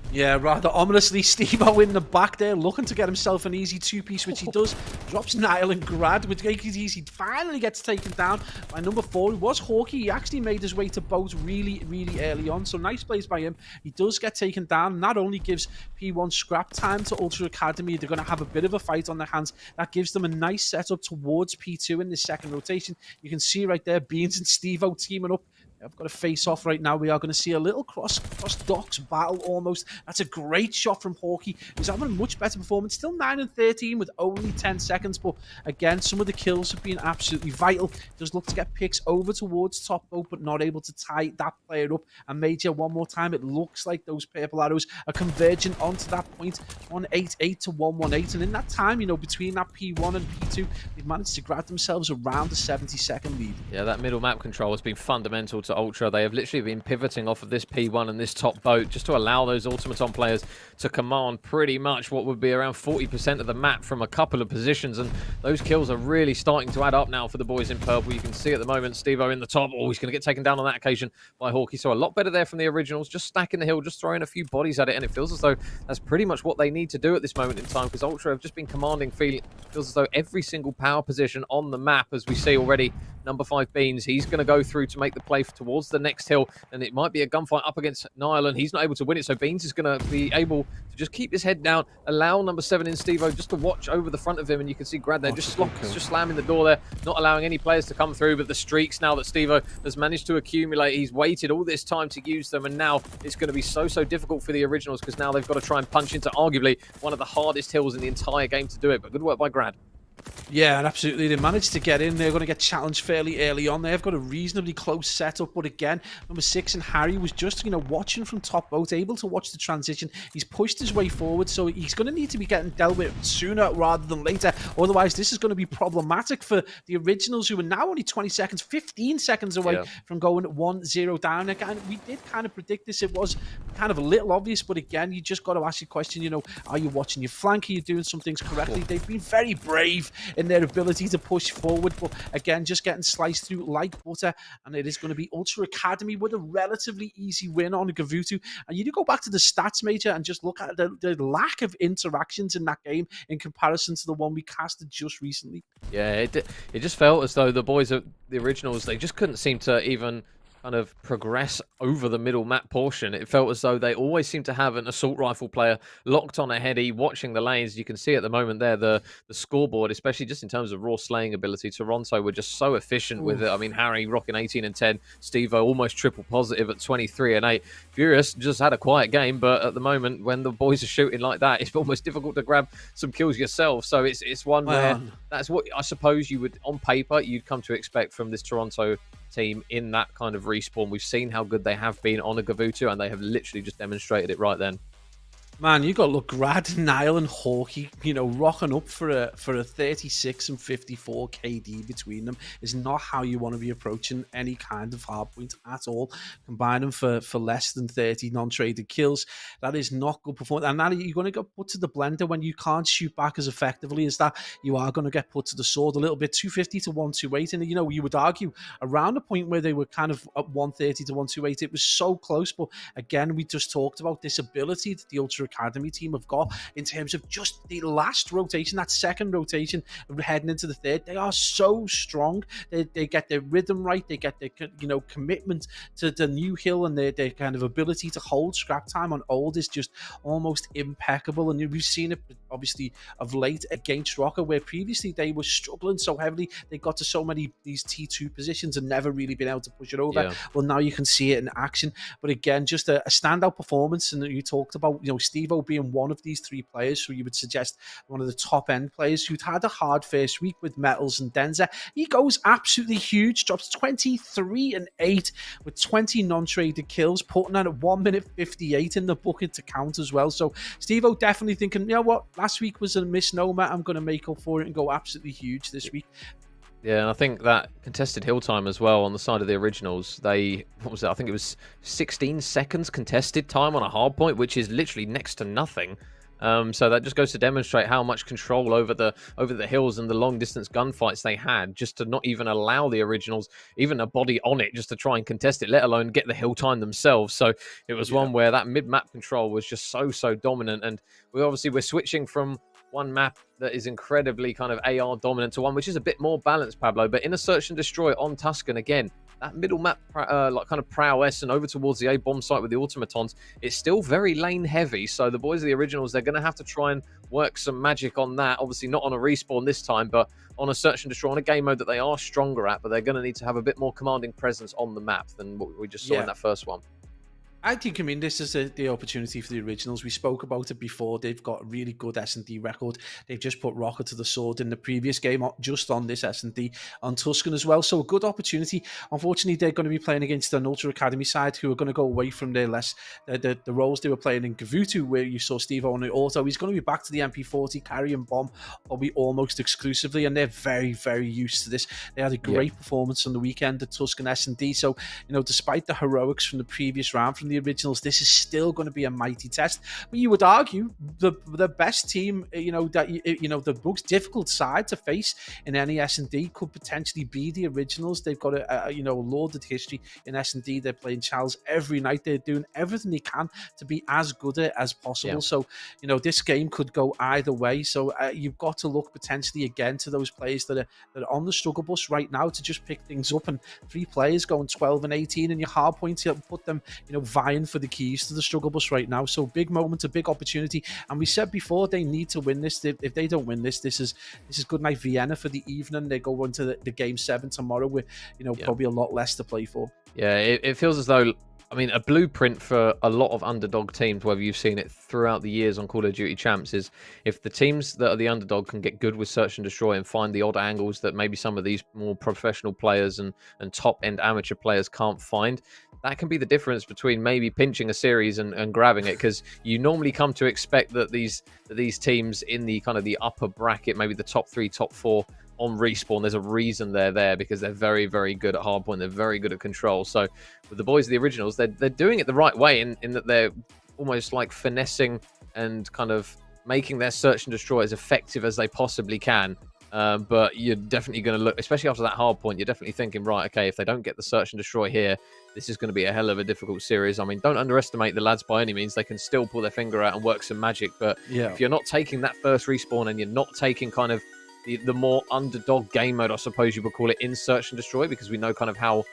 Yeah, rather ominously, Steve-O in the back there, looking to get himself an easy two-piece, which he does. Drops Niall and Grad, which makes it easy. Finally gets taken down by number 4. It was Hawkeye. He actually made his way to boat really, really early on. So nice plays by him. He does get taken down. Not only gives P1 scrap time to Ultra Academy, they're going to have a bit of a fight on their hands. That gives them a nice setup towards P2 in this second rotation. You can see right there, Beans and Steve-O teaming up. I've got a face-off right now. We are going to see a little cross-docks battle almost. That's a great shot from Hawkeye, who's having a much better performance. Still 9 and 13 with only 10 seconds. But again, some of the kills have been absolutely vital. Does look to get picks over towards top boat, but not able to tie that player up. And Major, one more time, it looks like those purple arrows are converging onto that point. 188 to 118. And in that time, between that P1 and P2, they've managed to grab themselves around a 70-second lead. Yeah, that middle map control has been fundamental to Ultra. They have literally been pivoting off of this P1 and this top boat just to allow those Automaton players to command pretty much what would be around 40% of the map from a couple of positions, and those kills are really starting to add up now for the boys in purple. You can see at the moment Steve-O in the top. Oh, he's going to get taken down on that occasion by Hawkeye. So a lot better there from the Originals, just stacking the hill, just throwing a few bodies at it, and it feels as though that's pretty much what they need to do at this moment in time, because Ultra have just been commanding, feels as though every single power position on the map, as we see already. Number 5 Beans, he's going to go through to make the play towards the next hill, and it might be a gunfight up against Niall, and he's not able to win it, so Beans is going to be able to just keep his head down, allow number 7 in Steve-O just to watch over the front of him, and you can see Grad there just slamming the door there, not allowing any players to come through. But the streaks now that Steve-O has managed to accumulate, he's waited all this time to use them, and now it's going to be so difficult for the Originals, because now they've got to try and punch into arguably one of the hardest hills in the entire game to do it. But good work by Grad. Yeah, and absolutely. They managed to get in. They're going to get challenged fairly early on. They've got a reasonably close setup. But again, number 6 and Harry was just, watching from top boat, able to watch the transition. He's pushed his way forward, so he's going to need to be getting dealt with sooner rather than later. Otherwise, this is going to be problematic for the Originals, who are now only 20 seconds, 15 seconds away from going 1-0 down. Again, we did kind of predict this. It was kind of a little obvious, but again, you just got to ask your question, are you watching your flank? Are you doing some things correctly? They've been very brave in their ability to push forward, but again, just getting sliced through like butter. And it is going to be Ultra Academy with a relatively easy win on Gavutu. And you do go back to the stats, Major, and just look at the lack of interactions in that game in comparison to the one we casted just recently. Yeah, it just felt as though the boys of the Originals, they just couldn't seem to even kind of progress over the middle map portion. It felt as though they always seem to have an assault rifle player locked on a heady, watching the lanes. You can see at the moment there the scoreboard, especially just in terms of raw slaying ability. Toronto were just so efficient with it. I mean, Harry rocking 18 and 10, Steve-O almost triple positive at 23 and 8. Furious just had a quiet game, but at the moment when the boys are shooting like that, it's almost difficult to grab some kills yourself. So it's one where that's what I suppose you would, on paper, you'd come to expect from this Toronto team in that kind of respawn. We've seen how good they have been on a Gavutu, and they have literally just demonstrated it right then. Man, you got to look Grad, Nile, and Hawkey, rocking up for a 36 and 54 KD between them is not how you want to be approaching any kind of hard point at all. Combine them for less than 30 non-traded kills. That is not good performance. And that you're going to get put to the blender when you can't shoot back as effectively as that. You are going to get put to the sword a little bit. 250 to 128. And, you would argue around the point where they were kind of at 130 to 128, it was so close. But again, we just talked about this ability that the Ultra Academy team have got in terms of just the last rotation, that second rotation heading into the third. They are so strong. They get their rhythm right. They get their commitment to the new hill, and their kind of ability to hold scrap time on old is just almost impeccable. And we've seen it obviously of late against Rocker, where previously they were struggling so heavily. They got to so many these T2 positions and never really been able to push it over. Well, now you can see it in action. But again, just a standout performance. And you talked about Steve-O being one of these three players who you would suggest one of the top end players who'd had a hard first week with Metals and Denzer. He goes absolutely huge, drops 23 and 8 with 20 non-traded kills, putting on at 1 minute 58 in the bucket to count as well. So Steve-O definitely thinking, you know what, last week was a misnomer. I'm going to make up for it and go absolutely huge this week. Yeah, and I think that contested hill time as well on the side of the originals, what was it? I think it was 16 seconds contested time on a hard point, which is literally next to nothing. So that just goes to demonstrate how much control over the hills and the long distance gunfights they had, just to not even allow the originals even a body on it, just to try and contest it, let alone get the hill time themselves. So it was one where that mid map control was just so dominant. And we're switching from one map that is incredibly kind of AR dominant to one which is a bit more balanced, Pablo. But in a search and destroy on Tuscan, again, that middle map like kind of prowess and over towards the A bomb site with the automatons, it's still very lane heavy. So the boys of the originals, they're going to have to try and work some magic on that. Obviously not on a respawn this time, but on a search and destroy, on a game mode that they are stronger at. But they're going to need to have a bit more commanding presence on the map than what we just saw in that first one. I think, this is the opportunity for the originals. We spoke about it before. They've got a really good S&D record. They've just put Rocket to the sword in the previous game, just on this S&D on Tuscan as well. So a good opportunity. Unfortunately, they're going to be playing against an Ultra Academy side who are going to go away from their the roles they were playing in Gavutu, where you saw Steve-O on the auto. He's going to be back to the MP40, carrying bomb, probably almost exclusively, and they're very, very used to this. They had a great performance on the weekend at Tuscan S&D. So, despite the heroics from the previous round from the originals, this is still going to be a mighty test. But you would argue the best team, the most difficult side to face in any S&D could potentially be the originals. They've got a lauded history in S&D. They're playing Charles every night. They're doing everything they can to be as good as possible. So this game could go either way. So you've got to look potentially again to those players that are on the struggle bus right now to just pick things up. And 3 players going 12 and 18 in your hard points, you'll put them vying for the keys to the struggle bus right now. So big moment, a big opportunity. And we said before, they need to win this. If they don't win this, this is good night Vienna for the evening. They go into the game 7 tomorrow with probably a lot less to play for. Yeah, it feels as though, a blueprint for a lot of underdog teams, whether you've seen it throughout the years on Call of Duty Champs, is if the teams that are the underdog can get good with search and destroy and find the odd angles that maybe some of these more professional players and top-end amateur players can't find, that can be the difference between maybe pinching a series and grabbing it, because you normally come to expect that these teams in the kind of the upper bracket, maybe the top 3, top 4, on respawn, there's a reason they're there, because they're very, very good at hardpoint. They're very good at control. So with the boys of the originals, they're doing it the right way in that they're almost like finessing and kind of making their search and destroy as effective as they possibly can. But you're definitely going to look, especially after that hard point, you're definitely thinking, right, okay, if they don't get the search and destroy here, this is going to be a hell of a difficult series. Don't underestimate the lads by any means. They can still pull their finger out and work some magic. But if you're not taking that first respawn and you're not taking kind of the more underdog game mode, I suppose you would call it, in search and destroy, because we know kind of how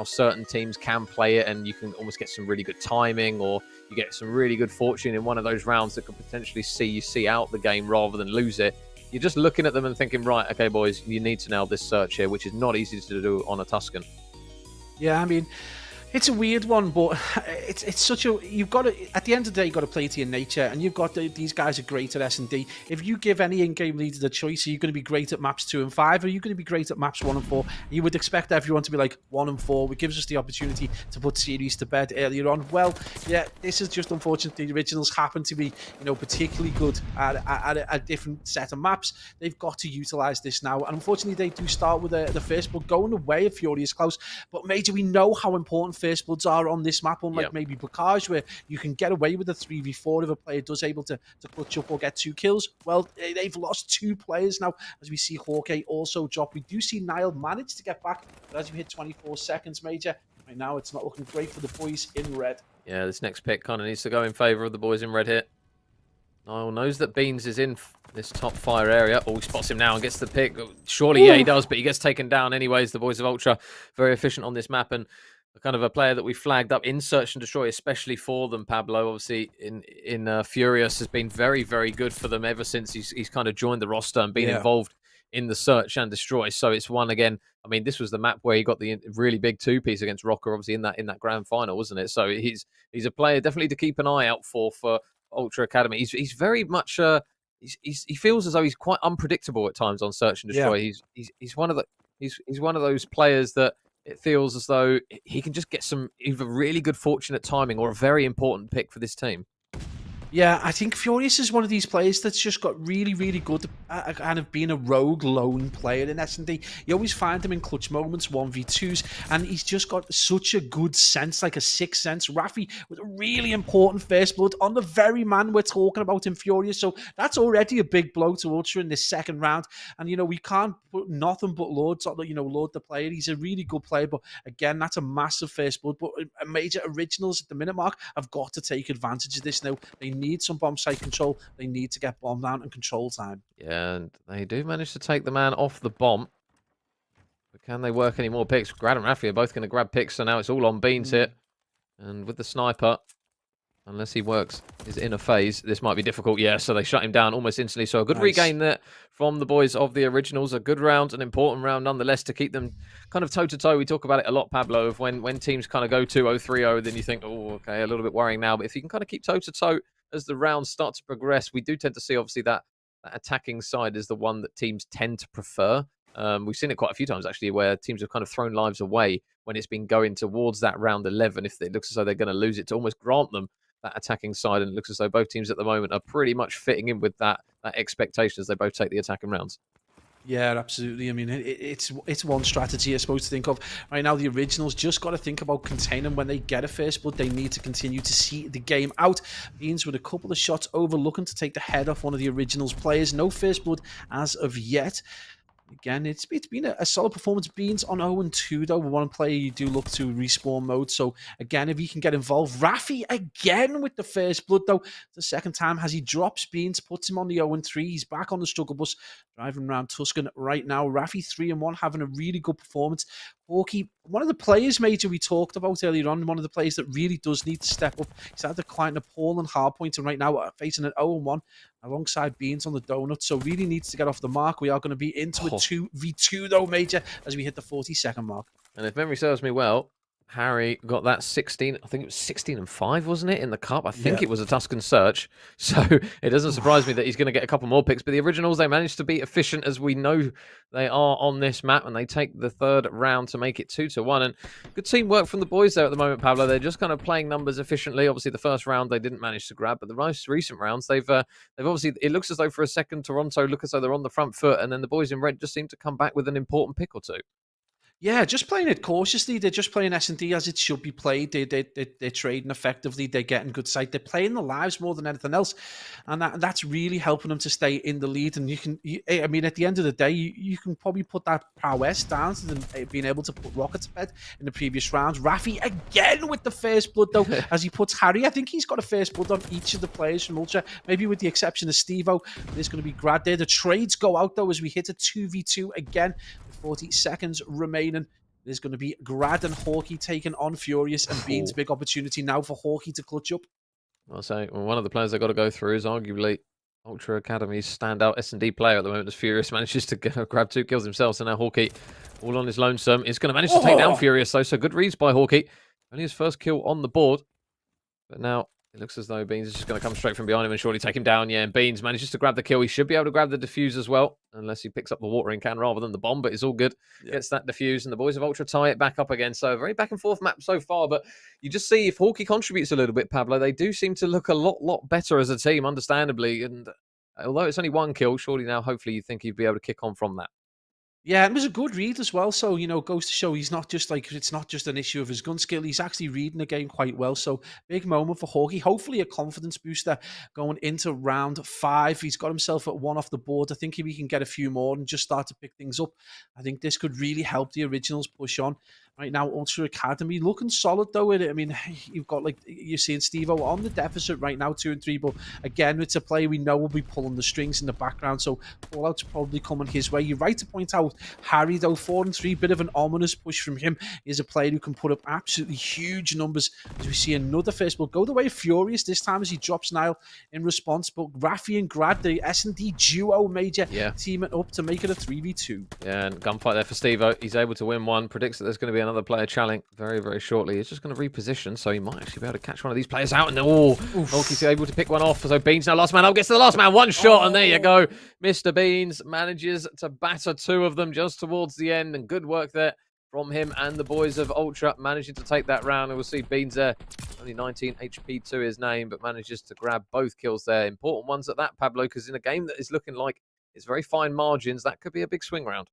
certain teams can play it, and you can almost get some really good timing, or you get some really good fortune in one of those rounds that could potentially see out the game rather than lose it. You're just looking at them and thinking, right, okay, boys, you need to nail this search here, which is not easy to do on a Tuscan. Yeah, It's a weird one, but it's such a you've got to at the end of the day you've got to play to your nature, and you've got these guys are great at S&D. If you give any in-game leader the choice, are you going to be great at maps 2 and 5, or are you going to be great at maps 1 and 4? You would expect everyone to be like 1 and 4, which gives us the opportunity to put series to bed earlier on. Well, yeah, this is just unfortunately the originals happen to be particularly good at a different set of maps. They've got to utilize this now, and unfortunately they do start with the first blood going away of Furious Klaus. But Major, we know how important first bloods are on this map, unlike maybe Bocage, where you can get away with a 3v4 if a player does able to clutch up or get 2 kills. Well, they've lost 2 players now, as we see Hawkeye also drop. We do see Niall manage to get back, but as you hit 24 seconds, Major, right now it's not looking great for the boys in red. Yeah, this next pick kind of needs to go in favour of the boys in red here. Niall knows that Beans is in this top fire area. Oh, he spots him now and gets the pick. Surely, yeah, he does, but he gets taken down anyways. The boys of Ultra, very efficient on this map, and kind of a player that we flagged up in Search and Destroy, especially for them. Pablo, obviously, in Furious, has been very, very good for them ever since he's kind of joined the roster and been involved in the Search and Destroy. So it's one again. I mean, this was the map where he got the really big 2-piece against Rocker, obviously in that grand final, wasn't it? So he's a player definitely to keep an eye out for Ultra Academy. He's very much he feels as though he's quite unpredictable at times on Search and Destroy. Yeah. He's one of those players that it feels as though he can just get some either really good fortunate timing or a very important pick for this team. Yeah, I think Furious is one of these players that's just got really, really good at kind of being a rogue lone player in S&D. You always find him in clutch moments, 1v2s, and he's just got such a good sense, like a sixth sense. Raffi with a really important first blood on the very man we're talking about in Furious, so that's already a big blow to Ultra in this second round. And, we can't put nothing but Lord the player. He's a really good player, but again, that's a massive first blood. But Major Originals at the minute mark have got to take advantage of this now. They need some bomb site control. They need to get bomb down and control time. Yeah, and they do manage to take the man off the bomb. But can they work any more picks? Grad and Raffi are both going to grab picks, so now it's all on Beans here. And with the sniper, unless he works his inner phase, this might be difficult. Yeah, so they shut him down almost instantly. So a good regain there from the boys of the Originals. A good round, an important round nonetheless to keep them kind of toe-to-toe. We talk about it a lot, Pablo, of when teams kind of go 2-0, 3-0, then you think, oh, okay, a little bit worrying now. But if you can kind of keep toe-to-toe as the rounds start to progress, we do tend to see, obviously, that attacking side is the one that teams tend to prefer. We've seen it quite a few times, actually, where teams have kind of thrown lives away when it's been going towards that round 11. If it looks as though they're going to lose it, to almost grant them that attacking side. And it looks as though both teams at the moment are pretty much fitting in with that expectation as they both take the attacking rounds. Yeah, absolutely. I mean, it's one strategy I suppose to think of. Right now, the Originals just got to think about containing when they get a first blood. They need to continue to see the game out. Beans with a couple of shots over, looking to take the head off one of the Originals players. No first blood as of yet. Again, it's been a solid performance. Beans on 0-2, though. One player you do look to respawn mode. So, again, if he can get involved. Raffi again with the first blood, though. The second time as he drops Beans, puts him on the 0-3. He's back on the struggle bus, driving around Tuscan right now. Raffi 3-1, having a really good performance. Hawkeye, one of the players, Major, we talked about earlier on, one of the players that really does need to step up. He's had quite an appalling hardpoint, and right now facing an 0-1 alongside Beans on the donut, so really needs to get off the mark. We are going to be into a 2v2, though, Major, as we hit the 40-second mark. And if memory serves me well, Harry got that 16, I think it was 16-5, wasn't it, in the cup? I think it was a Tuscan Search. So it doesn't surprise me that he's going to get a couple more picks. But the Originals, they managed to be efficient, as we know they are on this map, and they take the third round to make it 2-1. And good teamwork from the boys there at the moment, Pablo. They're just kind of playing numbers efficiently. Obviously, the first round they didn't manage to grab, but the most recent rounds, they've obviously, it looks as though for a second, Toronto look as though they're on the front foot, and then the boys in red just seem to come back with an important pick or two. Yeah, just playing it cautiously. They're just playing S&D as it should be played. They're trading effectively. They're getting good sight. They're playing the lives more than anything else. And that's really helping them to stay in the lead. And I mean, at the end of the day, you can probably put that prowess down to them being able to put Rocket to bed in the previous rounds. Raffi again with the first blood, though, as he puts Harry. I think he's got a first blood on each of the players from Ultra, maybe with the exception of Steve-O. There's going to be Grad there. The trades go out, though, as we hit a 2v2 again. 40 seconds remaining. There's going to be Grad and Hawkeye taking on Furious, and Beans' big opportunity now for Hawkeye to clutch up. I'll say one of the players they've got to go through is arguably Ultra Academy's standout S&D player at the moment, as Furious manages to grab 2 kills himself. So now Hawkeye, all on his lonesome, is going to manage to take down Furious, though. So good reads by Hawkeye. Only his first kill on the board. But now it looks as though Beans is just going to come straight from behind him and surely take him down. Yeah, and Beans manages to grab the kill. He should be able to grab the defuse as well, unless he picks up the watering can rather than the bomb, but it's all good. Yeah. Gets that defuse, and the boys of Ultra tie it back up again. So a very back and forth map so far, but you just see if Hawkeye contributes a little bit, Pablo, they do seem to look a lot better as a team, understandably. And although it's only one kill, surely now hopefully you think he'd be able to kick on from that. Yeah, it was a good read as well. So, goes to show he's not just like, it's not just an issue of his gun skill. He's actually reading the game quite well. So, big moment for Hawkeye. Hopefully, a confidence booster going into round 5. He's got himself at 1 off the board. I think if he can get a few more and just start to pick things up, I think this could really help the originals push on. Right now, Ultra Academy looking solid though with it. I mean, you've got you're seeing Steve-O on the deficit right now, 2 and 3. But again, it's a player we know will be pulling the strings in the background. So Fallout's probably coming his way. You're right to point out Harry though, 4 and 3, bit of an ominous push from him. He's a player who can put up absolutely huge numbers. As we see another first blood go the way of Furious this time as he drops Nile in response. But Rafi and Grad, the S&D duo major, teaming up to make it a 3v2. Yeah, and gunfight there for Steve-O. He's able to win one. Predicts that there's going to be another player challenge very shortly. He's just going to reposition, so he might actually be able to catch one of these players out. And Hawkeye's able to pick one off. So Beans now last man up, gets to the last man, one shot, and there you go. Mr. Beans manages to batter 2 of them just towards the end, and good work there from him and the boys of Ultra managing to take that round. And we'll see Beans there, only 19 HP to his name, but manages to grab both kills there. Important ones at that, Pablo, because in a game that is looking like it's very fine margins, that could be a big swing round.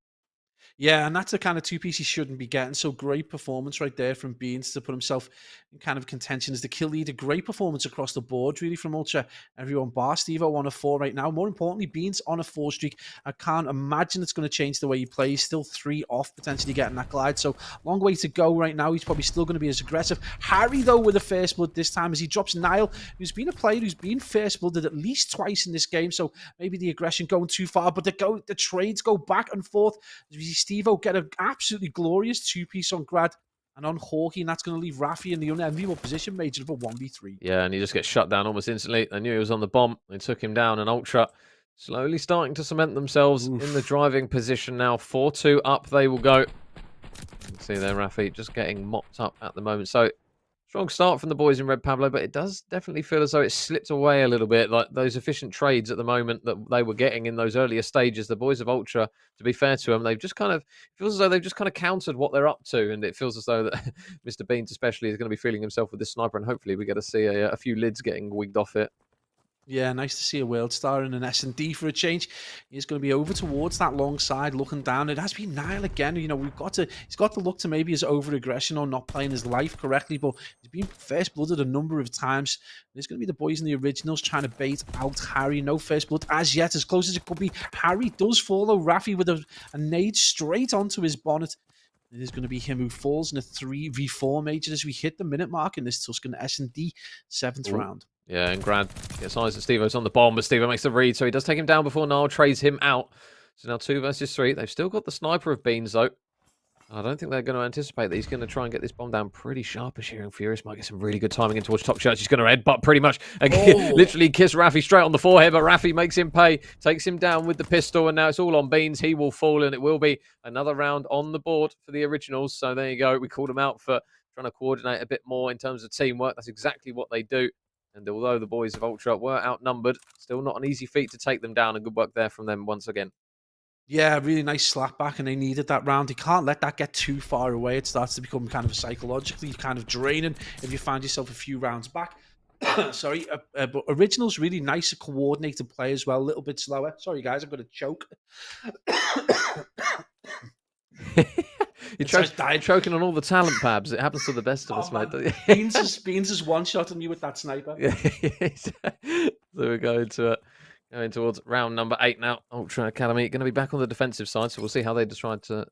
Yeah, and that's the kind of 2-piece he shouldn't be getting. So great performance right there from Beans to put himself in kind of contention as the kill leader. Great performance across the board, really, from Ultra. Everyone bar Steve-O on a 4 right now. More importantly, Beans on a 4 streak. I can't imagine it's going to change the way he plays. Still 3 off, potentially getting that glide. So long way to go right now. He's probably still going to be as aggressive. Harry, though, with a first blood this time as he drops Nile, who's been a player who's been first blooded at least twice in this game. So maybe the aggression going too far, but the trades go back and forth. As we see Steve-O get an absolutely glorious 2-piece on Grad and on Hawkeye, and that's going to leave Rafi in the unenviable position, major of a 1v3. Yeah, and he just gets shut down almost instantly. They knew he was on the bomb. They took him down, and Ultra slowly starting to cement themselves in the driving position now. 4-2 up they will go. You can see there, Rafi just getting mopped up at the moment. So strong start from the boys in red, Pablo, but it does definitely feel as though it slipped away a little bit. Like those efficient trades at the moment that they were getting in those earlier stages, the boys of Ultra, to be fair to them, they've just kind of, it feels as though they've just kind of countered what they're up to. And it feels as though that Mr. Beans especially is going to be feeling himself with this sniper. And hopefully we get to see a few lids getting wigged off it. Yeah, nice to see a World Star in an S&D for a change. He's going to be over towards that long side, looking down. It has been Nile again. He's got to look to maybe his over-aggression or not playing his life correctly, but he's been first-blooded a number of times. There's going to be the boys in the originals trying to bait out Harry. No first blood as yet, as close as it could be. Harry does follow Rafi with a nade straight onto his bonnet. It is going to be him who falls in a 3v4 major as we hit the minute mark in this Tuscan S&D 7th round. Yeah, and Grad gets eyes at Steve-O's on the bomb, but Steve-O makes the read, so he does take him down before Nile trades him out. So now 2 versus 3. They've still got the sniper of Beans, though. I don't think they're going to anticipate that he's going to try and get this bomb down pretty sharpish here, and Furious might get some really good timing in towards top church. He's going to headbutt pretty much, literally kiss Rafi straight on the forehead, but Rafi makes him pay, takes him down with the pistol, and now it's all on Beans. He will fall, and it will be another round on the board for the originals. So there you go. We called them out for trying to coordinate a bit more in terms of teamwork. That's exactly what they do. And although the boys of Ultra were outnumbered, still not an easy feat to take them down, and good work there from them once again. Yeah, really nice slap back, and they needed that round. You can't let that get too far away. It starts to become kind of psychologically kind of draining if you find yourself a few rounds back. Sorry, but Original's really nice, coordinated play as well, a little bit slower. Sorry, guys, I'm going to choke. You're choking on all the talent, Pabs. It happens to the best of us, mate. Beans is one-shotting you with that sniper. Yeah. So we're going towards round number 8 now. Ultra Academy going to be back on the defensive side, so we'll see how they decide to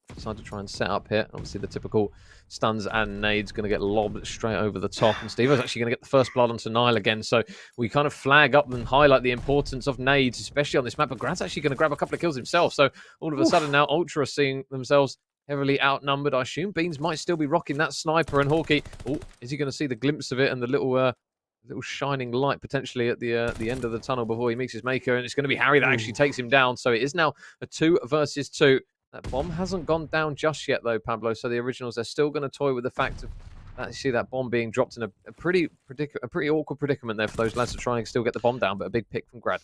try and set up here. Obviously, the typical stuns and nades going to get lobbed straight over the top, and Steve-O's actually going to get the first blood onto Nile again. So we kind of flag up and highlight the importance of nades, especially on this map. But Grad's actually going to grab a couple of kills himself. So all of a sudden now, Ultra are seeing themselves heavily outnumbered. I assume Beans might still be rocking that sniper, and Hawkeye, is he going to see the glimpse of it and the little shining light potentially at the end of the tunnel before he meets his maker? And it's going to be Harry that actually takes him down. So it is now a 2 versus 2. That bomb hasn't gone down just yet, though, Pablo. So the originals, they're still going to toy with the fact of that you see that bomb being dropped in a pretty awkward predicament there for those lads to try and still get the bomb down, but a big pick from Grad.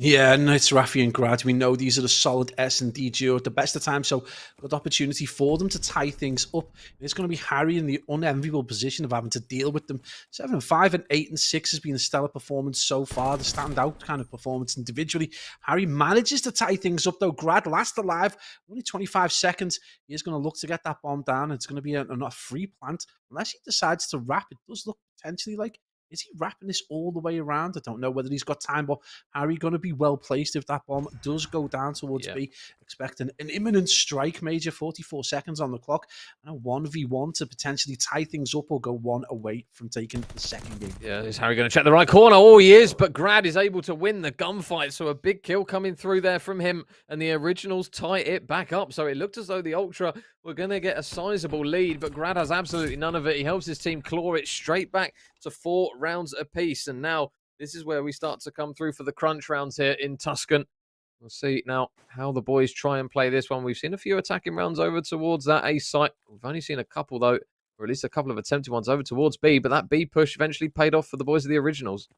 Yeah, and it's Rafi and Grad. We know these are the solid S&D duo at the best of times, so good opportunity for them to tie things up. It's going to be Harry in the unenviable position of having to deal with them. 7-5 and 8-6 has been a stellar performance so far, the standout kind of performance individually. Harry manages to tie things up, though. Grad last alive, only 25 seconds. He is going to look to get that bomb down. It's going to be a free plant, unless he decides to wrap. It does look potentially like, is he wrapping this all the way around? I don't know whether he's got time, but Harry going to be well placed if that bomb does go down towards B. Expect an imminent strike, Major. 44 seconds on the clock, and a 1v1 to potentially tie things up or go one away from taking the second game. Yeah, is Harry going to check the right corner? Oh, he is, but Grad is able to win the gunfight, so a big kill coming through there from him, and the Originals tie it back up. So it looked as though the Ultra were going to get a sizable lead, but Grad has absolutely none of it. He helps his team claw it straight back to 4 rounds apiece, and now this is where we start to come through for the crunch rounds here in Tuscan. We'll see now how the boys try and play this one. We've seen a few attacking rounds over towards that A site. We've only seen a couple, though, or at least a couple of attempted ones over towards B, but that B push eventually paid off for the boys of the Originals.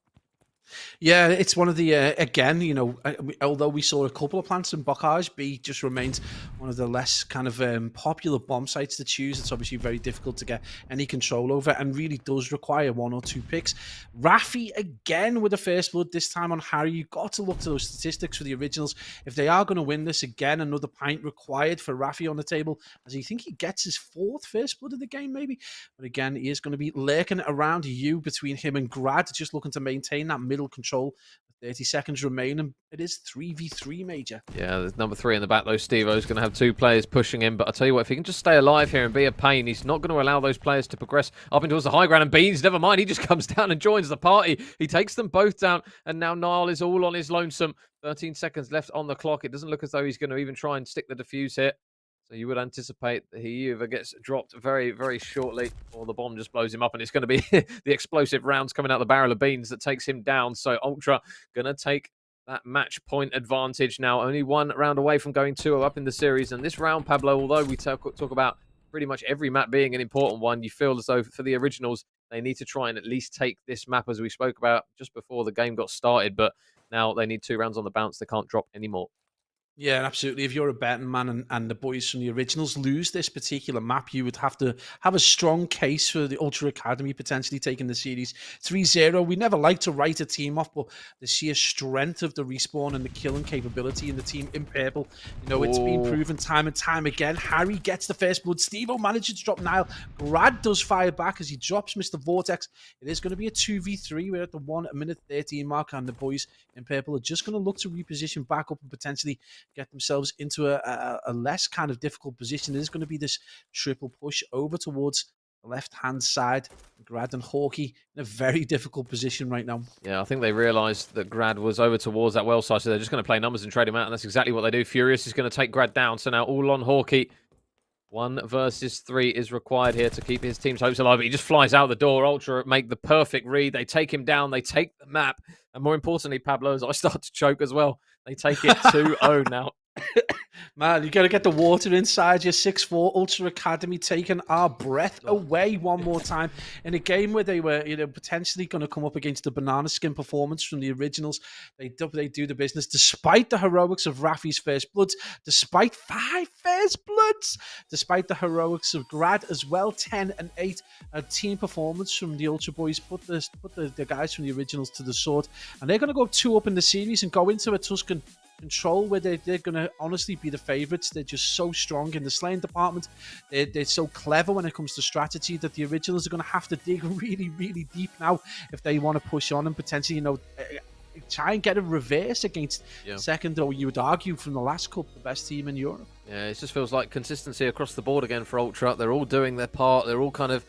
Yeah, it's one of the, again, although we saw a couple of plants in Bocage, B just remains one of the less kind of popular bomb sites to choose. It's obviously very difficult to get any control over and really does require 1 or 2 picks. Rafi again with the first blood, this time on Harry. You've got to look to those statistics for the Originals. If they are going to win this, again, another pint required for Rafi on the table, as you think he gets his 4th first blood of the game, maybe. But again, he is going to be lurking around you between him and Grad, just looking to maintain that middle control. 30 seconds remaining. It is 3v3, Major. Yeah, there's number 3 in the back, though. Steve-O's going to have 2 players pushing him. But I'll tell you what, if he can just stay alive here and be a pain, he's not going to allow those players to progress up into the high ground. And Beans, never mind, he just comes down and joins the party. He takes them both down. And now Niall is all on his lonesome. 13 seconds left on the clock. It doesn't look as though he's going to even try and stick the defuse here. So you would anticipate that he either gets dropped very, very shortly or the bomb just blows him up. And it's going to be the explosive rounds coming out the barrel of Beans that takes him down. So Ultra going to take that match point advantage now. Only 1 round away from going 2-0 up in the series. And this round, Pablo, although we talk about pretty much every map being an important one, you feel as though for the Originals, they need to try and at least take this map as we spoke about just before the game got started. But now they need 2 rounds on the bounce. They can't drop anymore. Yeah, absolutely. If you're a betting man and the boys from the Originals lose this particular map, you would have to have a strong case for the Ultra Academy potentially taking the series 3-0. We never like to write a team off, but the sheer strength of the respawn and the killing capability in the team in purple, it's been proven time and time again. Harry gets the first blood. Steve-O manages to drop Niall. Grad does fire back as he drops Mr. Vortex. It is going to be a 2v3. We're at the 1 minute 13 mark, and the boys in purple are just going to look to reposition back up and potentially get themselves into a less kind of difficult position. There's going to be this triple push over towards the left-hand side. Grad and Hawkey in a very difficult position right now. Yeah, I think they realised that Grad was over towards that well side, so they're just going to play numbers and trade him out, and that's exactly what they do. Furious is going to take Grad down, so now all on Hawkey. 1 versus 3 is required here to keep his team's hopes alive. But he just flies out the door. Ultra make the perfect read. They take him down. They take the map. And more importantly, Pablo, as I start to choke as well, they take it 2-0 now. Man, you got to get the water inside your 6-4 Ultra Academy, taking our breath away one more time in a game where they were, potentially going to come up against the banana skin performance from the Originals. They do the business despite the heroics of Rafi's first bloods, despite 5 first bloods, despite the heroics of Grad as well. 10 and 8, a team performance from the Ultra boys put the guys from the Originals to the sword, and they're going to go 2 up in the series and go into a Tuscan control where they're going to honestly be the favourites. They're just so strong in the slaying department. They're so clever when it comes to strategy that the Originals are going to have to dig really, really deep now if they want to push on and potentially, try and get a reverse against second, or you would argue from the last cup, the best team in Europe. Yeah, it just feels like consistency across the board again for Ultra. They're all doing their part. They're all kind of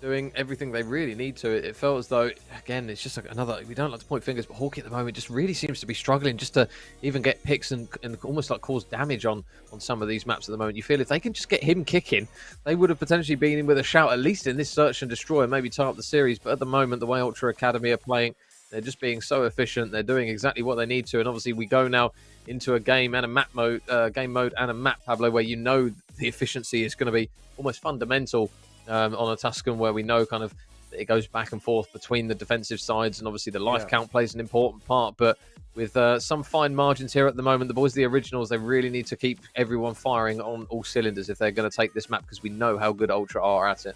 doing everything they really need to. It felt as though, again, it's just like another, we don't like to point fingers, but Hawkey at the moment just really seems to be struggling just to even get picks and almost like cause damage on some of these maps at the moment. You feel if they can just get him kicking, they would have potentially been in with a shout, at least in this search and destroy, and maybe tie up the series. But at the moment, the way Ultra Academy are playing, they're just being so efficient. They're doing exactly what they need to. And obviously we go now into a game and a map mode, game mode and a map, Pablo, where the efficiency is going to be almost fundamental on a Tuscan, where we know kind of it goes back and forth between the defensive sides, and obviously the life count plays an important part. But with some fine margins here at the moment, the boys, the originals, they really need to keep everyone firing on all cylinders if they're going to take this map, because we know how good Ultra are at it.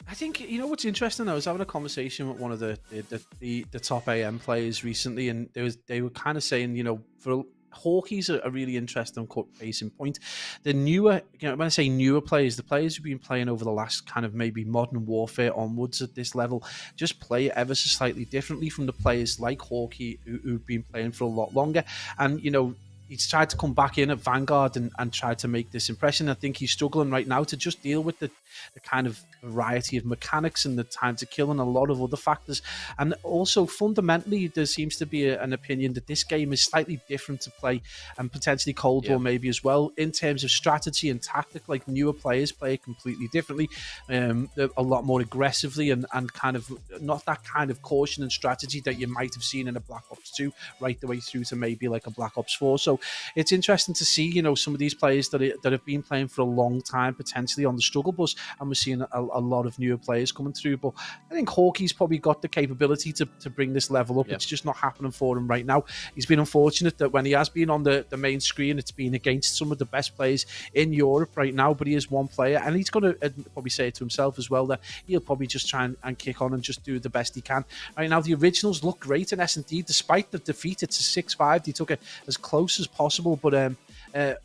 I think, you know what's interesting, I was having a conversation with one of the top AM players recently, and they were kind of saying, you know, for Hawkey's a really interesting case in point. The newer, you know, when I say newer players, the players who've been playing over the last kind of maybe Modern Warfare onwards at this level, just play ever so slightly differently from the players like Hawkey who've been playing for a lot longer. And, you know, he's tried to come back in at Vanguard and try to make this impression. I think he's struggling right now to just deal with the kind of variety of mechanics and the time to kill and a lot of other factors. And also, fundamentally, there seems to be an opinion that this game is slightly different to play, and potentially Cold War maybe as well, in terms of strategy and tactic. Like, newer players play it completely differently, a lot more aggressively, and kind of not that kind of caution and strategy that you might have seen in a Black Ops 2 right the way through to maybe like a Black Ops 4. So it's interesting to see, you know, some of these players that have been playing for a long time potentially on the struggle bus, and we're seeing a lot of newer players coming through. But I think Hawkey's probably got the capability to bring this level up. It's just not happening for him right now. He's been unfortunate that when he has been on the main screen, it's been against some of the best players in Europe right now, but he is one player, and he's going to probably say it to himself as well, that he'll probably just try and kick on and just do the best he can. Right now, the originals look great in S&D. Despite the defeat, it's a 6-5. They took it as close as possible, but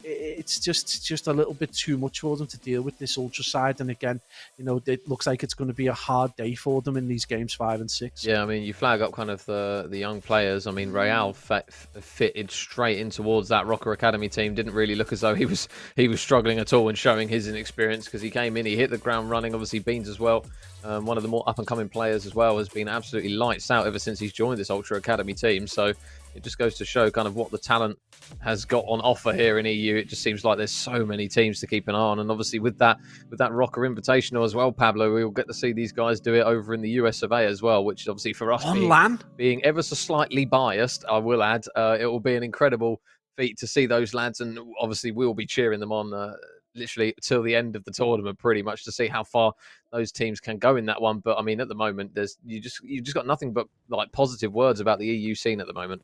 it's just a little bit too much for them to deal with this Ultra side. And again, you know, it looks like it's going to be a hard day for them in these games 5 and 6. Yeah, I mean, you flag up kind of the young players. I mean, Real fitted straight in towards that Rocker Academy team. Didn't really look as though he was struggling at all and showing his inexperience, because he came in, he hit the ground running. Obviously, Beans as well, one of the more up and coming players as well, has been absolutely lights out ever since he's joined this Ultra Academy team. So it just goes to show kind of what the talent has got on offer here in EU. It just seems like there's so many teams to keep an eye on. And obviously with that Rocker Invitational as well, Pablo, we'll get to see these guys do it over in the US of A as well, which is obviously for us being ever so slightly biased, I will add, it will be an incredible feat to see those lads. And obviously we'll be cheering them on literally till the end of the tournament, pretty much, to see how far those teams can go in that one. But I mean, at the moment, you just got nothing but like positive words about the EU scene at the moment.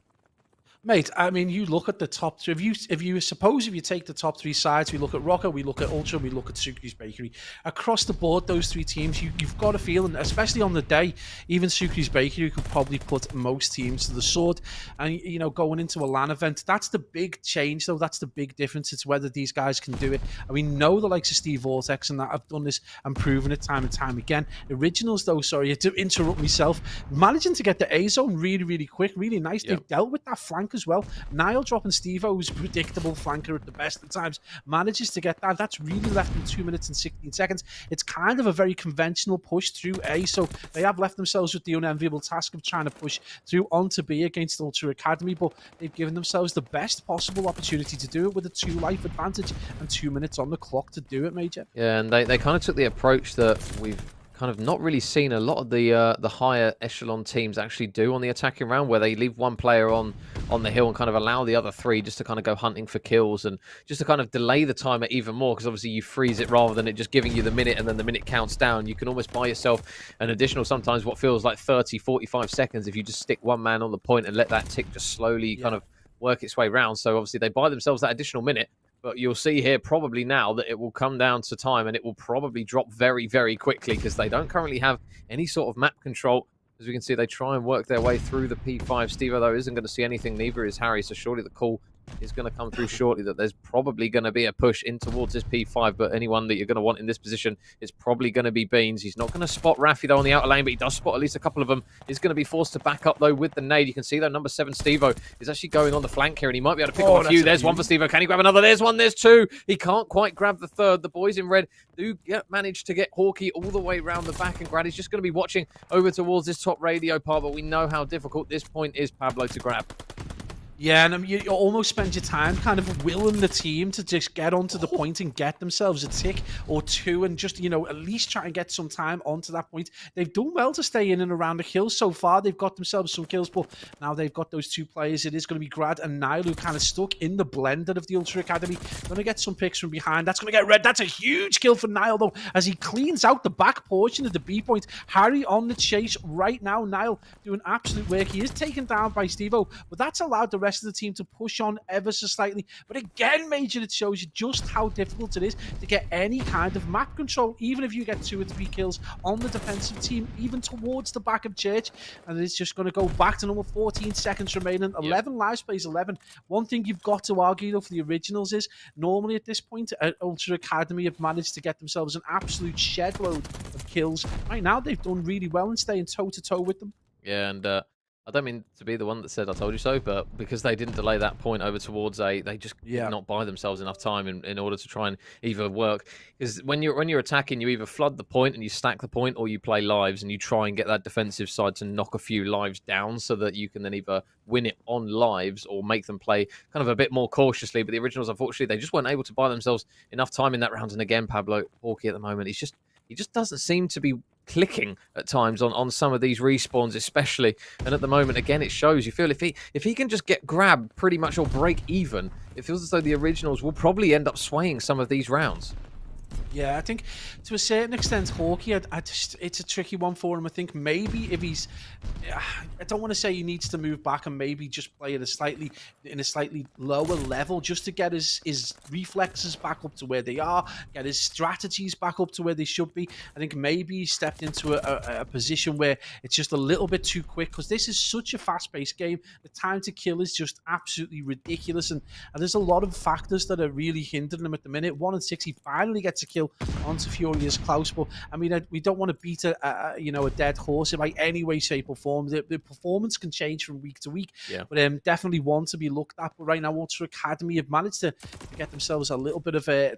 Mate, I mean, you look at the top three. If you take the top 3 sides, we look at Rocker, we look at Ultra, we look at Sucre's Bakery. Across the board, those 3 teams, you've got a feeling, especially on the day, even Sucre's Bakery could probably put most teams to the sword. And, you know, going into a LAN event, that's the big change, though. That's the big difference. It's whether these guys can do it. And we know the likes of Steve Vortex and that have done this and proven it time and time again. Originals, though, sorry to interrupt myself, managing to get the A zone really, really quick, really nice. They've dealt with that flank as well. Niall dropping Steve-O, who's a predictable flanker at the best of times, manages to get that. That's really left them 2 minutes and 16 seconds. It's kind of a very conventional push through A, so they have left themselves with the unenviable task of trying to push through onto B against Ultra Academy, but they've given themselves the best possible opportunity to do it with a 2-life advantage and 2 minutes on the clock to do it, Major. Yeah, and they kind of took the approach that we've kind of not really seen a lot of the higher echelon teams actually do on the attacking round, where they leave one player on the hill and kind of allow the other 3 just to kind of go hunting for kills, and just to kind of delay the timer even more, because obviously you freeze it rather than it just giving you the minute and then the minute counts down. You can almost buy yourself an additional, sometimes what feels like 30-45 seconds if you just stick one man on the point and let that tick just slowly kind of work its way round. So obviously they buy themselves that additional minute. But you'll see here probably now that it will come down to time, and it will probably drop very, very quickly, because they don't currently have any sort of map control. As we can see, they try and work their way through the P5. Steve-O, though, isn't going to see anything, neither is Harry, so surely the call is going to come through shortly that there's probably going to be a push in towards this P5, but anyone that you're going to want in this position is probably going to be Beans. He's not going to spot Rafi, though, on the outer lane, but he does spot at least a couple of them. He's going to be forced to back up, though, with the nade. You can see, though, number 7, Steve-O, is actually going on the flank here, and he might be able to pick up a few. There's one for Steve-O. Can he grab another? There's one, there's 2. He can't quite grab the 3rd. The boys in red do manage to get Hawkey all the way around the back, and Grad is just going to be watching over towards this top radio part, but we know how difficult this point is, Pablo, to grab. Yeah, and you almost spend your time kind of willing the team to just get onto the point and get themselves a tick or two and just, you know, at least try and get some time onto that point. They've done well to stay in and around the kills so far. They've got themselves some kills, but now they've got those two players. It is going to be Grad and Nile who kind of stuck in the blender of the Ultra Academy. Going to get some picks from behind. That's going to get red. That's a huge kill for Nile, though, as he cleans out the back portion of the B point. Harry on the chase right now. Nile doing absolute work. He is taken down by Stevo, but that's allowed the rest of the team to push on ever so slightly. But again, Major, it shows you just how difficult it is to get any kind of map control, even if you get 2 or 3 kills on the defensive team, even towards the back of Church. And it's just going to go back to number 14 seconds remaining. 11 lives plays 11. One thing you've got to argue, though, for the originals is normally at this point, Ultra Academy have managed to get themselves an absolute shed load of kills. Right now, they've done really well in staying toe-to-toe with them. Yeah, and I don't mean to be the one that said I told you so, but because they didn't delay that point over towards A, they just did not buy themselves enough time in order to try and either work. Because when you're attacking, you either flood the point and you stack the point, or you play lives and you try and get that defensive side to knock a few lives down so that you can then either win it on lives or make them play kind of a bit more cautiously. But the originals, unfortunately, they just weren't able to buy themselves enough time in that round. And again, Pablo Hawkey at the moment, he just doesn't seem to be clicking at times on some of these respawns, especially. And at the moment, again, it shows. You feel if he can just get grabbed pretty much or break even, it feels as though the originals will probably end up swaying some of these rounds. Yeah, I think to a certain extent, Hawkey, it's a tricky one for him. I think maybe if he's, I don't want to say he needs to move back and maybe just play at a slightly lower level just to get his reflexes back up to where they are, get his strategies back up to where they should be. I think maybe he stepped into a position where it's just a little bit too quick, because this is such a fast-paced game. The time to kill is just absolutely ridiculous, and there's a lot of factors that are really hindering him at the minute. 1 in 6, he finally gets a kill onto Furious Klaus, but I mean, we don't want to beat a dead horse by any way, shape, or form. The performance can change from week to week, but definitely one to be looked at. But right now, Ultra Academy have managed to get themselves a little bit of a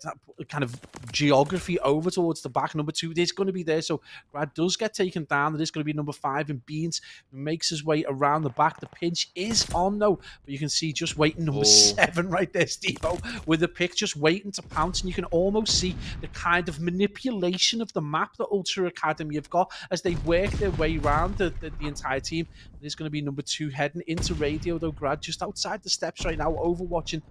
kind of geography over towards the back. Number 2 is going to be there, so Brad does get taken down. It is going to be number 5 in Beans, who makes his way around the back. The pinch is on, though, but you can see just waiting number 7 right there, Steve-O, with the pick, just waiting to pounce, and you can almost see the kind of manipulation of the map that Ultra Academy have got as they work their way around the entire team. There's going to be number 2 heading into radio, though, Grad, just outside the steps right now, overwatching.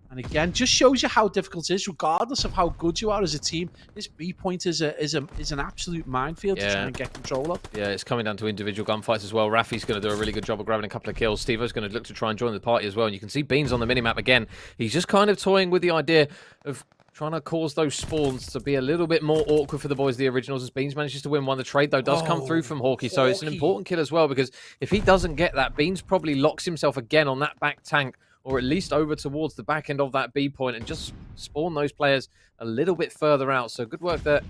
And again, just shows you how difficult it is, regardless of how good you are as a team. This B point is an absolute minefield to try and get control of. Yeah, it's coming down to individual gunfights as well. Rafi's going to do a really good job of grabbing a couple of kills. Steve-O's going to look to try and join the party as well. And you can see Beans on the minimap again. He's just kind of toying with the idea of trying to cause those spawns to be a little bit more awkward for the boys, the originals, as Beans manages to win one. The trade, though, does come through from Hawkey, so it's an important kill as well, because if he doesn't get that, Beans probably locks himself again on that back tank, or at least over towards the back end of that B point, and just spawn those players a little bit further out. So good work there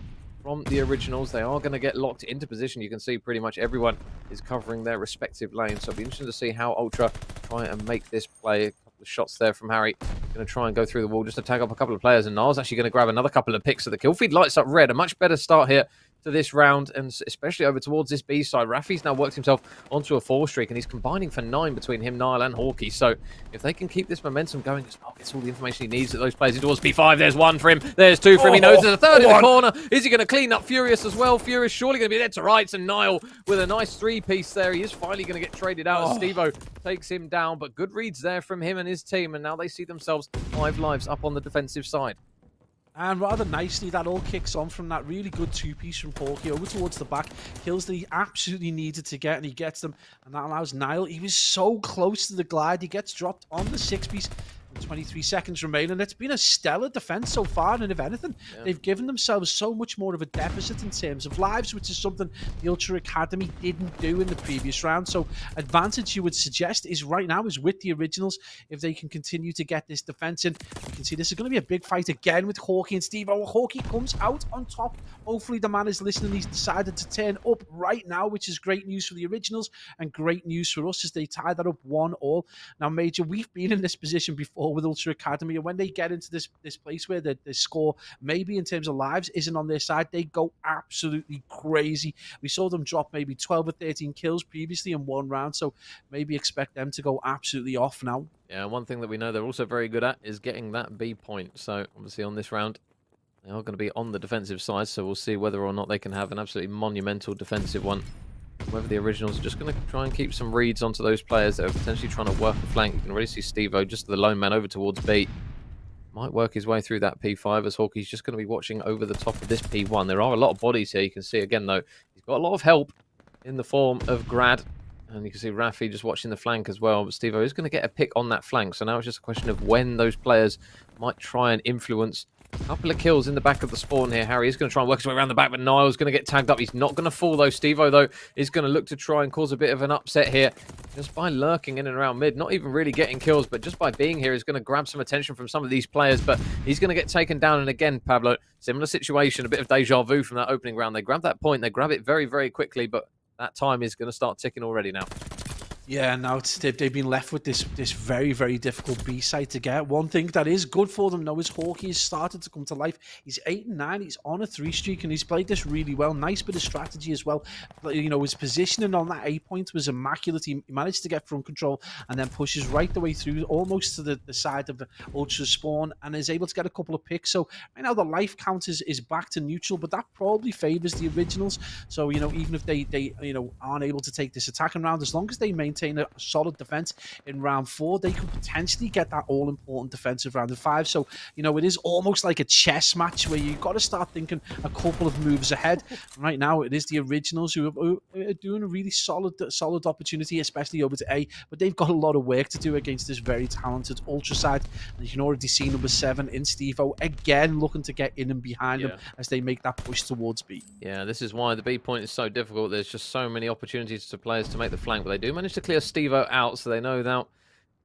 from the originals. They are going to get locked into position. You can see pretty much everyone is covering their respective lanes, so it'll be interesting to see how Ultra try and make this play. A couple of shots there from Harry. Going to try and go through the wall just to tag up a couple of players, and Niall's actually going to grab another couple of picks. So the kill feed lights up red. A much better start here to this round, and especially over towards this B side. Rafi's now worked himself onto a 4 streak, and he's combining for 9 between him, Niall, and Hawkey. So if they can keep this momentum going, Niall gets all the information he needs at those players towards B5. There's 1 for him. There's 2 for him. He knows there's a 3rd in the corner. Is he going to clean up Furious as well? Furious surely going to be dead to rights, and Niall with a nice 3-piece there. He is finally going to get traded out as Steve-O takes him down, but good reads there from him and his team, and now they see themselves 5 lives up on the defensive side. And rather nicely, that all kicks on from that really good 2-piece from Hawkey over towards the back. Kills that he absolutely needed to get, and he gets them. And that allows Niall. He was so close to the glide. He gets dropped on the 6-piece. 23 seconds remaining. It's been a stellar defense so far, and if anything, they've given themselves so much more of a deficit in terms of lives, which is something the Ultra Academy didn't do in the previous round. So advantage you would suggest is right now is with the originals. If they can continue to get this defense in, you can see this is going to be a big fight again with Hawkey and Steve-O. Hawkey comes out on top. Hopefully the man is listening. He's decided to turn up right now, which is great news for the originals and great news for us as they tie that up 1-1. Now, Major, we've been in this position before or with Ultra Academy. And when they get into this place where the score, maybe in terms of lives, isn't on their side, they go absolutely crazy. We saw them drop maybe 12 or 13 kills previously in one round, so maybe expect them to go absolutely off now. Yeah, one thing that we know they're also very good at is getting that B point. So obviously on this round, they are going to be on the defensive side, so we'll see whether or not they can have an absolutely monumental defensive one. Whether the Originals are just going to try and keep some reads onto those players that are potentially trying to work the flank. You can really see Steve-O, just the lone man over towards B. Might work his way through that P5 as Hawkey's just going to be watching over the top of this P1. There are a lot of bodies here. You can see again, though, he's got a lot of help in the form of Grad. And you can see Rafi just watching the flank as well. But Steve-O is going to get a pick on that flank. So now it's just a question of when those players might try and influence. A couple of kills in the back of the spawn here. Harry is going to try and work his way around the back, but Niall's going to get tagged up. He's not going to fall, though. Steve-O, though, is going to look to try and cause a bit of an upset here. Just by lurking in and around mid. Not even really getting kills, but just by being here, he's going to grab some attention from some of these players. But he's going to get taken down. And again, Pablo, similar situation. A bit of deja vu from that opening round. They grab that point. They grab it very, very quickly. But that time is going to start ticking already now. Yeah, now they've been left with this very, very difficult B site to get. One thing that is good for them now is Hawkey has started to come to life. He's 8-9, he's on a 3 streak, and he's played this really well. Nice bit of strategy as well. You know, his positioning on that 8 point was immaculate. He managed to get front control and then pushes right the way through, almost to the side of the Ultra spawn, and is able to get a couple of picks. So right now the life count is back to neutral, but that probably favours the Originals. So, you know, even if they aren't able to take this attacking round, as long as they maintain a solid defense in round 4, they could potentially get that all-important defensive round of 5. So, you know, it is almost like a chess match where you've got to start thinking a couple of moves ahead. Right now, it is the Originals who are doing a really solid opportunity, especially over to A, but they've got a lot of work to do against this very talented Ultra side. And you can already see number 7 in Steve-O, again looking to get in and behind them as they make that push towards B. Yeah, this is why the B point is so difficult. There's just so many opportunities to players to make the flank, but they do manage to clear Steve-O out, so they know now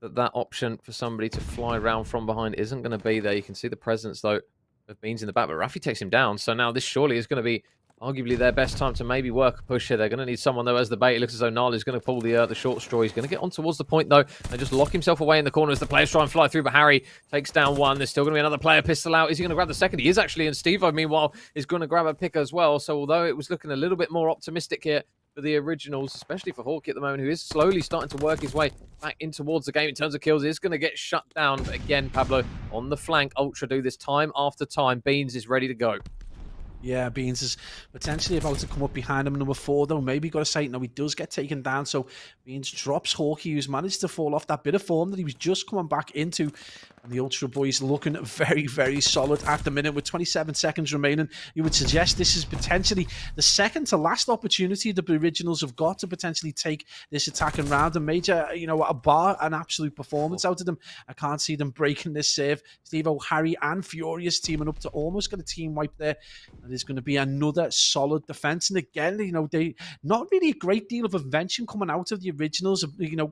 that option for somebody to fly around from behind isn't going to be there. You can see the presence, though, of Beans in the back, but Rafi takes him down, so now this surely is going to be arguably their best time to maybe work a push here. They're going to need someone, though, as the bait. It looks as though Niall is going to pull the short straw. He's going to get on towards the point, though, and just lock himself away in the corner as the players try and fly through, but Harry takes down one. There's still going to be another player pistol out. Is he going to grab the second? He is actually, and Steve-O, meanwhile, is going to grab a pick as well. So although it was looking a little bit more optimistic here for the Originals, especially for Hawkey at the moment, who is slowly starting to work his way back in towards the game in terms of kills, is going to get shut down. But again, Pablo, on the flank, Ultra do this time after time. Beans is ready to go. Yeah, Beans is potentially about to come up behind him, number 4, though. Maybe got to say, no, he does get taken down. So Beans drops Hawkey, who's managed to fall off that bit of form that he was just coming back into. And the Ultra boys looking very, very solid at the minute with 27 seconds remaining. You would suggest this is potentially the second to last opportunity the Originals have got to potentially take this attacking round and major, you know, an absolute performance out of them. I can't see them breaking this save. Steve-O, Harry, and Furious teaming up to almost get a team wipe there. And there's going to be another solid defense. And again, you know, they not really a great deal of invention coming out of the Originals. You know,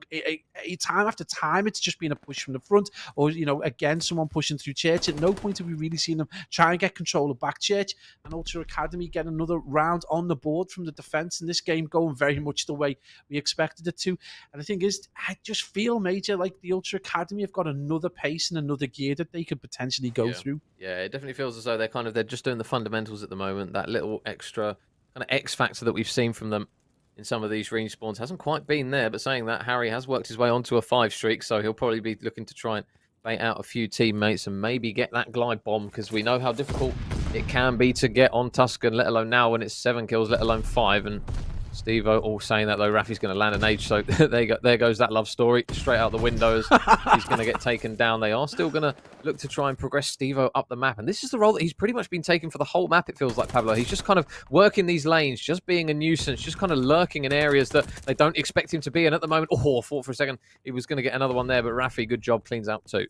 time after time, it's just been a push from the front, or, you know, again, someone pushing through Church. At no point have we really seen them try and get control of back Church. And Ultra Academy get another round on the board from the defense in this game, going very much the way we expected it to. And the thing is, I just feel, Major, like the Ultra Academy have got another pace and another gear that they could potentially go through. Yeah, it definitely feels as though they're just doing the fundamentals at the moment. That little extra kind of X factor that we've seen from them in some of these respawns hasn't quite been there. But saying that, Harry has worked his way onto a 5 streak, so he'll probably be looking to try and bait out a few teammates and maybe get that glide bomb, because we know how difficult it can be to get on Tuscan, let alone now when it's 7 kills, let alone 5. And Steve-O all saying that, though, Rafi's going to land an H, so there goes that love story straight out the windows. He's going to get taken down. They are still going to look to try and progress Steve-O up the map, and this is the role that he's pretty much been taking for the whole map, it feels like, Pablo. He's just kind of working these lanes, just being a nuisance, just kind of lurking in areas that they don't expect him to be, and at the moment, I thought for a second he was going to get another one there, but Rafi, good job, cleans out 2.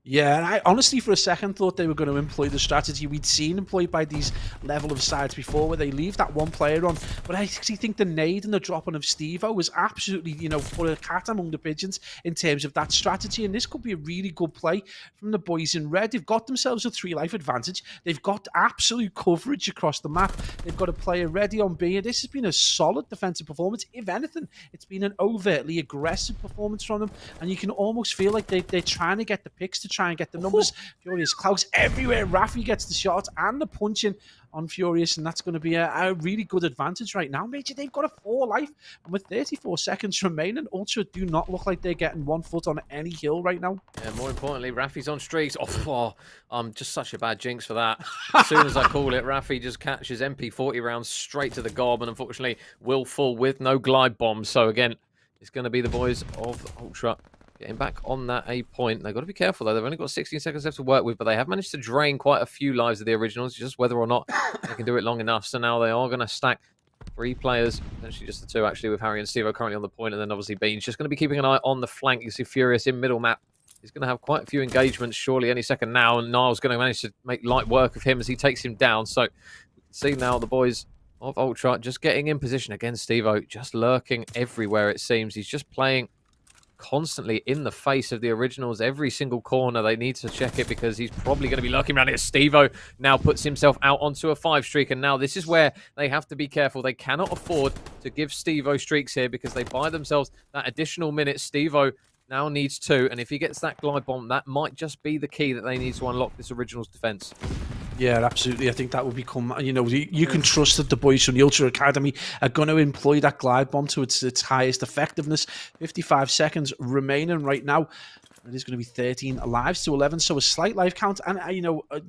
Yeah, and I honestly, for a second, thought they were going to employ the strategy we'd seen employed by these level of sides before, where they leave that one player on. But I actually think the nade and the dropping of Steve-O was absolutely, put a cat among the pigeons in terms of that strategy. And this could be a really good play from the boys in red. They've got themselves a 3-life advantage. They've got absolute coverage across the map. They've got a player ready on B. This has been a solid defensive performance. If anything, it's been an overtly aggressive performance from them. And you can almost feel like they're trying to get the picks to try and get the numbers. Furious Klaus everywhere. Rafi gets the shot and the punching on Furious, and that's going to be a really good advantage right now. Major, they've got a 4-life, and with 34 seconds remaining, Ultra do not look like they're getting 1 foot on any hill right now. Yeah, more importantly, Rafi's on streaks. Just such a bad jinx for that. As soon as I call it, Rafi just catches MP40 rounds straight to the gob, and unfortunately will fall with no glide bomb. So again, it's going to be the boys of Ultra getting back on that A point. They've got to be careful, though. They've only got 16 seconds left to work with, but they have managed to drain quite a few lives of the originals, just whether or not they can do it long enough. So now they are going to stack 3 players, potentially just the 2, actually, with Harry and Steve currently on the point, and then obviously Bean's just going to be keeping an eye on the flank. You see Furious in middle map. He's going to have quite a few engagements, surely, any second now, and Niall's going to manage to make light work of him as he takes him down. So we can see now the boys of Ultra just getting in position against Steve-O, just lurking everywhere, it seems. He's just playing constantly in the face of the originals. Every single corner they need to check it, because he's probably going to be lurking around here. Steve-O now puts himself out onto a 5 streak, and now this is where they have to be careful. They cannot afford to give Steve-O streaks here, because they buy themselves that additional minute. Steve-O now needs 2, and if he gets that glide bomb, that might just be the key that they need to unlock this originals defense. Yeah, absolutely. I think that will become, you can trust that the boys from the Ultra Academy are going to employ that glide bomb to its highest effectiveness. 55 seconds remaining right now. It is going to be 13 lives to 11, so a slight life count. And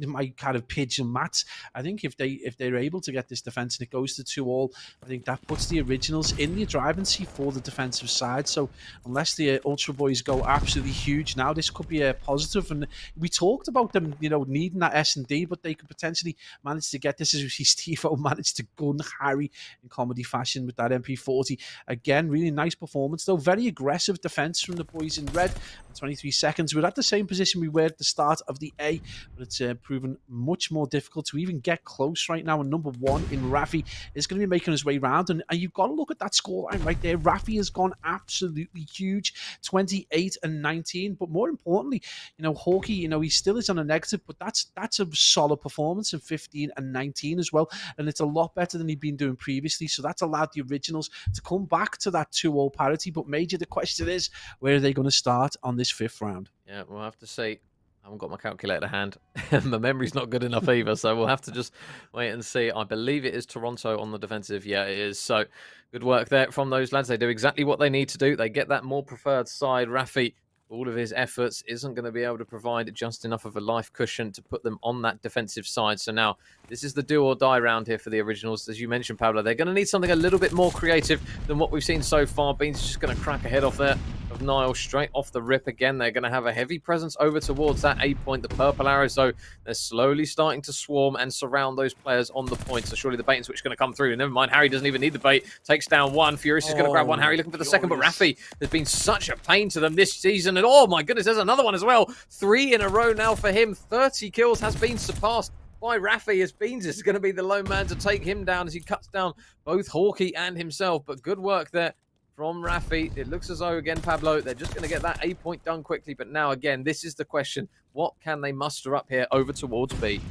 my kind of pigeon mats. I think if they're able to get this defense and it goes to 2-all, I think that puts the originals in the driving seat for the defensive side. So unless the Ultra boys go absolutely huge now, this could be a positive. And we talked about them, needing that S&D, but they could potentially manage to get this, as we see Steve-O managed to gun Harry in comedy fashion with that MP40. Again, really nice performance, though. Very aggressive defense from the boys in red. 23 seconds. We're at the same position we were at the start of the A, but it's proven much more difficult to even get close right now. And number 1 in Rafi is going to be making his way around. And you've got to look at that scoreline right there. Rafi has gone absolutely huge, 28 and 19. But more importantly, Hawkey, he still is on a negative, but that's a solid performance in 15 and 19 as well. And it's a lot better than he'd been doing previously. So that's allowed the originals to come back to that 2-all parity. But Major, the question is, where are they going to start on this 5th round? Yeah, we'll have to see. I haven't got my calculator to hand. My memory's not good enough either, so we'll have to just wait and see. I believe it is Toronto on the defensive. Yeah, it is. So good work there from those lads. They do exactly what they need to do. They get that more preferred side. Rafi, all of his efforts, isn't going to be able to provide just enough of a life cushion to put them on that defensive side. So now this is the do or die round here for the originals. As you mentioned, Pablo, they're going to need something a little bit more creative than what we've seen so far. Bean's just going to crack ahead off there of Niall straight off the rip again. They're going to have a heavy presence over towards that A point, the purple arrow. So they're slowly starting to swarm and surround those players on the point. So surely the bait and switch is going to come through. Never mind, Harry doesn't even need the bait. Takes down 1. Furious is going to grab 1. Harry looking for the second, but Rafi has been such a pain to them this season. And oh my goodness, there's another one as well. 3 in a row now for him. 30 kills has been surpassed by Rafi, as Beans is going to be the lone man to take him down as he cuts down both Hawkey and himself. But good work there from Rafi. It looks as though, again, Pablo, they're just going to get that A point done quickly. But now, again, this is the question. What can they muster up here over towards B?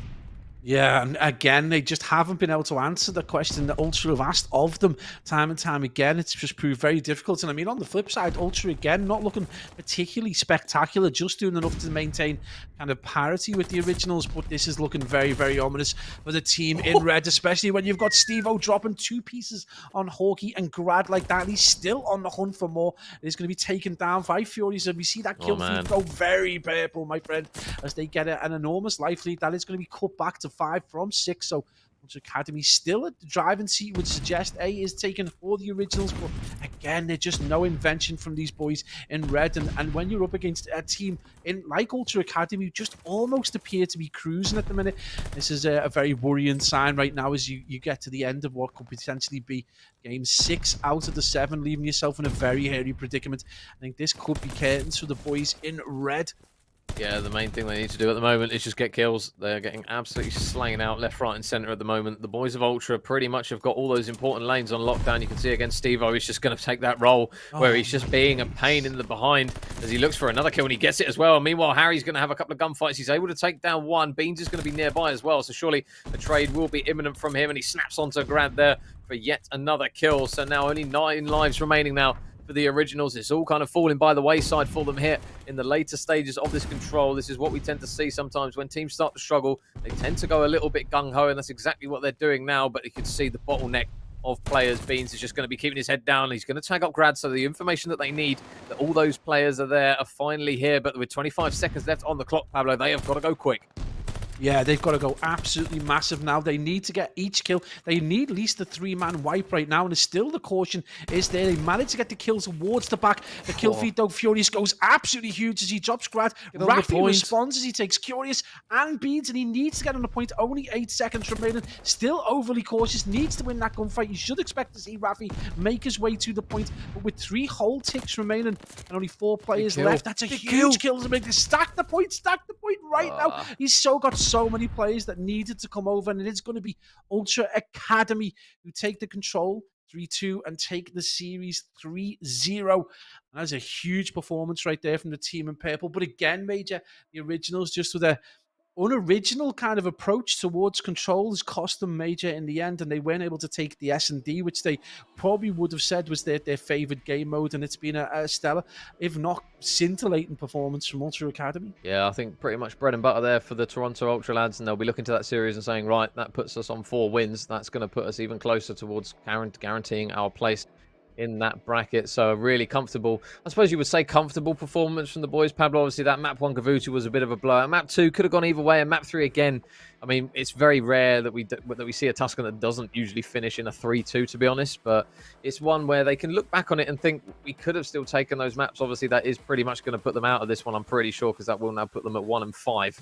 Yeah, and again, they just haven't been able to answer the question that Ultra have asked of them time and time again. It's just proved very difficult. And I mean, on the flip side, Ultra, again, not looking particularly spectacular, just doing enough to maintain kind of parity with the originals. But this is looking very, very ominous for the team in red, especially when you've got Steve-O dropping 2 pieces on Hawkey and Grad like that. He's still on the hunt for more. He's going to be taken down by Furies. And we see that kill feed go very purple, my friend, as they get an enormous life lead. That is going to be cut back to 5 from 6. So Academy still at the driving seat would suggest A is taken for the originals, but again, there's just no invention from these boys in red. And when you're up against a team in like Ultra Academy, who just almost appear to be cruising at the minute, this is a very worrying sign right now as you get to the end of what could potentially be game 6 out of the 7, leaving yourself in a very hairy predicament. I think this could be curtains for the boys in red. Yeah, the main thing they need to do at the moment is just get kills. They're getting absolutely slanging out left, right, and center at the moment. The boys of Ultra pretty much have got all those important lanes on lockdown. You can see against Steve-O, he's just going to take that role where he's just being a pain in the behind as he looks for another kill, and he gets it as well. And meanwhile, Harry's going to have a couple of gunfights. He's able to take down one. Beans is going to be nearby as well, so surely a trade will be imminent from him, and he snaps onto Grad there for yet another kill. So now only 9 lives remaining now for the Originals. It's all kind of falling by the wayside for them here in the later stages of this control. This is what we tend to see sometimes when teams start to struggle. They tend to go a little bit gung-ho, and that's exactly what they're doing now. But you can see the bottleneck of players. Beans is just going to be keeping his head down. He's going to tag up Grad, so the information that they need, that all those players are there, are finally here. But with 25 seconds left on the clock, Pablo, they have got to go quick. Yeah, they've got to go absolutely massive now. They need to get each kill. They need at least a 3-man wipe right now, and still the caution is there. They managed to get the kills towards the back. The kill feed, though, Furious goes absolutely huge as he drops Grad. Rafi responds as he takes Curious and Beans, and he needs to get on the point. Only 8 seconds remaining. Still overly cautious. Needs to win that gunfight. You should expect to see Rafi make his way to the point, but with 3 whole ticks remaining and only 4 players left, that's a huge kill to make. Stack the point right now. He's got so many players that needed to come over, and it is going to be Ultra Academy who take the control 3-2 and take the series 3-0. That's a huge performance right there from the team in purple. But again, Major, the Originals just with a unoriginal kind of approach towards control has cost them major in the end, and they weren't able to take the S&D, which they probably would have said was their favorite game mode, and it's been a stellar, if not scintillating performance from Ultra Academy. Yeah, I think pretty much bread and butter there for the Toronto Ultra lads, and they'll be looking to that series and saying, right, that puts us on 4 wins. That's going to put us even closer towards guaranteeing our place in that bracket. So a really comfortable, I suppose you would say, comfortable performance from the boys. Pablo, obviously that map 1 Gavutu was a bit of a blowout. Map 2 could have gone either way, and map 3 again, I mean, it's very rare that we see a Tuscan that doesn't usually finish in a 3-2, to be honest, but it's one where they can look back on it and think we could have still taken those maps. Obviously that is pretty much going to put them out of this one, I'm pretty sure, because that will now put them at 1 and 5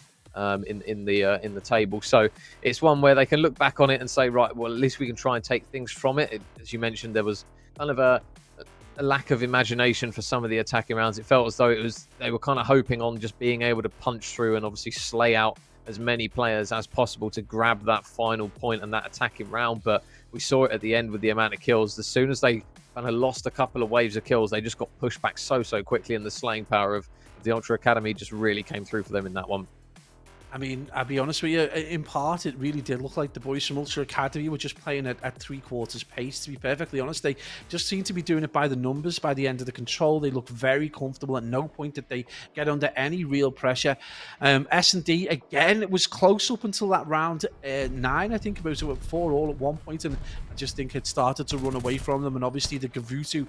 in the table. So it's one where they can look back on it and say, right, well, at least we can try and take things from it. As you mentioned, there was kind of a lack of imagination for some of the attacking rounds. It felt as though they were kind of hoping on just being able to punch through and obviously slay out as many players as possible to grab that final point and that attacking round. But we saw it at the end with the amount of kills. As soon as they kind of lost a couple of waves of kills, they just got pushed back so quickly, and the slaying power of the Ultra Academy just really came through for them in that one. I mean, I'll be honest with you, in part, it really did look like the boys from Ultra Academy were just playing at 3/4 pace, to be perfectly honest. They just seemed to be doing it by the numbers by the end of the control. They looked very comfortable. At no point did they get under any real pressure. S&D, again, it was close up until that round 9, I think. It was 4 all at one point, and I just think it started to run away from them. And obviously the Gavutu,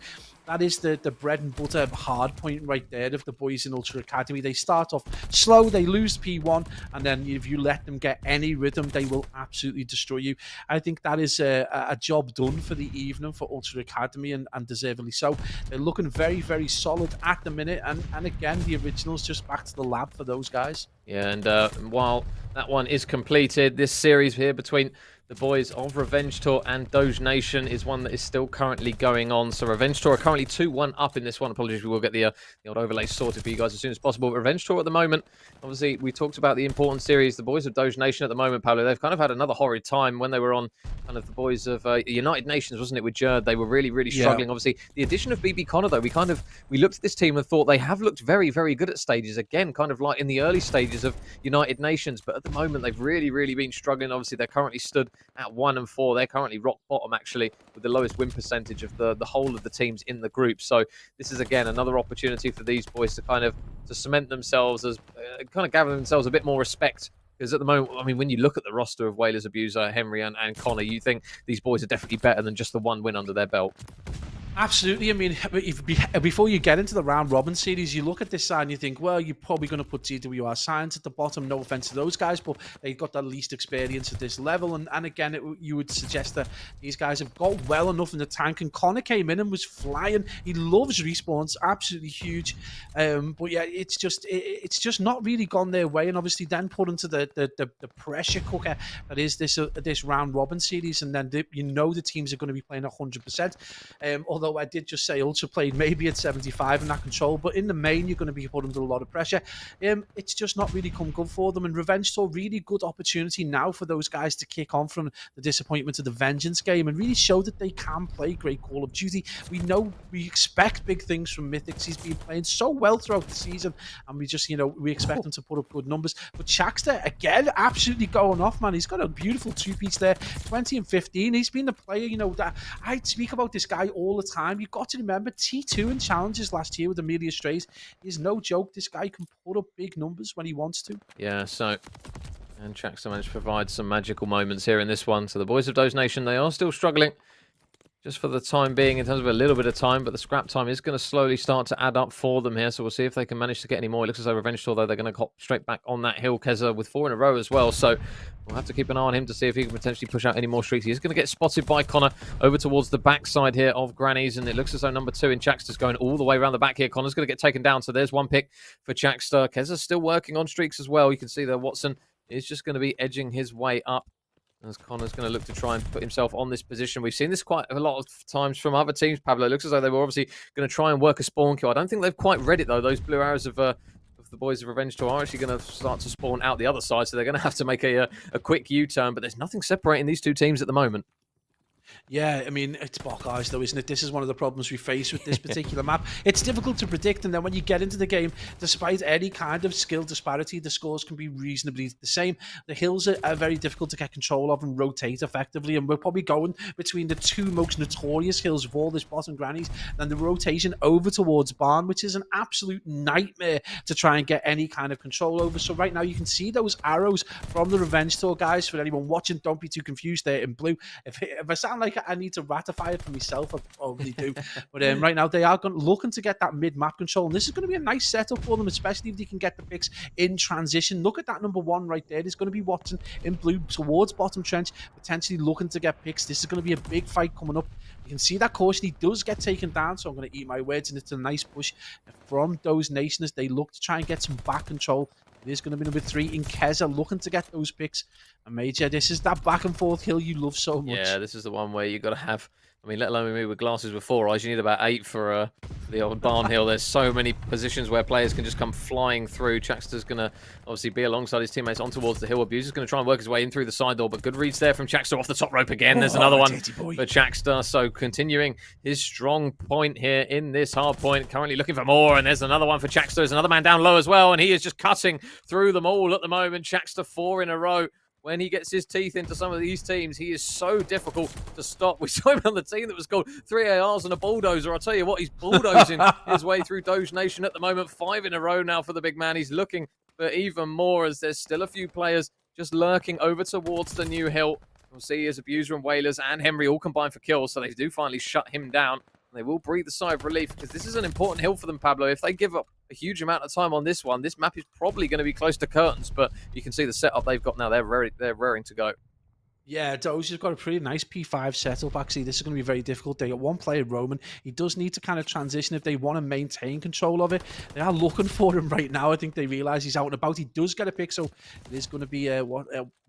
that is the bread and butter hard point right there of the boys in Ultra Academy. They start off slow, they lose P1, and then if you let them get any rhythm, they will absolutely destroy you. I think that is a job done for the evening for Ultra Academy, and deservedly so. They're looking very solid at the minute, and again, the Originals just back to the lab for those guys. Yeah, and while that one is completed, this series here between the boys of Revenge Tour and Doge Nation is one that is still currently going on. So Revenge Tour are currently 2-1 up in this one. Apologies, we will get the old overlay sorted for you guys as soon as possible. But Revenge Tour at the moment, obviously, we talked about the important series. The boys of Doge Nation at the moment, Pablo, they've kind of had another horrid time when they were on kind of the boys of United Nations, wasn't it, with Jerd? They were really struggling. Yeah. Obviously, the addition of BB Connor, though, we looked at this team and thought they have looked very good at stages. Again, kind of like in the early stages of United Nations. But at the moment, they've really been struggling. Obviously, they're currently stood at 1 and 4. They're currently rock bottom, actually, with the lowest win percentage of the whole of the teams in the group. So this is, again, another opportunity for these boys to kind of cement themselves as kind of gather themselves a bit more respect. Because at the moment, I mean, when you look at the roster of Whalers Abuser, Henry and Connor, you think these boys are definitely better than just the one win under their belt. Absolutely. I mean, before you get into the round robin series, you look at this side and you think, well, you're probably going to put GWR Science at the bottom. No offense to those guys, but they've got the least experience at this level. And again, you would suggest that these guys have got well enough in the tank. And Connor came in and was flying. He loves respawns, absolutely huge. But yeah, it's just not really gone their way. And obviously, then put into the pressure cooker that is this round robin series, and then the teams are going to be playing 100%. Although although I did just say Ultra played maybe at 75 in that control, but in the main, you're going to be put under a lot of pressure. It's just not really come good for them. And Revenge Tour, really good opportunity now for those guys to kick on from the disappointment of the Vengeance game and really show that they can play great Call of Duty. We expect big things from Mythics. He's been playing so well throughout the season, and we expect him to put up good numbers. But Shaxter, again, absolutely going off, man. He's got a beautiful two-piece there, 20 and 15. He's been the player, that I speak about this guy all the time. You've got to remember T2 in challenges last year with Amelia Strays is no joke. This guy can put up big numbers when he wants to. Yeah, and Shaxter managed to provide some magical moments here in this one. So the boys of Doge Nation, they are still struggling just for the time being in terms of a little bit of time, but the scrap time is going to slowly start to add up for them here. So we'll see if they can manage to get any more. It looks as though Revenge Tour, though, they're going to hop straight back on that hill. Keza with 4 in a row as well. So we'll have to keep an eye on him to see if he can potentially push out any more streaks. He's going to get spotted by Connor over towards the backside here of Granny's, and it looks as though number 2 in Chaxter's going all the way around the back here. Connor's going to get taken down, so there's one pick for Chaxter. Keza's still working on streaks as well. You can see there Watson is just going to be edging his way up as Connor's going to look to try and put himself on this position. We've seen this quite a lot of times from other teams, Pablo. It looks as though they were obviously going to try and work a spawn kill. I don't think they've quite read it, though. Those blue arrows of the boys of Revenge Tour are actually going to start to spawn out the other side, so they're going to have to make a quick U-turn, but there's nothing separating these two teams at the moment. Yeah, I mean, it's Bok Eyes though, isn't it? This is one of the problems we face with this particular map. It's difficult to predict, and then when you get into the game, despite any kind of skill disparity, the scores can be reasonably the same. The hills are very difficult to get control of and rotate effectively, and we're probably going between the two most notorious hills of all this bottom grannies, and the rotation over towards Barn, which is an absolute nightmare to try and get any kind of control over. So right now you can see those arrows from the Revenge Tour guys. For anyone watching, don't be too confused there in blue. If I sound like I need to ratify it for myself, I probably do. But right now they are looking to get that mid-map control, and this is going to be a nice setup for them, especially if they can get the picks in transition. Look at that number 1 right there. There's going to be Watson in blue towards bottom trench, potentially looking to get picks. This is going to be a big fight coming up. You can see that caution. He does get taken down, so I'm going to eat my words, and it's a nice push from those Nation as they look to try and get some back control. It is going to be number 3 in Keza looking to get those picks. And Major, this is that back and forth hill you love so much. Yeah, this is the one where you've got to have, I mean, let alone me with glasses with 4 eyes, you need about 8 for the old Barn Hill. There's so many positions where players can just come flying through. Chaxter's going to obviously be alongside his teammates on towards the hill. Abuser's going to try and work his way in through the side door, but good reads there from Chaxter off the top rope again. There's another one for Chaxter. So continuing his strong point here in this hard point, currently looking for more, and there's another one for Chaxter. There's another man down low as well, and he is just cutting through them all at the moment. Chaxter 4 in a row. When he gets his teeth into some of these teams, he is so difficult to stop. We saw him on the team that was called 3 ARs and a bulldozer. I'll tell you what, he's bulldozing his way through Doge Nation at the moment. 5 in a row now for the big man. He's looking for even more, as there's still a few players just lurking over towards the new hill. We'll see as Abuser and Whalers and Henry all combine for kills, so they do finally shut him down. They will breathe a sigh of relief, because this is an important hill for them, Pablo. If they give up a huge amount of time on this one, this map is probably going to be close to curtains, but you can see the setup they've got now. They're raring to go. Yeah, Doge has got a pretty nice P5 setup. Actually, this is going to be very difficult. They got one player, Roman. He does need to kind of transition if they want to maintain control of it. They are looking for him right now. I think they realise he's out and about. He does get a pick, so it is going to be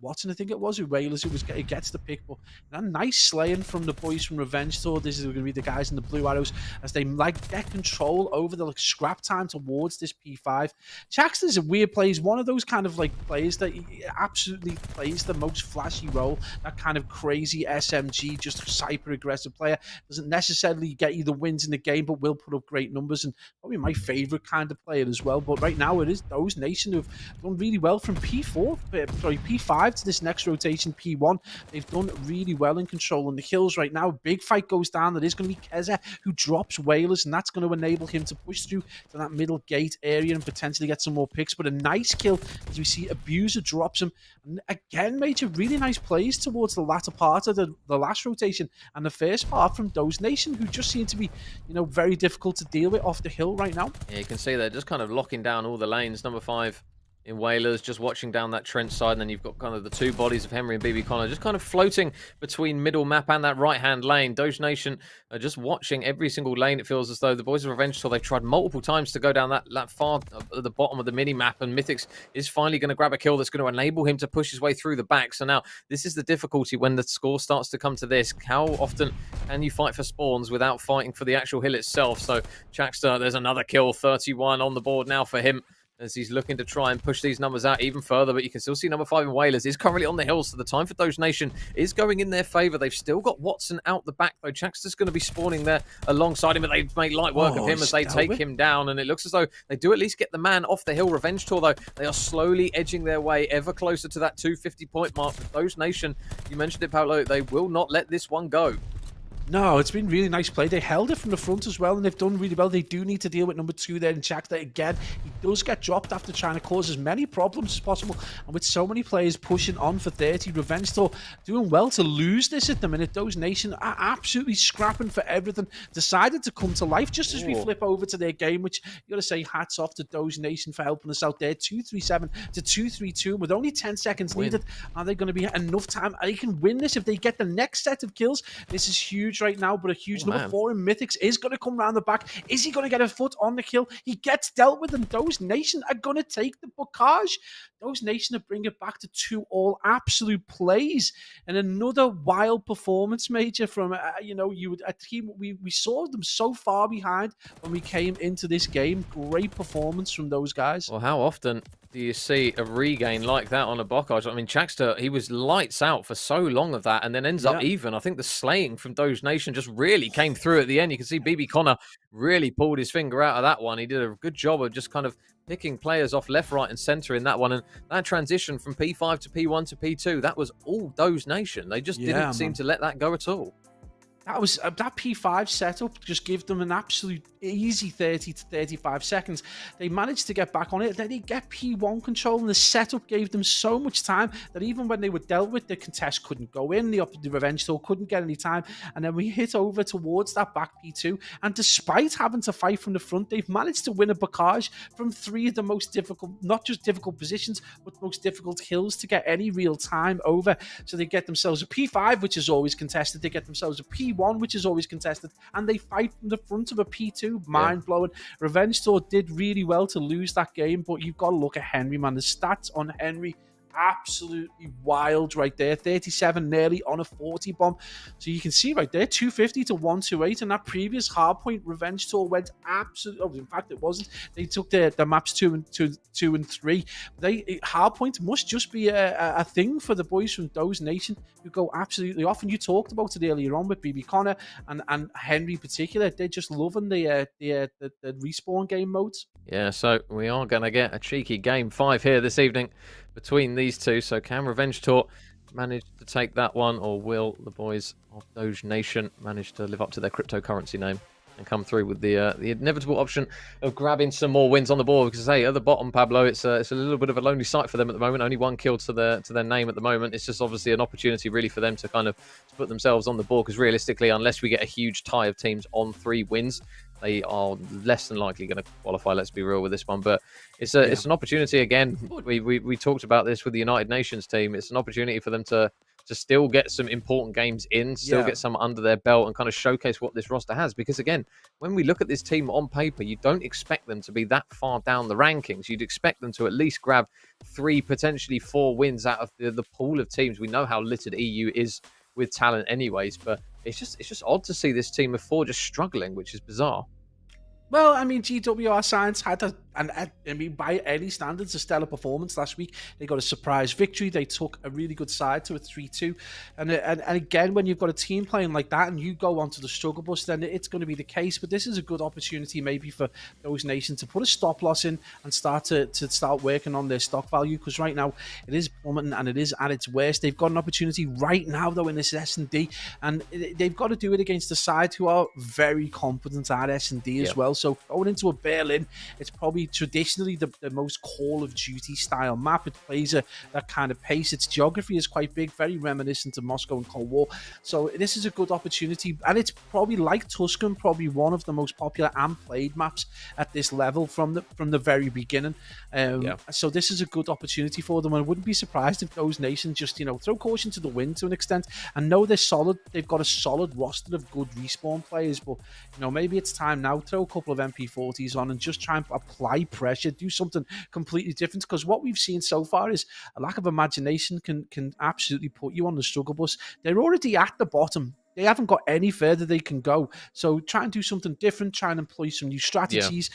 Watson, I think it was, who Whalers, who gets the pick. But a nice slaying from the boys from Revenge Tour. This is going to be the guys in the blue arrows as they get control over the scrap time towards this P5. Chaxter's a weird player. He's one of those kind of players that he absolutely plays the most flashy role. That kind of crazy SMG, just hyper aggressive player. Doesn't necessarily get you the wins in the game, but will put up great numbers, and probably my favorite kind of player as well. But right now it is those Nation who've done really well from P5 to this next rotation, P1. They've done really well in controlling the hills right now. Big fight goes down. That is going to be Keza who drops Whalers, and that's going to enable him to push through to that middle gate area and potentially get some more picks. But a nice kill as we see Abuser drops him. And again, Major, really nice plays towards the latter part of the last rotation and the first part from Doge Nation, who just seem to be, very difficult to deal with off the hill right now. Yeah, you can see they're just kind of locking down all the lanes. Number 5 in Whalers, just watching down that trench side, and then you've got kind of the two bodies of Henry and BB Connor just kind of floating between middle map and that right-hand lane. Doge Nation are just watching every single lane. It feels as though the boys of Revenge Tour, they've tried multiple times to go down that far at the bottom of the mini-map, and Mythics is finally going to grab a kill that's going to enable him to push his way through the back. So now, this is the difficulty when the score starts to come to this. How often can you fight for spawns without fighting for the actual hill itself? So Chaxter, there's another kill, 31 on the board now for him, as he's looking to try and push these numbers out even further. But you can still see number 5 in Whalers is currently on the hill, so the time for Doge Nation is going in their favour. They've still got Watson out the back, though. Chaxter's going to be spawning there alongside him, but they make light work of him as they take him down, and it looks as though they do at least get the man off the hill. Revenge Tour, though, they are slowly edging their way ever closer to that 250-point mark. But Doge Nation, you mentioned it, Paolo, they will not let this one go. No, it's been really nice play. They held it from the front as well, and they've done really well. They do need to deal with number 2 there in Chaxter again. He does get dropped after trying to cause as many problems as possible, and with so many players pushing on for 30, Revenge Tour doing well to lose this at the minute. Doge Nation are absolutely scrapping for everything. Decided to come to life just as we flip over to their game, which you got to say hats off to Doge Nation for helping us out there. 237 to 232 with only 10 seconds needed. Are they going to be enough time? They can win this if they get the next set of kills. This is huge right now, but a huge number 4 in Mythics is going to come around the back. Is he going to get a foot on the kill? He gets dealt with, and Doge Nation are going to take the bookage. Doge Nation are bring it back to 2-all absolute plays, and another wild performance, Major, from a team we saw them so far behind when we came into this game. Great performance from those guys. Well, how often do you see a regain like that on a bookage? I mean, Chaxter, he was lights out for so long of that, and then ends up even. I think the slaying from Doge Nation just really came through at the end. You can see BB Connor really pulled his finger out of that one. He did a good job of just kind of picking players off left, right, and center in that one. And that transition from P5 to P1 to P2, that was all Doge Nation. They just didn't seem to let that go at all. That was that P5 setup just gave them an absolute easy 30 to 35 seconds. They managed to get back on it. Then they get P1 control, and the setup gave them so much time that even when they were dealt with, the contest couldn't go in. The Revenge Tour couldn't get any time. And then we hit over towards that back P2. And despite having to fight from the front, they've managed to win a bookage from 3 of the most difficult, not just difficult positions, but most difficult hills to get any real time over. So they get themselves a P5, which is always contested. They get themselves a P1, which is always contested, and they fight from the front of a P2. Mind-blowing. Revenge Tour did really well to lose that game, but you've got to look at Henry, man. The stats on Henry, absolutely wild right there. 37 nearly on a 40 bomb. So you can see right there, 250 to 128, and that previous hardpoint Revenge Tour went absolutely, in fact it wasn't. They took the maps 2 and 3. Hardpoint must just be a thing for the boys from Doge Nation who go absolutely off. And you talked about it earlier on with BB Connor and Henry in particular. They're just loving the respawn game modes. Yeah, so we are going to get a cheeky game 5 here this evening between these two. So can Revenge Tour manage to take that one, or will the boys of Doge Nation manage to live up to their cryptocurrency name and come through with the inevitable option of grabbing some more wins on the board? Because hey, at the bottom, Pablo, it's a little bit of a lonely sight for them at the moment. Only 1 kill to their name at the moment. It's just obviously an opportunity really for them to kind of put themselves on the board, because realistically, unless we get a huge tie of teams on 3 wins, they are less than likely going to qualify. Let's be real with this one, but it's an opportunity again. We talked about this with the United Nations team. It's an opportunity for them to still get some important games in, still get some under their belt, and kind of showcase what this roster has. Because again, when we look at this team on paper, you don't expect them to be that far down the rankings. You'd expect them to at least grab 3, potentially 4 wins out of the pool of teams. We know how littered EU is with talent anyways, but it's just odd to see this team of 4 just struggling, which is bizarre. Well, I mean, GWR Science had by any standards, a stellar performance last week. They got a surprise victory. They took a really good side to a 3-2. And again, when you've got a team playing like that and you go onto the struggle bus, then it's going to be the case. But this is a good opportunity maybe for Doge Nation to put a stop loss in and start working on their stock value, because right now it is plummeting and it is at its worst. They've got an opportunity right now, though, in this S&D, and they've got to do it against the side who are very competent at S&D as well. So going into a Berlin, it's probably traditionally the most Call of Duty style map. It plays that kind of pace. Its geography is quite big, very reminiscent of Moscow and Cold War. So this is a good opportunity, and it's probably like Tuscan, probably one of the most popular and played maps at this level from the very beginning. So this is a good opportunity for them, and I wouldn't be surprised if those nations just throw caution to the wind to an extent, and know they're solid. They've got a solid roster of good respawn players, but maybe it's time now, throw a couple of MP40s on and just try and apply pressure, do something completely different, because what we've seen so far is a lack of imagination can absolutely put you on the struggle bus. They're already at the bottom. They haven't got any further they can go. So try and do something different, try and employ some new strategies,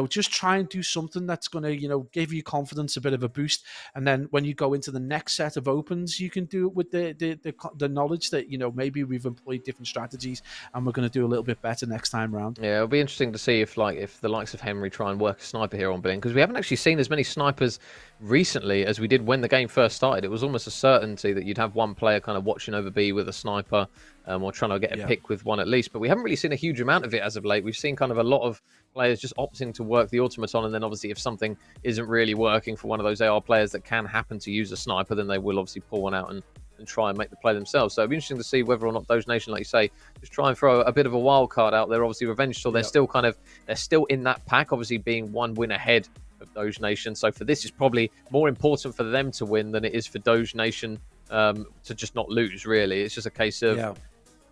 just try and do something that's going to, give you confidence, a bit of a boost. And then when you go into the next set of opens, you can do it with the knowledge that, maybe we've employed different strategies and we're going to do a little bit better next time round. Yeah, it'll be interesting to see if the likes of Henry try and work a sniper here on Berlin, because we haven't actually seen as many snipers recently as we did when the game first started. It was almost a certainty that you'd have one player kind of watching over B with a sniper, or trying to get a pick with one at least. But we haven't really seen a huge amount of it as of late. We've seen kind of a lot of players just opting to work the automaton, and then obviously if something isn't really working for one of those AR players that can happen to use a sniper, then they will obviously pull one out and try and make the play themselves. So it'll be interesting to see whether or not those nations, like you say, just try and throw a bit of a wild card out there. Obviously Revenge Tour, they're still in that pack, obviously being one win ahead of Doge Nation. So for this, it's probably more important for them to win than it is for Doge Nation to just not lose, really. It's just a case of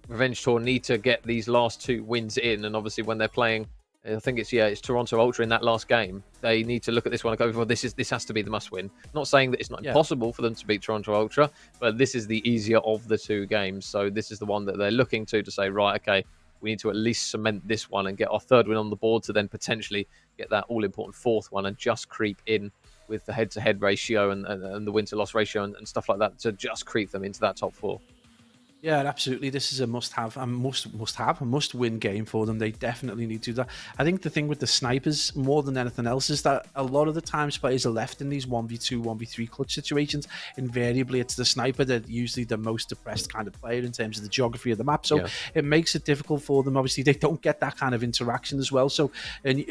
Revenge Tour need to get these last 2 wins in, and obviously when they're playing, I think it's Toronto Ultra in that last game, they need to look at this one and go, well, this has to be the must-win. Not saying that it's not impossible for them to beat Toronto Ultra, but this is the easier of the 2 games. So this is the one that they're looking to say, right, okay, we need to at least cement this one and get our 3rd win on the board to then potentially get that all-important 4th one and just creep in with the head-to-head ratio and the win-to-loss ratio and stuff like that to just creep them into that top 4. Yeah, absolutely. This is a must-have, a must-win game for them. They definitely need to do that. I think the thing with the snipers, more than anything else, is that a lot of the times players are left in these 1v2, 1v3 clutch situations. Invariably, it's the sniper that usually the most depressed kind of player in terms of the geography of the map. So it makes it difficult for them. Obviously, they don't get that kind of interaction as well. So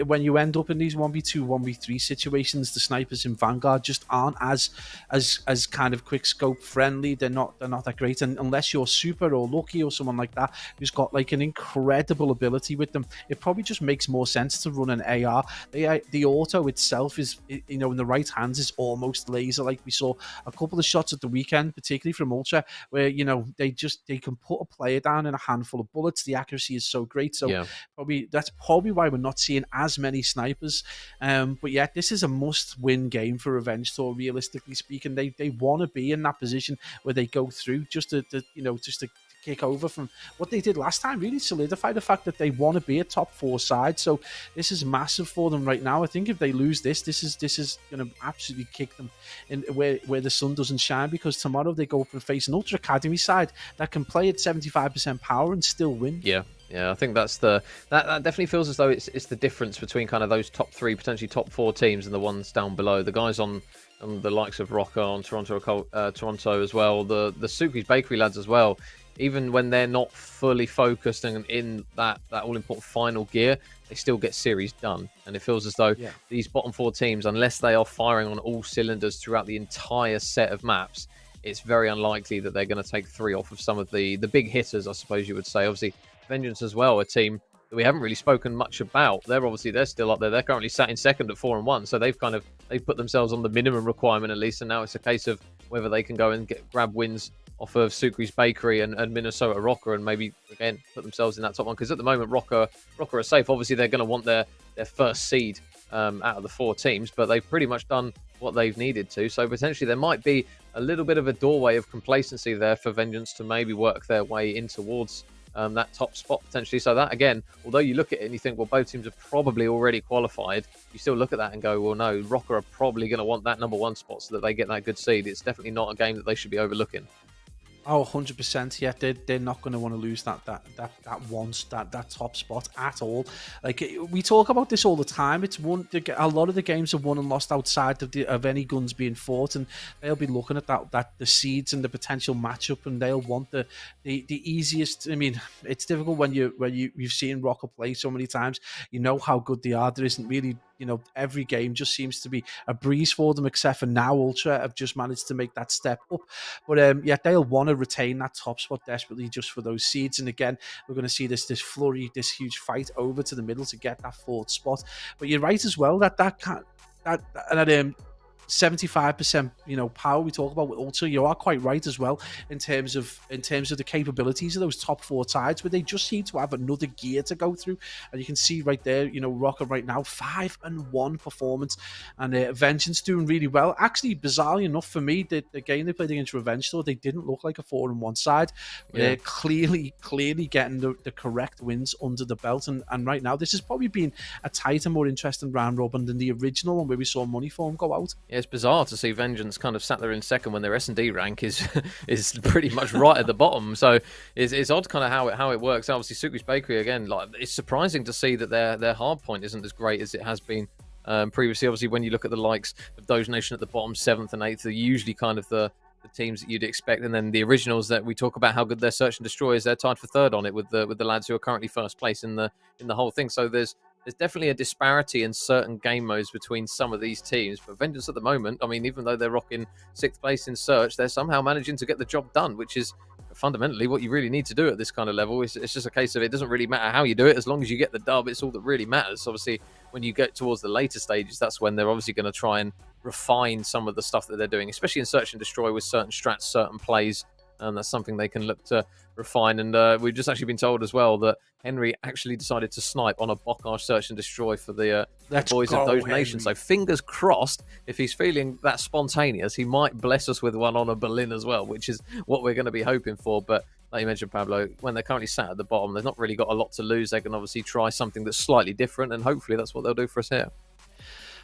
when you end up in these 1v2, 1v3 situations, the snipers in Vanguard just aren't as kind of quick scope friendly. They're not that great, and unless you're super or lucky or someone like that who's got like an incredible ability with them, it probably just makes more sense to run an AR. The auto itself is, in the right hands, is almost laser. Like we saw a couple of shots at the weekend, particularly from Ultra, where they can put a player down in a handful of bullets. The accuracy is so great. So that's probably why we're not seeing as many snipers. But yeah, this is a must-win game for Revenge Tour. Realistically speaking, they want to be in that position where they go through just to kick over from what they did last time, really solidify the fact that they want to be a top 4 side. So this is massive for them right now. I think if they lose this is going to absolutely kick them in where the sun doesn't shine, because tomorrow they go up and face an Ultra Academy side that can play at 75% power and still win. Yeah, I think that definitely feels as though it's the difference between kind of those top 3, potentially top 4 teams and the ones down below. The guys on the likes of Rocker on Toronto as well, the Suki's Bakery lads as well. Even when they're not fully focused and in that all-important final gear, they still get series done. And it feels as though these bottom 4 teams, unless they are firing on all cylinders throughout the entire set of maps, it's very unlikely that they're going to take 3 off of some of the big hitters, I suppose you would say. Obviously, Vengeance as well, a team that we haven't really spoken much about. They're still up there. They're currently sat in second at 4-1, so they've put themselves on the minimum requirement at least, and now it's a case of whether they can go and grab wins off of Sukri's Bakery and Minnesota Rocker, and maybe again put themselves in that top one, because at the moment Rocker are safe. Obviously they're going to want their first seed out of the 4 teams, but they've pretty much done what they've needed to. So potentially there might be a little bit of a doorway of complacency there for Vengeance to maybe work their way in towards that top spot potentially. So that, again, although you look at it and you think, well, both teams are probably already qualified, you still look at that and go, well, no, Rocker are probably going to want that number 1 spot so that they get that good seed. It's definitely not a game that they should be overlooking. Oh, 100%. Yeah, they're not going to want to lose that top spot at all. Like we talk about this all the time. It's a lot of the games are won and lost outside of any guns being fought, and they'll be looking at that the seeds and the potential matchup, and they'll want the easiest. I mean, it's difficult when you've seen Rocker play so many times. You know how good they are. There isn't really, every game just seems to be a breeze for them, except for now Ultra have just managed to make that step up. But yeah, they'll want to retain that top spot desperately just for those seeds. And again, we're going to see this flurry, this huge fight over to the middle to get that fourth spot. But you're right as well that 75%, power we talk about with Ultra, you are quite right as well in terms of the capabilities of those top four sides, where they just seem to have another gear to go through. And you can see right there, Rocket right now 5-1 performance, and Vengeance doing really well. Actually, bizarrely enough for me, the game they played against Revenge Store, they didn't look like a 4-1 side. They're clearly getting the correct wins under the belt, and right now this has probably been a tighter, more interesting round robin than the original one where we saw Money Form go out. Yeah, it's bizarre to see Vengeance kind of sat there in second when their S&D rank is is pretty much right at the bottom. So it's odd kind of how it works. Obviously, Suki's Bakery again, like it's surprising to see that their hard point isn't as great as it has been previously. Obviously, when you look at the likes of Doge Nation at the bottom, 7th and 8th, are usually kind of the teams that you'd expect, and then the originals that we talk about how good their Search and Destroy is, they're tied for 3rd on it with the lads who are currently 1st place in the whole thing. So there's definitely a disparity in certain game modes between some of these teams. But Vengeance at the moment, I mean, even though they're rocking 6th place in Search, they're somehow managing to get the job done, which is fundamentally what you really need to do at this kind of level. It's just a case of it doesn't really matter how you do it, as long as you get the dub. It's all that really matters. Obviously, when you get towards the later stages, that's when they're obviously going to try and refine some of the stuff that they're doing, especially in Search and Destroy with certain strats, certain plays. And that's something they can look to refine. And we've just actually been told as well that Henry actually decided to snipe on a Bocage Search and Destroy for the boys of Doge Nation. So fingers crossed, if he's feeling that spontaneous, he might bless us with one on a Berlin as well, which is what we're going to be hoping for. But like you mentioned, Pablo, when they're currently sat at the bottom, they've not really got a lot to lose. They can obviously try something that's slightly different, and hopefully that's what they'll do for us here.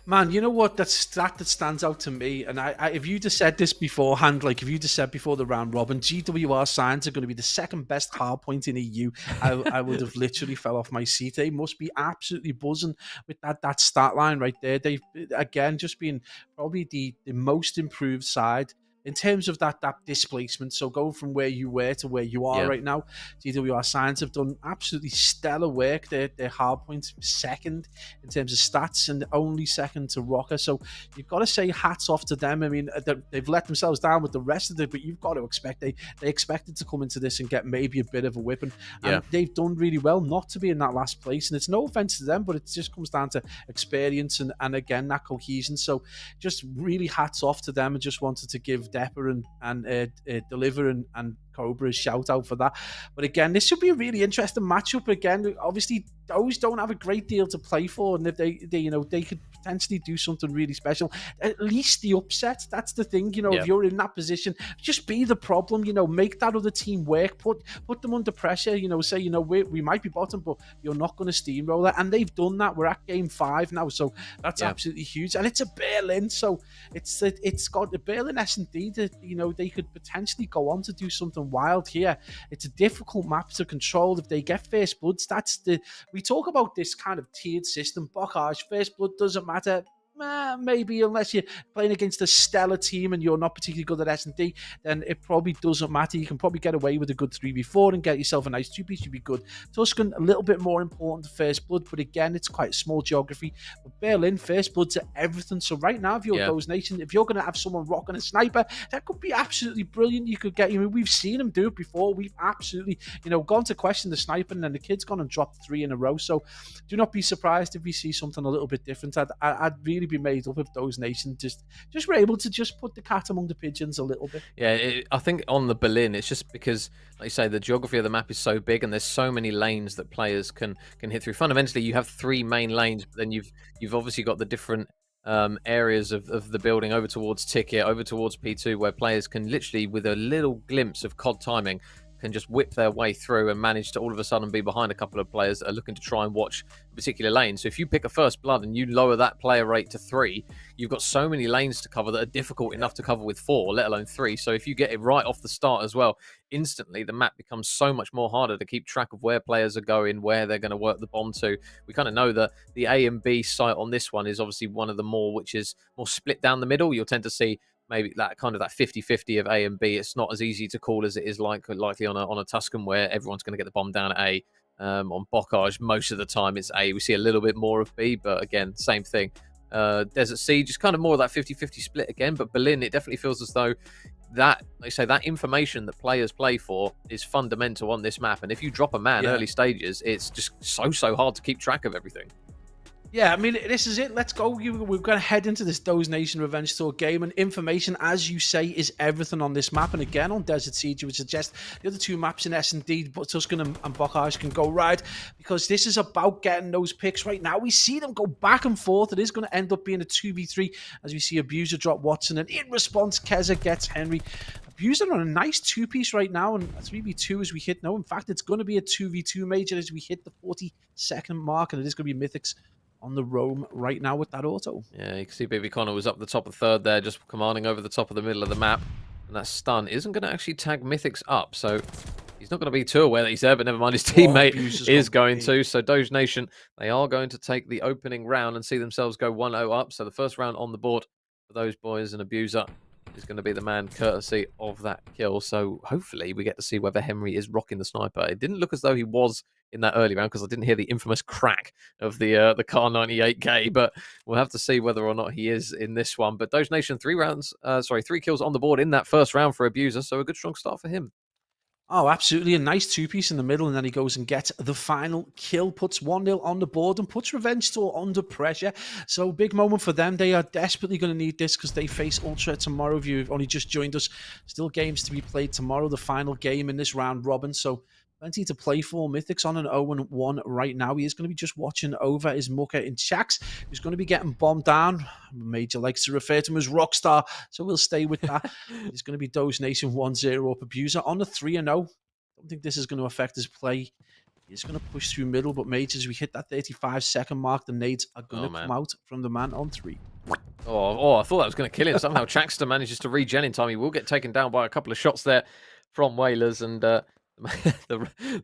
Man, you know what? That stat that stands out to me, and if you'd have said this beforehand, like if you'd have said before the round robin, GWR Signs are going to be the 2nd best hard point in EU, I would have literally fell off my seat. They must be absolutely buzzing with that stat line right there. They've, again, just been probably the most improved side in terms of that displacement. So going from where you were to where you are right now, GWR Signs have done absolutely stellar work. Their hard points 2nd in terms of stats and only 2nd to Rocker. So you've got to say hats off to them. I mean, they've let themselves down with the rest of it, but you've got to expect they expected to come into this and get maybe a bit of a whipping. And they've done really well not to be in that last place. And it's no offense to them, but it just comes down to experience and again, that cohesion. So just really hats off to them, and just wanted to give Depper and Deliver and Cobra a shout out for that. But again, this should be a really interesting matchup. Again, obviously those don't have a great deal to play for, and if they could potentially do something really special, at least the upset. That's the thing, if you're in that position, just be the problem, make that other team work, put them under pressure, say, we might be bottom, but you're not going to steamroller. And they've done that. We're at game 5 now, so that's absolutely huge. And it's a Berlin, so it's got the Berlin S&D that, they could potentially go on to do something wild here. It's a difficult map to control. If they get First Bloods, we talk about this kind of tiered system. Bocage, First Blood doesn't matter. Maybe unless you're playing against a stellar team and you're not particularly good at S&D, then it probably doesn't matter. You can probably get away with a good 3v4 and get yourself a nice 2-piece. You'd be good. Tuscan, a little bit more important to First Blood, but again, it's quite a small geography. But Berlin, First Blood's at everything. So right now, if you're Doge Nation, if you're going to have someone rocking a sniper, that could be absolutely brilliant. You could get, we've seen them do it before. We've absolutely, gone to question the sniping, and the kid's gone and dropped 3 in a row. So do not be surprised if we see something a little bit different. I'd really be made up if Doge Nation just were able to just put the cat among the pigeons a little bit. Yeah, I think on the Berlin, it's just because, like you say, the geography of the map is so big and there's so many lanes that players can hit through. Fundamentally, you have 3 main lanes, but then you've obviously got the different areas of the building over towards Ticket, over towards P2, where players can literally, with a little glimpse of COD timing, can just whip their way through and manage to all of a sudden be behind a couple of players that are looking to try and watch a particular lane. So if you pick a first blood and you lower that player rate to 3, you've got so many lanes to cover that are difficult enough to cover with 4, let alone 3. So if you get it right off the start as well, instantly the map becomes so much more harder to keep track of where players are going, where they're going to work the bomb to. We kind of know that the A and B site on this one is obviously one of the more, which is more split down the middle. You'll tend to see maybe that kind of that 50-50 of A and B. It's not as easy to call as it is likely on a Tuscan, where everyone's going to get the bomb down at A. On Bocage, most of the time it's A. We see a little bit more of B, but again, same thing. Desert Sea, just kind of more of that 50-50 split again. But Berlin, it definitely feels as though that, like I say, that information that players play for is fundamental on this map. And if you drop a man early stages, it's just so hard to keep track of everything. Yeah, I mean, this is it. Let's go. We're going to head into this Doge Nation Revenge Tour game, and information, as you say, is everything on this map. And again, on Desert Siege, you would suggest the other 2 maps in S&D, but Tuscan and Bocage can go right, because this is about getting those picks right now. We see them go back and forth. It is going to end up being a 2v3, as we see Abuser drop Watson, and in response, Keza gets Henry. Abuser on a nice 2-piece right now, and a 3v2 as we hit. No, in fact, it's going to be a 2v2 major as we hit the 40-second mark, and it is going to be Mythics on the roam right now with that auto. Yeah, you can see Baby Connor was up the top of third there, just commanding over the top of the middle of the map. And that stun isn't going to actually tag Mythics up, so he's not going to be too aware that he's there, but never mind, his teammate is going to. So Doge Nation, they are going to take the opening round and see themselves go 1-0 up. So the first round on the board for those boys, and Abuser is going to be the man courtesy of that kill. So hopefully we get to see whether Henry is rocking the sniper. It didn't look as though he was in that early round, because I didn't hear the infamous crack of the Car 98K, but we'll have to see whether or not he is in this one. But Doge Nation, 3 kills on the board in that first round for Abuser, so a good strong start for him. Oh, absolutely. A nice 2-piece in the middle, and then he goes and gets the final kill, puts 1-0 on the board, and puts Revenge Tour under pressure. So big moment for them. They are desperately going to need this, because they face Ultra tomorrow. If you've only just joined us, still games to be played tomorrow, the final game in this round robin. So plenty to play for. Mythic's on an 0-1 right now. He is going to be just watching over his mucker in Chax, who's going to be getting bombed down. Major likes to refer to him as Rockstar, so we'll stay with that. It's going to be Doge Nation 1-0 up. Abuser on the 3-0. Don't think this is going to affect his play. He's going to push through middle, but Major, as we hit that 35-second mark, the nades are going to come out from the man on 3. Oh, I thought that was going to kill him. Somehow Chaxter manages to regen in time. He will get taken down by a couple of shots there from Whalers, and the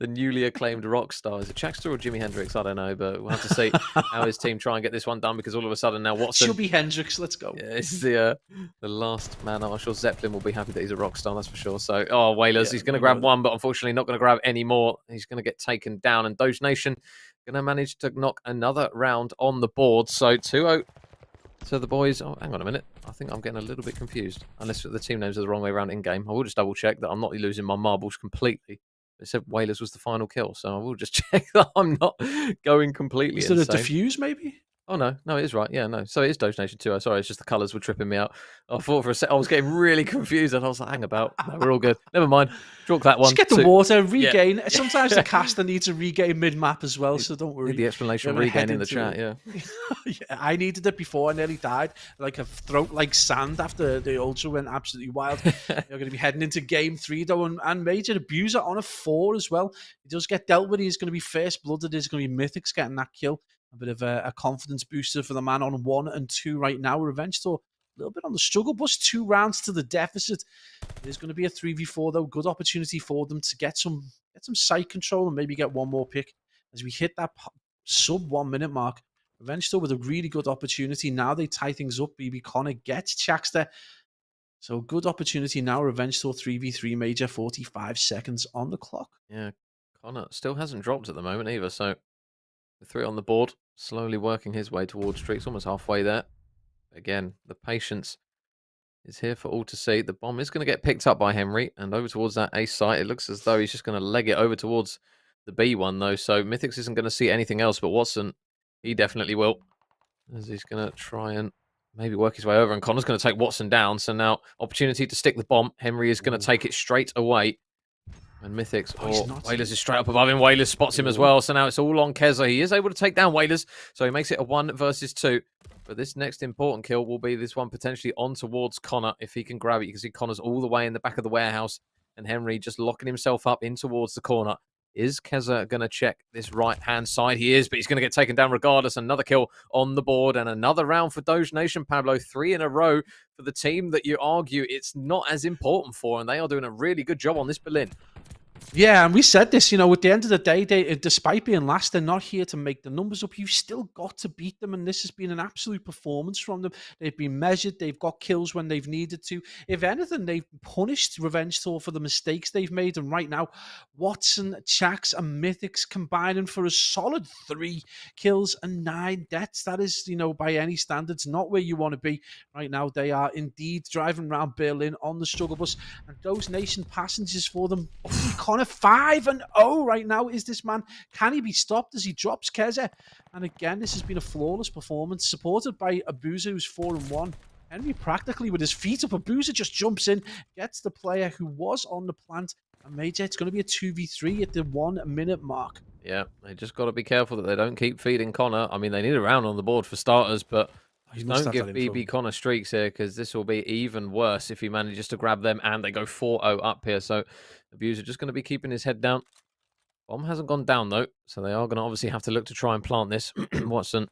newly acclaimed rock star. Is it Chaxter or Jimi Hendrix? I don't know, but we'll have to see how his team try and get this one done, because all of a sudden now Watson... She'll be Hendrix, let's go. Yeah, this is the last man up. I'm sure Zeppelin will be happy that he's a rock star, that's for sure. So, Whalers, he's going to grab one, but unfortunately not going to grab any more. He's going to get taken down, and Doge Nation going to manage to knock another round on the board. So 2-0 to the boys. Oh, hang on a minute. I think I'm getting a little bit confused, unless the team names are the wrong way around in-game. I will just double-check that I'm not losing my marbles completely. It said Whalers was the final kill, so I will just check that I'm not going completely insane. Is it a diffuse, maybe? Oh, no, it is right. Yeah, no. So it is Doge Nation 2. Sorry, it's just the colours were tripping me out. I thought for a second, I was getting really confused, and I was like, hang about. No, we're all good. Never mind. Chalk that one. Just get the water, regain. Yeah. Sometimes the caster needs to regain mid-map as well, so don't worry. The explanation regain in the chat, yeah. Yeah. I needed it before, I nearly died. Like a throat like sand after the Ultra went absolutely wild. You're going to be heading into game 3, though, and Major Abuser on a 4 as well. He does get dealt with. He's going to be first-blooded. He's going to be Mythics getting that kill. A bit of a confidence booster for the man on 1 and 2 right now. Revenge Tour a little bit on the struggle bus, 2 rounds to the deficit. There's going to be a 3v4 though. Good opportunity for them to get some site control and maybe get one more pick as we hit that sub 1 minute mark. Revenge Tour with a really good opportunity. Now they tie things up. BB Connor gets Chaxter. So good opportunity now. Revenge Tour 3v3 major, 45 seconds on the clock. Yeah, Connor still hasn't dropped at the moment either. So the 3 on the board, slowly working his way towards streaks, almost halfway there. Again, the patience is here for all to see. The bomb is going to get picked up by Henry and over towards that A site. It looks as though he's just going to leg it over towards the B one, though. So Mythics isn't going to see anything else, but Watson, he definitely will, as he's going to try and maybe work his way over. And Connor's going to take Watson down. So now, opportunity to stick the bomb. Henry is going to take it straight away. And Mythics, Whalers is straight up above him. Whalers spots him as well. So now it's all on Keza. He is able to take down Whalers. So he makes it a 1 versus 2. But this next important kill will be this one potentially on towards Connor if he can grab it. You can see Connor's all the way in the back of the warehouse. and Henry just locking himself up in towards the corner. Is Keza going to check this right-hand side? He is, but he's going to get taken down regardless. Another kill on the board and another round for Doge Nation, Pablo. 3 in a row for the team that you argue it's not as important for, and they are doing a really good job on this Berlin. Yeah, and we said this, at the end of the day, despite being last, they're not here to make the numbers up. You've still got to beat them, and this has been an absolute performance from them. They've been measured. They've got kills when they've needed to. If anything, they've punished Revenge Tour for the mistakes they've made. And right now, Watson, Chax, and Mythics combining for a solid 3 kills and 9 deaths. That is, by any standards, not where you want to be. Right now, they are indeed driving around Berlin on the struggle bus, and those Nation passengers for them. Connor 5-0 right now is this man. Can he be stopped as he drops Keza? And again, this has been a flawless performance, supported by Abuza, who's 4-1. Henry practically with his feet up. Abuza just jumps in, gets the player who was on the plant, and Major, it's going to be a 2v3 at the 1 minute mark. Yeah, they just got to be careful that they don't keep feeding Connor. I mean, they need a round on the board for starters, but don't give BB Connor streaks here, because this will be even worse if he manages to grab them and they go 4-0 up here. So Abuser just going to be keeping his head down. Bomb hasn't gone down, though, so they are going to obviously have to look to try and plant this. Watson.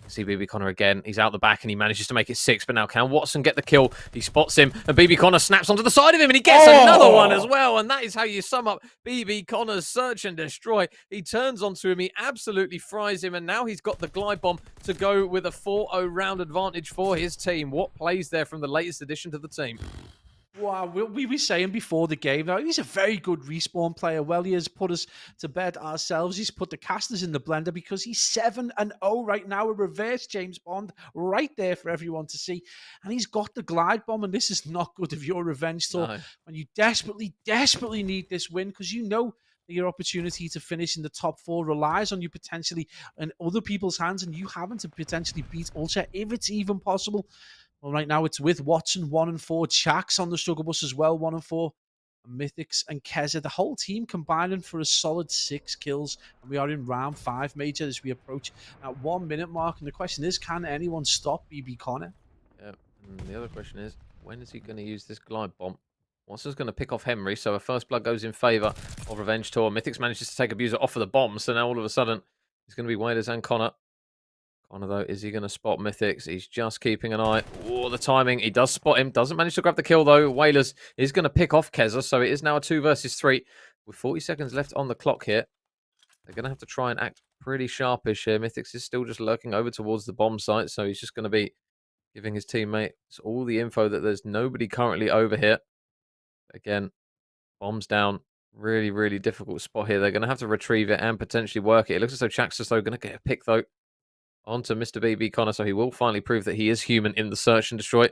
See BB Connor again. He's out the back and he manages to make it 6, but now can Watson get the kill? He spots him, and BB Connor snaps onto the side of him, and he gets another one as well. And that is how you sum up BB Connor's search and destroy. He turns onto him, he absolutely fries him, and now he's got the glide bomb to go with a 4-0 round advantage for his team. What plays there from the latest addition to the team? Wow, we were saying before the game, now he's a very good respawn player. Well, he has put us to bed ourselves. He's put the casters in the blender, because he's 7-0 right now, a reverse James Bond right there for everyone to see. And he's got the glide bomb, and this is not good if you're Revenge Tour. No. When you desperately, desperately need this win, because you know that your opportunity to finish in the top 4 relies on you potentially in other people's hands, and you having to potentially beat Ultra if it's even possible. Well, right now it's with Watson 1-4, Chax on the struggle bus as well 1-4, and Mythics and Keza, the whole team combining for a solid 6 kills, and we are in round 5, Major, as we approach at 1 minute mark. And the question is, can anyone stop BB Connor? Yeah, and the other question is, when is he going to use this glide bomb? Watson's going to pick off Henry, so a first blood goes in favour of Revenge Tour. Mythics manages to take Abuser off of the bomb, so now all of a sudden it's going to be Waders and Connor. Connor, though, is he going to spot Mythics? He's just keeping an eye. Oh, the timing. He does spot him. Doesn't manage to grab the kill, though. Whalers is going to pick off Keza, so it is now a 2 versus 3. With 40 seconds left on the clock here, they're going to have to try and act pretty sharpish here. Mythics is still just lurking over towards the bomb site, so he's just going to be giving his teammates all the info that there's nobody currently over here. Again, bombs down. Really, really difficult spot here. They're going to have to retrieve it and potentially work it. It looks as though Chax is though going to get a pick, though, onto Mr. BB Connor, so he will finally prove that he is human in the search and destroy.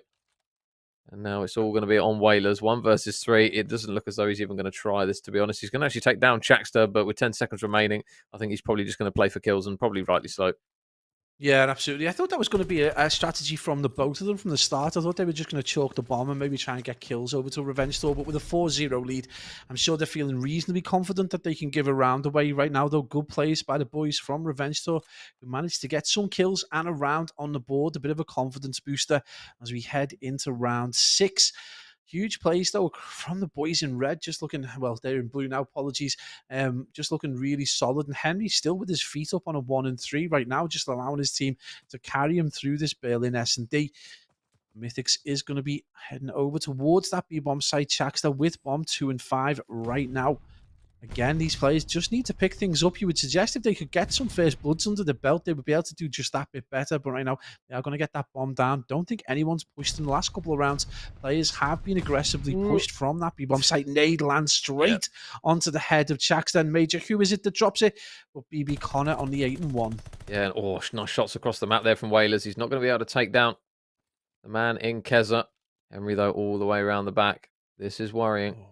And now it's all going to be on Whalers. 1 versus 3. It doesn't look as though he's even going to try this, to be honest. He's going to actually take down Chaxter, but with 10 seconds remaining, I think he's probably just going to play for kills, and probably rightly so. Yeah, absolutely. I thought that was going to be a strategy from the both of them from the start. I thought they were just going to chalk the bomb and maybe try and get kills over to Revenge Tour. But with a 4-0 lead, I'm sure they're feeling reasonably confident that they can give a round away right now. Though good plays by the boys from Revenge Tour, who managed to get some kills and a round on the board. A bit of a confidence booster as we head into round 6. Huge plays, though, from the boys in red, just looking, well, they're in blue now, apologies, just looking really solid. And Henry still with his feet up on a 1-3 right now, just allowing his team to carry him through this Berlin S&D. Mythics is going to be heading over towards that B-bomb site. Chaxter with bomb 2 and 5 right now. Again, these players just need to pick things up. You would suggest if they could get some first bloods under the belt, they would be able to do just that bit better. But right now, they are going to get that bomb down. Don't think anyone's pushed in the last couple of rounds. Players have been aggressively pushed from that B-bomb site. Nade lands straight onto the head of Chax. Then Major, who is it that drops it? But BB Connor on the 8-1. Yeah, nice shots across the map there from Whalers. He's not going to be able to take down the man in Keza. Henry, though, all the way around the back. This is worrying.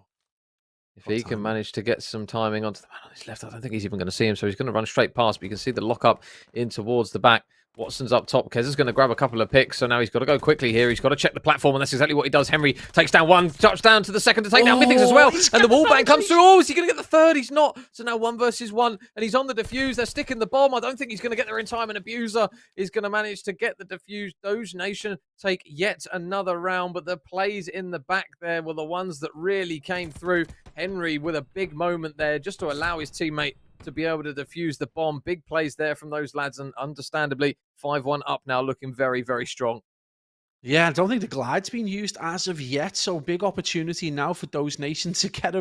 If he can manage to get some timing onto the man on his left, I don't think he's even going to see him. So he's going to run straight past. But you can see the lock up in towards the back. Watson's up top. Kez is going to grab a couple of picks. So now he's got to go quickly here. He's got to check the platform. And that's exactly what he does. Henry takes down one, touchdown to the second to take down Mythics as well. And the wall bang comes through. Oh, is he going to get the third? He's not. So now 1 versus 1. And he's on the defuse. They're sticking the bomb. I don't think he's going to get there in time. And Abuser is going to manage to get the defuse. Doge Nation take yet another round. But the plays in the back there were the ones that really came through. Henry with a big moment there just to allow his teammate to be able to defuse the bomb. Big plays there from those lads, and understandably 5-1 up now, looking very, very strong. Yeah, I don't think the glide's been used as of yet, so big opportunity now for Doge Nation to get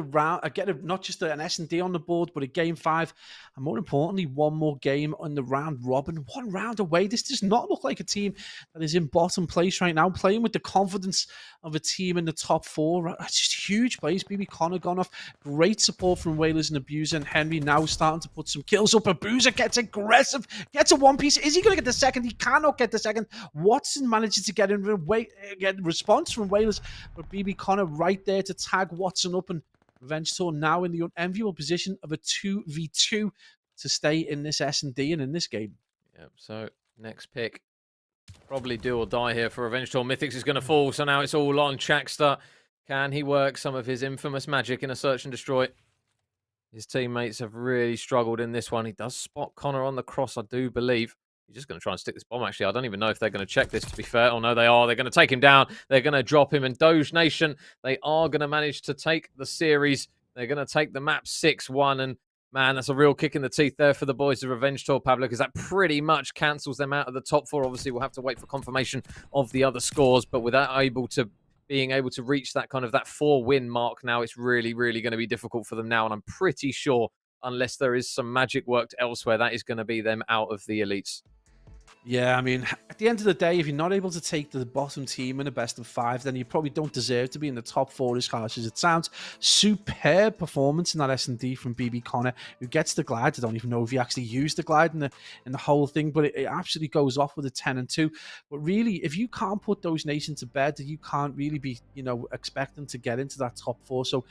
not just an S&D on the board, but a game 5, and more importantly, one more game on the round robin. 1 round away. This does not look like a team that is in bottom place right now, playing with the confidence of a team in the top 4. That's just huge plays. BB Connor gone off. Great support from Whalers and Abuser, and Henry now starting to put some kills up. Abuser gets aggressive, gets a 1-piece. Is he going to get the second? He cannot get the second. Watson manages to get in get response from Whalers, but BB Connor right there to tag Watson up, and Revenge Tour now in the unenviable position of a 2v2 to stay in this S&D and in this game. Yep, so next pick, probably do or die here for Revenge Tour. Mythics is going to fall, so now it's all on Chakster. Can he work some of his infamous magic in a search and destroy? His teammates have really struggled in this one. He does spot Connor on the cross, I do believe. He's just going to try and stick this bomb, actually. I don't even know if they're going to check this, to be fair. Oh, no, they are. They're going to take him down. They're going to drop him. And Doge Nation, they are going to manage to take the series. They're going to take the map 6-1. And, man, that's a real kick in the teeth there for the boys of Revenge Tour, Pablo, because that pretty much cancels them out of the top 4. Obviously, we'll have to wait for confirmation of the other scores. But without being able to reach that kind of that 4-win mark now, it's really, really going to be difficult for them now. And I'm pretty sure, unless there is some magic worked elsewhere, that is going to be them out of the elites. Yeah, I mean, at the end of the day, if you're not able to take the bottom team in a best of 5, then you probably don't deserve to be in the top 4, as harsh as it sounds. Superb performance in that S&D from BB Connor, who gets the glide. I don't even know if he actually used the glide in the whole thing, but it absolutely goes off with a 10-2. But really, if you can't put Doge Nation to bed, you can't really be, expecting to get into that top 4. So,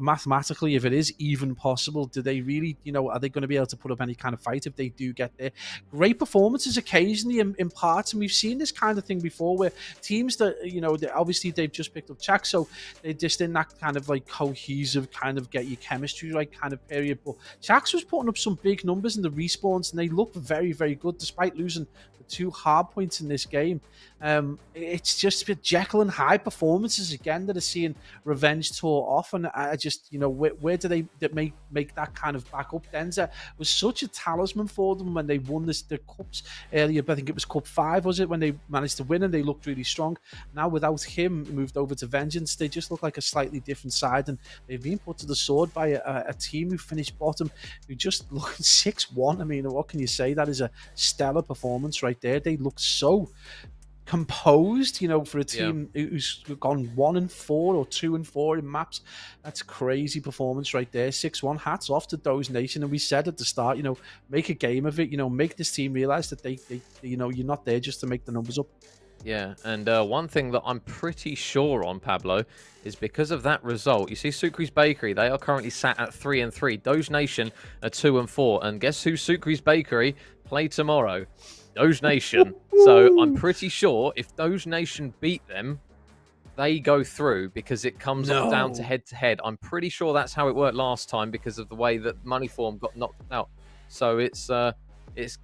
mathematically, if it is even possible, do they really, are they going to be able to put up any kind of fight if they do get there? Great performances occasionally in parts, and we've seen this kind of thing before where teams that obviously they've just picked up Chak, so they're just in that kind of like cohesive kind of get your chemistry right kind of period. But Chak's was putting up some big numbers in the respawns, and they look very, very good despite losing the 2 hard points in this game. It's just Jekyll and Hyde performances again that are seeing Revenge Tour off, and I just where do they make that kind of back up? Denzer was such a talisman for them when they won the cups earlier. I think it was Cup 5, was it, when they managed to win, and they looked really strong. Now without him moved over to Vengeance, they just look like a slightly different side, and they've been put to the sword by a team who finished bottom, who just look 6-1. I mean, what can you say? That is a stellar performance right there. They look so composed, for a team who's gone 1-4 or 2-4 in maps. That's crazy performance right there. 6-1. Hats off to Doge Nation. And we said at the start, make a game of it. Make this team realize that they you're not there just to make the numbers up. Yeah, and one thing that I'm pretty sure on, Pablo, is because of that result. You see, Sucre's Bakery, they are currently sat at 3-3. Doge Nation are 2-4. And guess who Sucre's Bakery play tomorrow? Doge Nation. So I'm pretty sure if Doge Nation beat them, they go through, because it comes all down to head-to-head. I'm pretty sure that's how it worked last time because of the way that Moneyform got knocked out. So it's going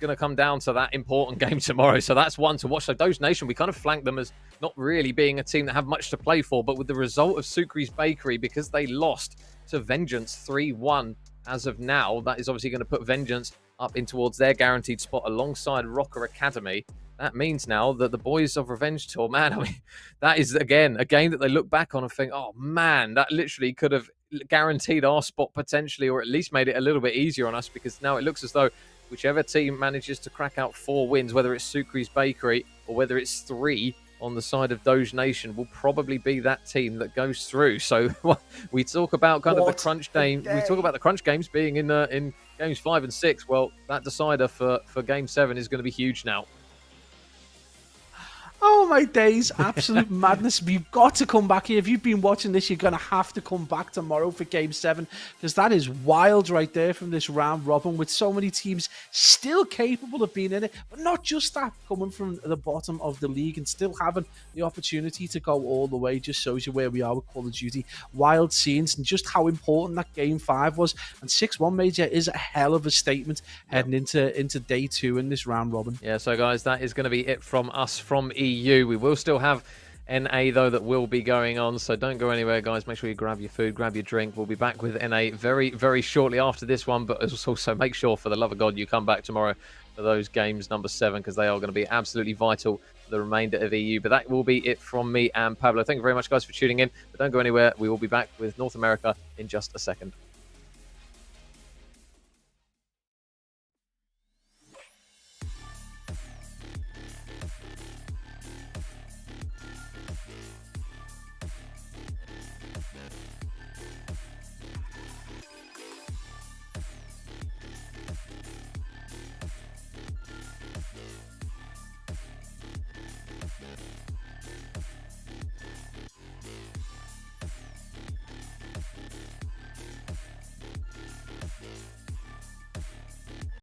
to come down to that important game tomorrow. So that's one to watch. So Doge Nation, we kind of flanked them as not really being a team that have much to play for, but with the result of Sucre's Bakery, because they lost to Vengeance 3-1 as of now, that is obviously going to put Vengeance up in towards their guaranteed spot alongside Rocker Academy. That means now that the boys of Revenge Tour, man, I mean, that is, again, a game that they look back on and think, oh, man, that literally could have guaranteed our spot potentially, or at least made it a little bit easier on us, because now it looks as though whichever team manages to crack out 4 wins, whether it's Sucre's Bakery or whether it's 3 on the side of Doge Nation, will probably be that team that goes through. So we talk about kind of the crunch game. We talk about the crunch games being in games 5 and 6. Well, that decider for game 7 is going to be huge now. Oh my days, absolute madness. We've got to come back here. If you've been watching this, you're going to have to come back tomorrow for Game 7, because that is wild right there from this round robin, with so many teams still capable of being in it. But not just that, coming from the bottom of the league and still having the opportunity to go all the way just shows you where we are with Call of Duty. Wild scenes, and just how important that Game 5 was. And 6-1 Major is a hell of a statement heading into day 2 in this round robin. Yeah, so guys, that is going to be it from us from EU. We will still have NA, though, that will be going on, so don't go anywhere, guys. Make sure you grab your food, grab your drink. We'll be back with NA very, very shortly after this one, but also make sure, for the love of God, you come back tomorrow for those games number 7, because they are going to be absolutely vital for the remainder of EU. But that will be it from me and Pablo. Thank you very much, guys, for tuning in, but don't go anywhere. We will be back with North America in just a second.